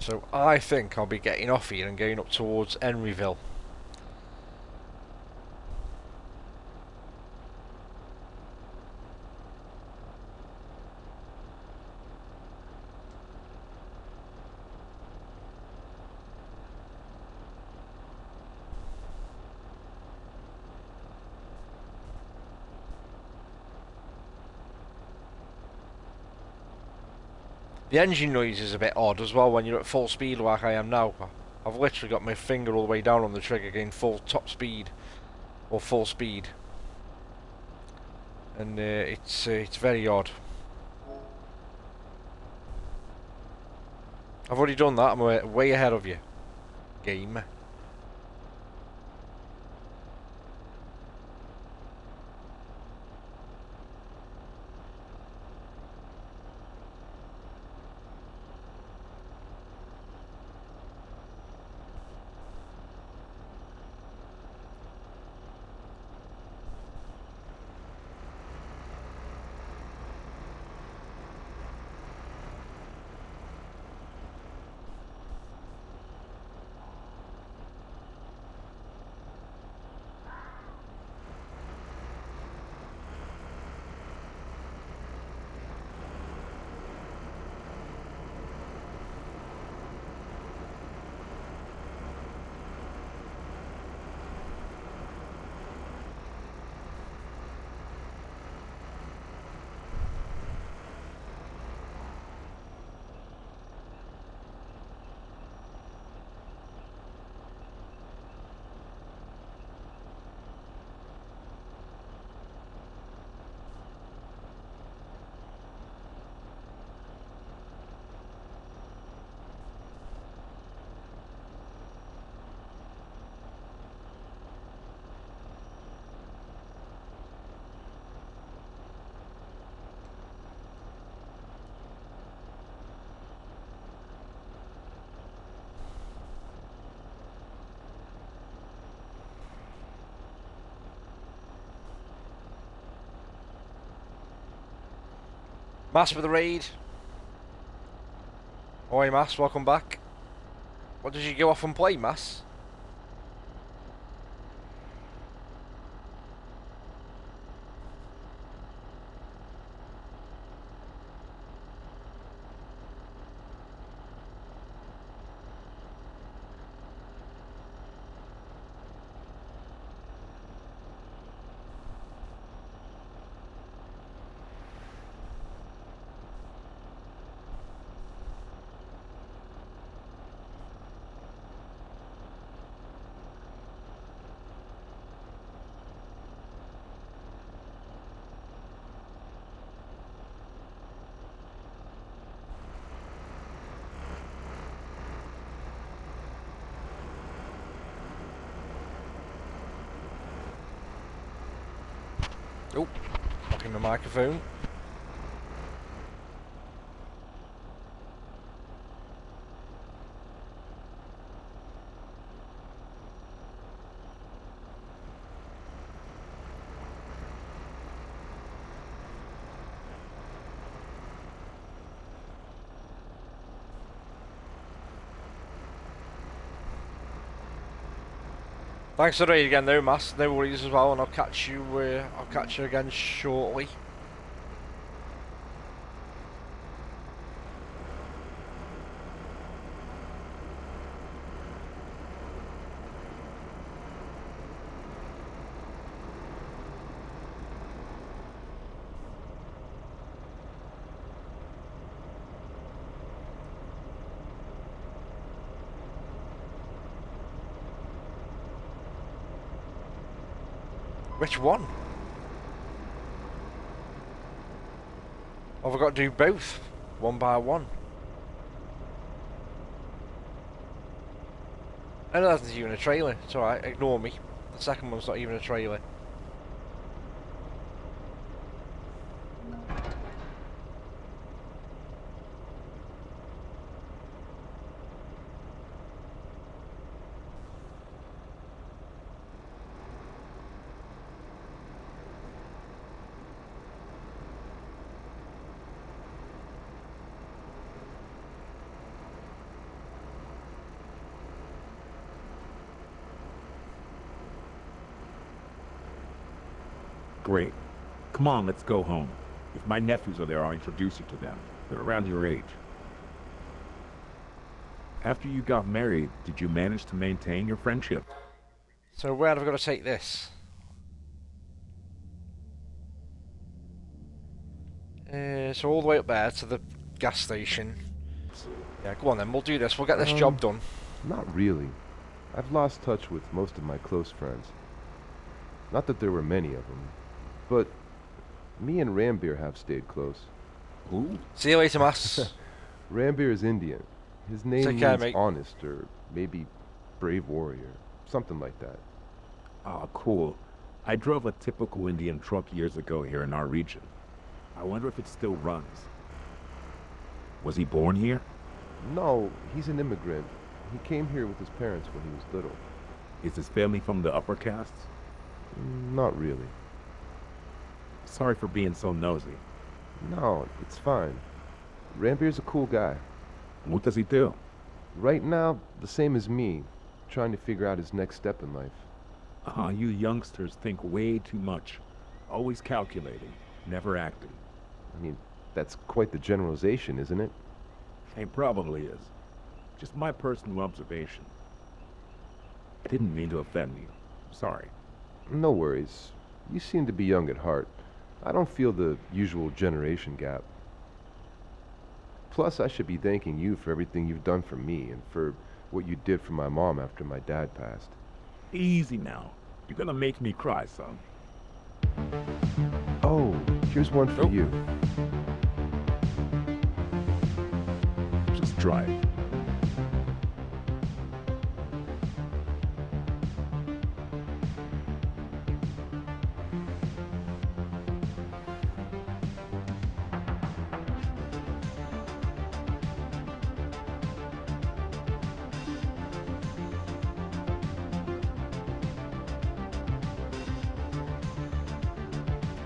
So I think I'll be getting off here and going up towards Henryville. The engine noise is a bit odd as well when you're at full speed like I am now. I've literally got my finger all the way down on the trigger going full top speed or full speed, and it's very odd. I've already done that. I'm way ahead of you, game. Mass with the raid. Oi, Mass, welcome back. What did you go off and play, Mass? Oh, blocking the microphone. Thanks for the raid again, though, Mass. No worries as well, and I'll catch you again shortly. Which one? Have I got to do both? One by one? I know that's even a trailer. It's alright, ignore me. The second one's not even a trailer. Great. Come on, let's go home. If my nephews are there, I'll introduce you to them. They're around your age. After you got married, did you manage to maintain your friendship? So where have I got to take this? So all the way up there to the gas station. Yeah, go on then, we'll do this. We'll get this job done. Not really. I've lost touch with most of my close friends. Not that there were many of them, but me and Rambir have stayed close. Who? See you later, Mass. Rambir is Indian. His name Take care, means mate. honest, or maybe brave warrior. Something like that. Ah, cool. I drove a typical Indian truck years ago here in our region. I wonder if it still runs. Was he born here? No, he's an immigrant. He came here with his parents when he was little. Is his family from the upper castes? Not really. Sorry for being so nosy. No, it's fine. Rambir's a cool guy. What does he do? Right now, the same as me, trying to figure out his next step in life. You youngsters think way too much. Always calculating, never acting. I mean, that's quite the generalization, isn't it? It probably is. Just my personal observation. I didn't mean to offend you. Sorry. No worries. You seem to be young at heart. I don't feel the usual generation gap. Plus, I should be thanking you for everything you've done for me and for what you did for my mom after my dad passed. Easy now. You're gonna make me cry, son. Oh, here's one for you. Just try it.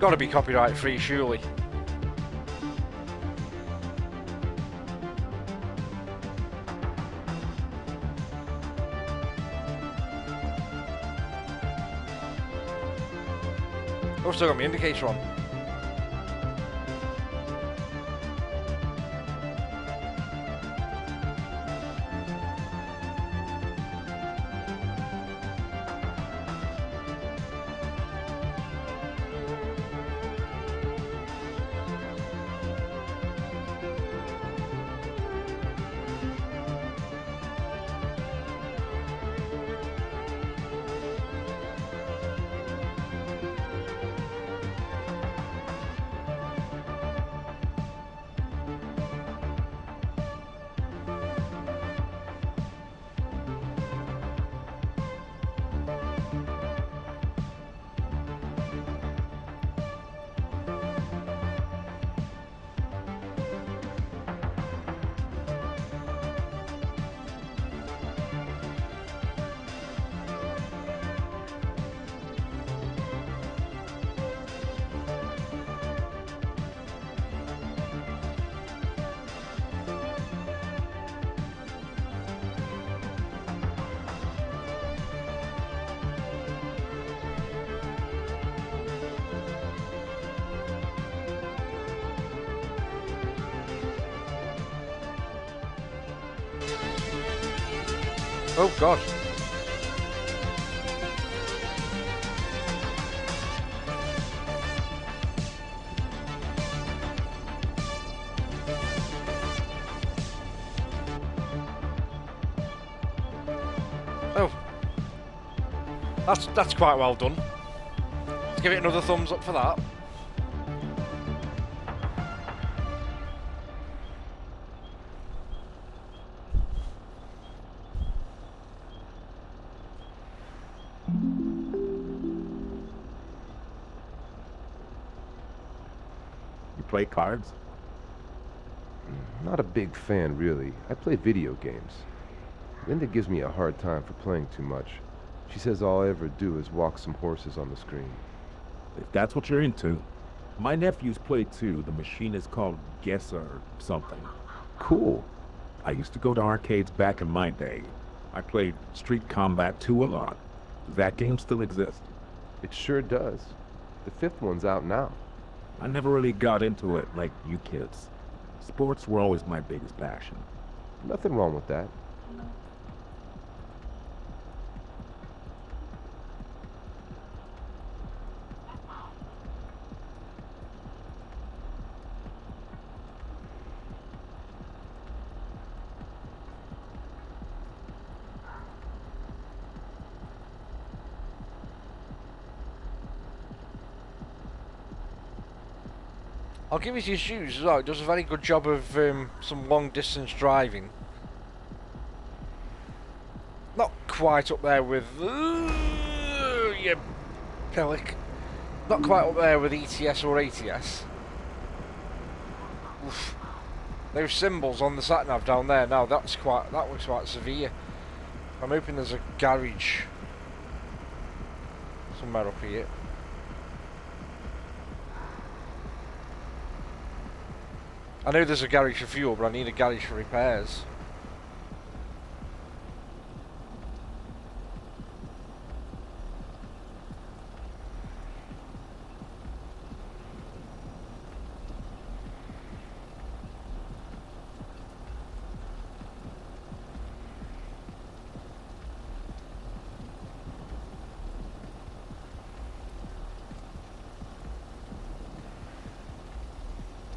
Gotta be copyright free, surely. I've still got my indicator on. Oh god. Oh. That's quite well done. give it another thumbs up for that. You play cards? Not a big fan, really. I play video games. Linda gives me a hard time for playing too much. She says all I ever do is walk some horses on the screen. If that's what you're into. My nephews play too. The machine is called Guesser or something. Cool. I used to go to arcades back in my day. I played Street Combat 2 a lot. Does that game still exist? It sure does. The 5th one's out now. I never really got into it like you kids. Sports were always my biggest passion. Nothing wrong with that. I'll give it his shoes as well. It does a very good job of some long distance driving. Not quite up there with you pillock. Not quite up there with ETS or ATS. Oof. Those symbols on the sat nav down there now, that looks quite severe. I'm hoping there's a garage somewhere up here. I know there's a garage for fuel, but I need a garage for repairs.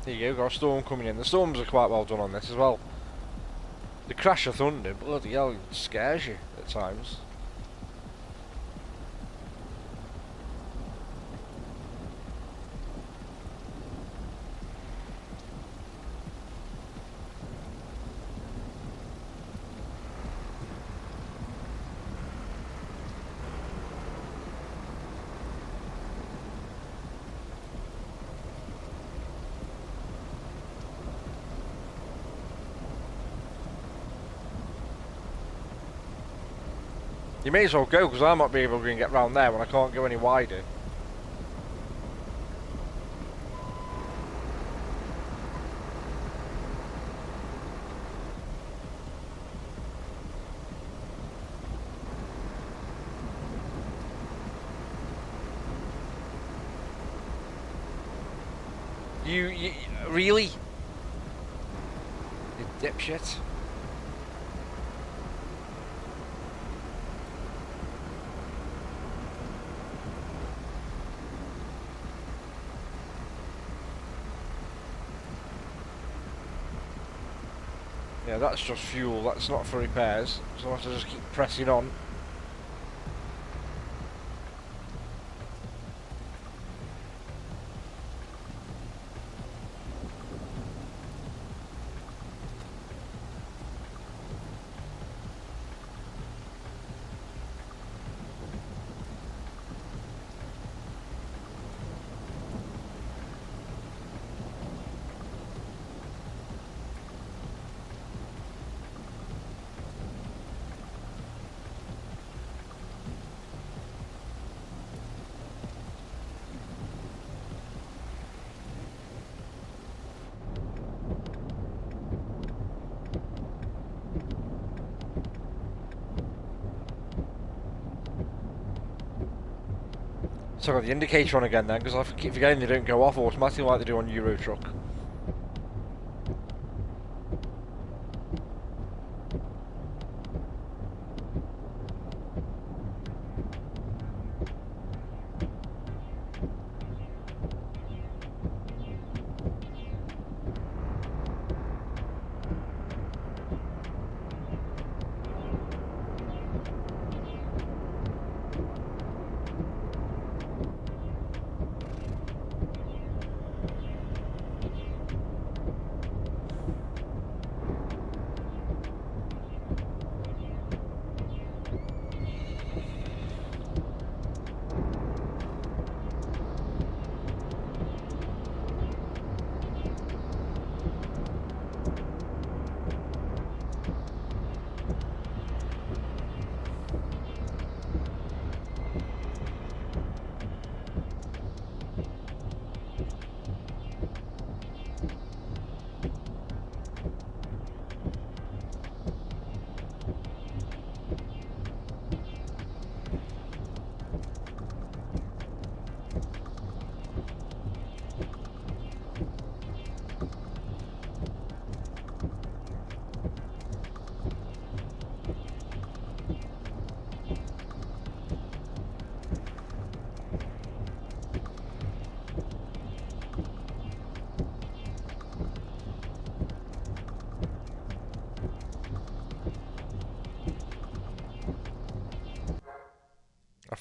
There you go, got a storm coming in. The storms are quite well done on this as well. The crash of thunder, bloody hell, it scares you at times. You may as well go, because I might be able to get round there when I can't go any wider. You really? You dipshit. Yeah, that's just fuel, that's not for repairs, so I have to just keep pressing on. So I got the indicator on again then, because I keep forgetting they don't go off automatically like they do on Euro Truck.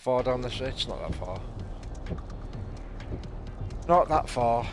far down this? It's not that far. Not that far.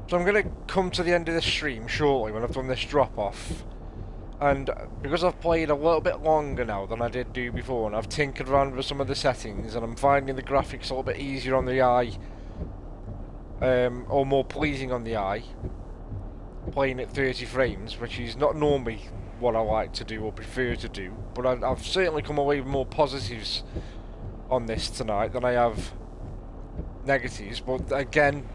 So I'm going to come to the end of the stream shortly when I've done this drop off, and because I've played a little bit longer now than I did do before, and I've tinkered around with some of the settings, and I'm finding the graphics a little bit easier on the eye, or more pleasing on the eye, playing at 30 frames, which is not normally what I like to do or prefer to do, but I've certainly come away with more positives on this tonight than I have negatives. But again,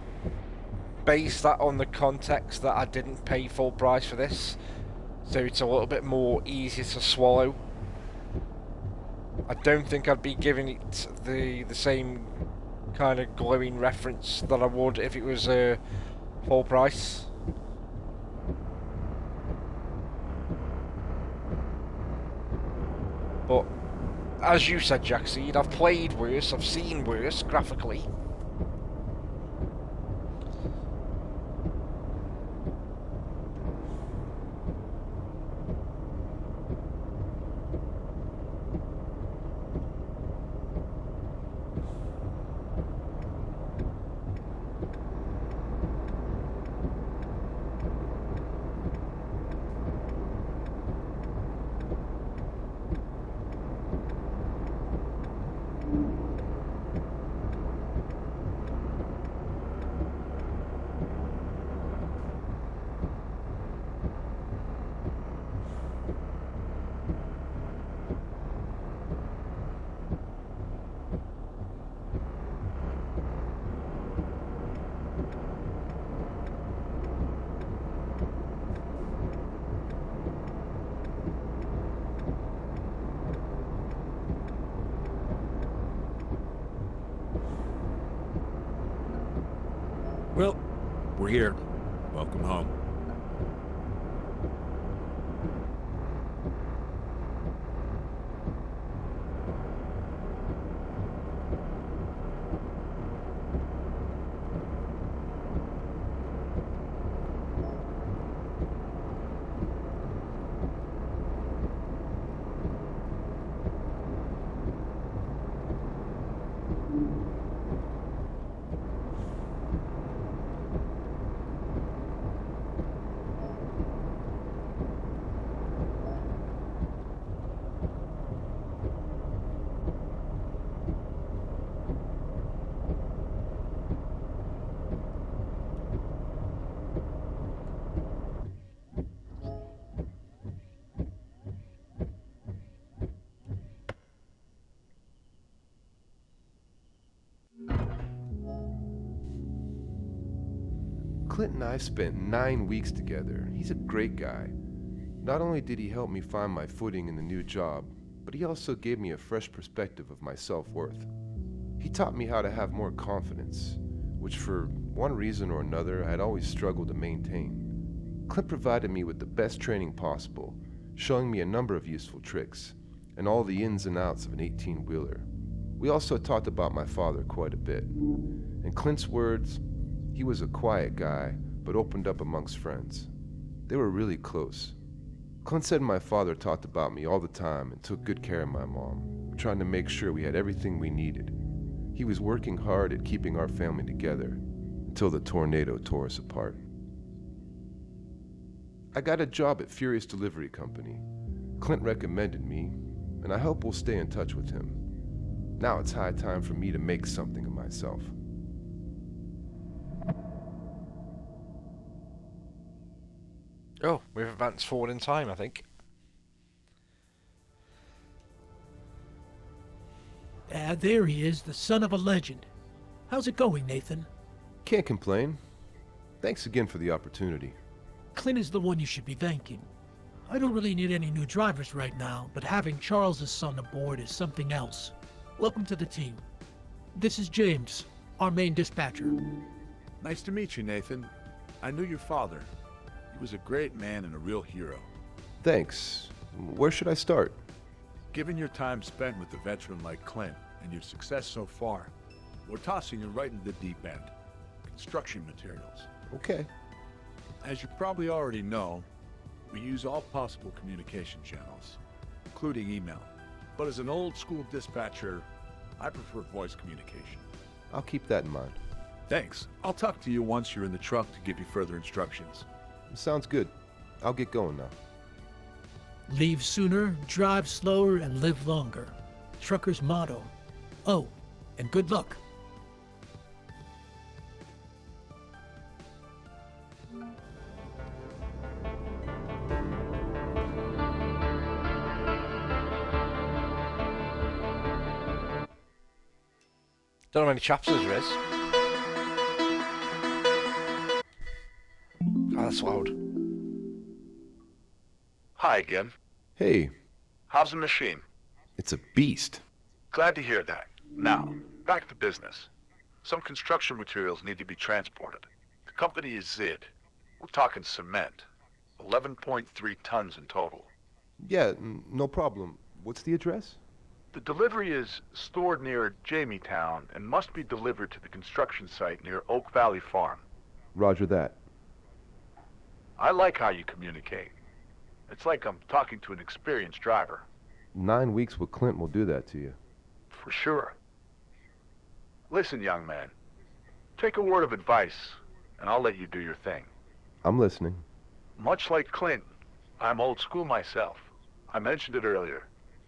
base that on the context that I didn't pay full price for this, so it's a little bit more easier to swallow. I don't think I'd be giving it the same kind of glowing reference that I would if it was full price. But as you said, Jackseed, I've played worse, I've seen worse graphically. Well, we're here. Welcome home. Clint and I spent 9 weeks together. He's a great guy. Not only did he help me find my footing in the new job, but he also gave me a fresh perspective of my self-worth. He taught me how to have more confidence, which for one reason or another I had always struggled to maintain. Clint provided me with the best training possible, showing me a number of useful tricks, and all the ins and outs of an 18-wheeler. We also talked about my father quite a bit. In Clint's words, he was a quiet guy, but opened up amongst friends. They were really close. Clint said my father talked about me all the time and took good care of my mom, trying to make sure we had everything we needed. He was working hard at keeping our family together until the tornado tore us apart. I got a job at Furious Delivery Company. Clint recommended me, and I hope we'll stay in touch with him. Now it's high time for me to make something of myself. Oh, we've advanced forward in time, I think. There he is, the son of a legend. How's it going, Nathan? Can't complain. Thanks again for the opportunity. Clint is the one you should be thanking. I don't really need any new drivers right now, but having Charles's son aboard is something else. Welcome to the team. This is James, our main dispatcher. Nice to meet you, Nathan. I knew your father. He was a great man and a real hero. Thanks. Where should I start? Given your time spent with a veteran like Clint and your success so far, we're tossing you right into the deep end. Construction materials. Okay. As you probably already know, we use all possible communication channels, including email. But as an old-school dispatcher, I prefer voice communication. I'll keep that in mind. Thanks. I'll talk to you once you're in the truck to give you further instructions. Sounds good. I'll get going now. Leave sooner, drive slower, and live longer. Trucker's motto. Oh, and good luck. Don't know how many chapters there is. Oh, that's loud. Hi again. Hey, How's the machine? it's a beast. Glad to hear that. Now, back to business. Some construction materials need to be transported. The company is Zid. We're talking cement. 11.3 tons in total. Yeah, no problem. What's the address? The delivery is stored near Jamie-town and must be delivered to the construction site near Oak Valley Farm. Roger that. I like how you communicate. It's like I'm talking to an experienced driver. 9 weeks with Clint will do that to you. For sure. Listen, young man. Take a word of advice, and I'll let you do your thing. I'm listening. Much like Clint, I'm old school myself. I mentioned it earlier.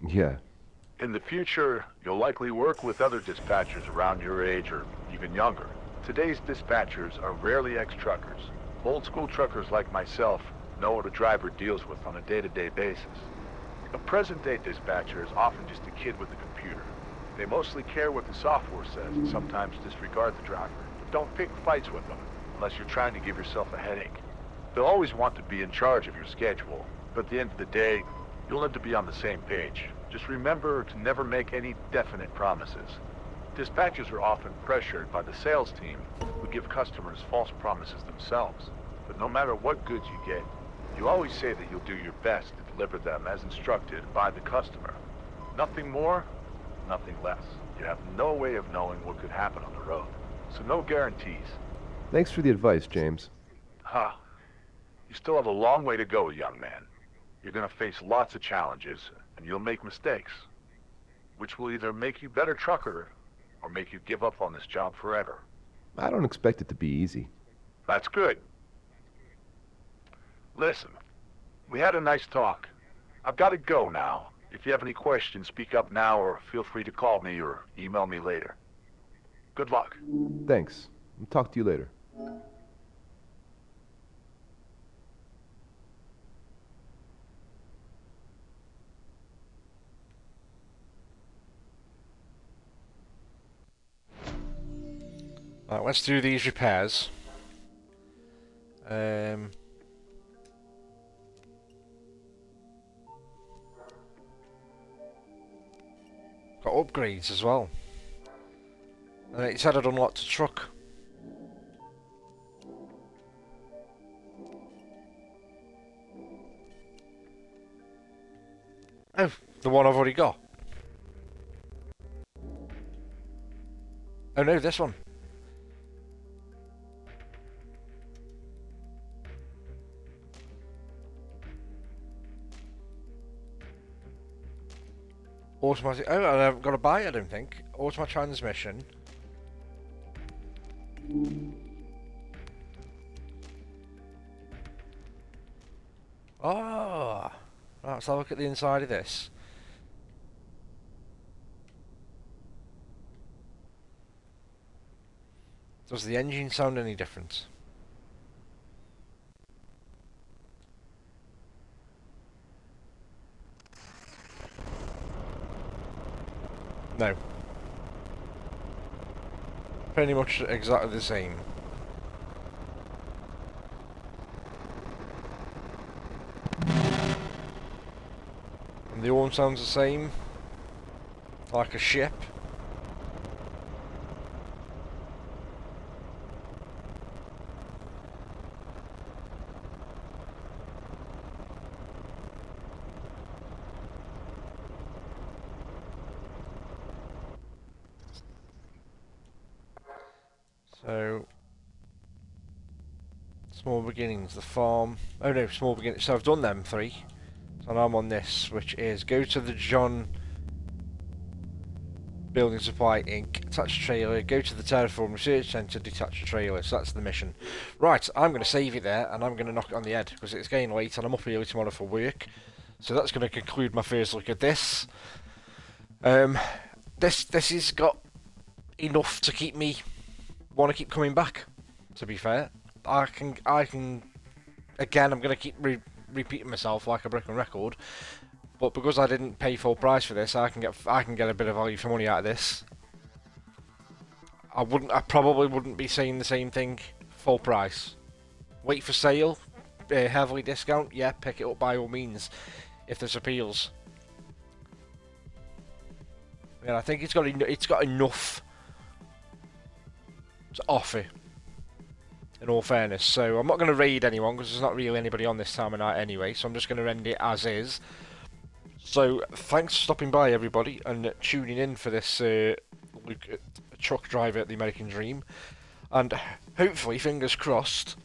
Yeah. In the future, you'll likely work with other dispatchers around your age or even younger. Today's dispatchers are rarely ex-truckers. Old school truckers like myself know what a driver deals with on a day-to-day basis. A present-day dispatcher is often just a kid with a computer. They mostly care what the software says and sometimes disregard the driver. But don't pick fights with them unless you're trying to give yourself a headache. They'll always want to be in charge of your schedule, but at the end of the day, you'll need to be on the same page. Just remember to never make any definite promises. Dispatchers are often pressured by the sales team who give customers false promises themselves. But no matter what goods you get, you always say that you'll do your best to deliver them as instructed by the customer. Nothing more, nothing less. You have no way of knowing what could happen on the road. So no guarantees. Thanks for the advice, James. You still have a long way to go, young man. You're gonna face lots of challenges, and you'll make mistakes, which will either make you a better trucker or make you give up on this job forever. I don't expect it to be easy. That's good. Listen, we had a nice talk. I've got to go now. If you have any questions, speak up now or feel free to call me or email me later. Good luck. Thanks. I'll talk to you later. Right, let's do these repairs. Got upgrades as well. And it said I'd unlocked a truck. Oh, the one I've already got. Oh no, this one. Automatic. Oh, I haven't got to buy it, I don't think. Automatic transmission. Oh! Right, let's have a look at the inside of this. Does the engine sound any different? No. Pretty much exactly the same. And the horn sounds the same. Like a ship. So, small beginnings, the farm. Oh no, small beginnings. So I've done them 3. So now I'm on this, which is go to the John Building Supply Inc. Attach a trailer. Go to the Terraform Research Centre. Detach a trailer. So that's the mission. Right, I'm going to save it there, and I'm going to knock it on the head because it's getting late, and I'm up early tomorrow for work. So that's going to conclude my first look at this. This has got enough to keep me want to keep coming back. To be fair, I can. Again, I'm going to keep repeating myself like a broken record. But because I didn't pay full price for this, I can get a bit of value for money out of this. I probably wouldn't be saying the same thing full price. Wait for sale, heavily discount. Yeah, pick it up by all means if this appeals. And I think it's got enough to offer. In all fairness, so I'm not going to raid anyone because there's not really anybody on this time of night anyway. So I'm just going to end it as is. So thanks for stopping by, everybody, and tuning in for this look at a truck driver at the American Dream. And hopefully, fingers crossed,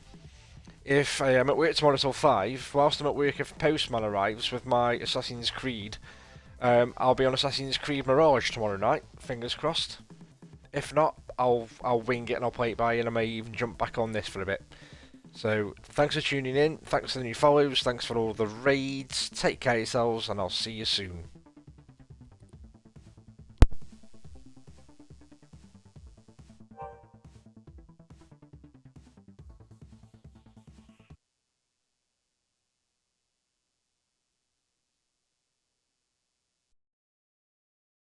if I'm at work tomorrow till 5, whilst I'm at work, if Postman arrives with my Assassin's Creed, I'll be on Assassin's Creed Mirage tomorrow night. Fingers crossed. If not, I'll wing it and I'll play it by, and I may even jump back on this for a bit. So, thanks for tuning in, thanks for the new follows, thanks for all the raids, take care of yourselves, and I'll see you soon.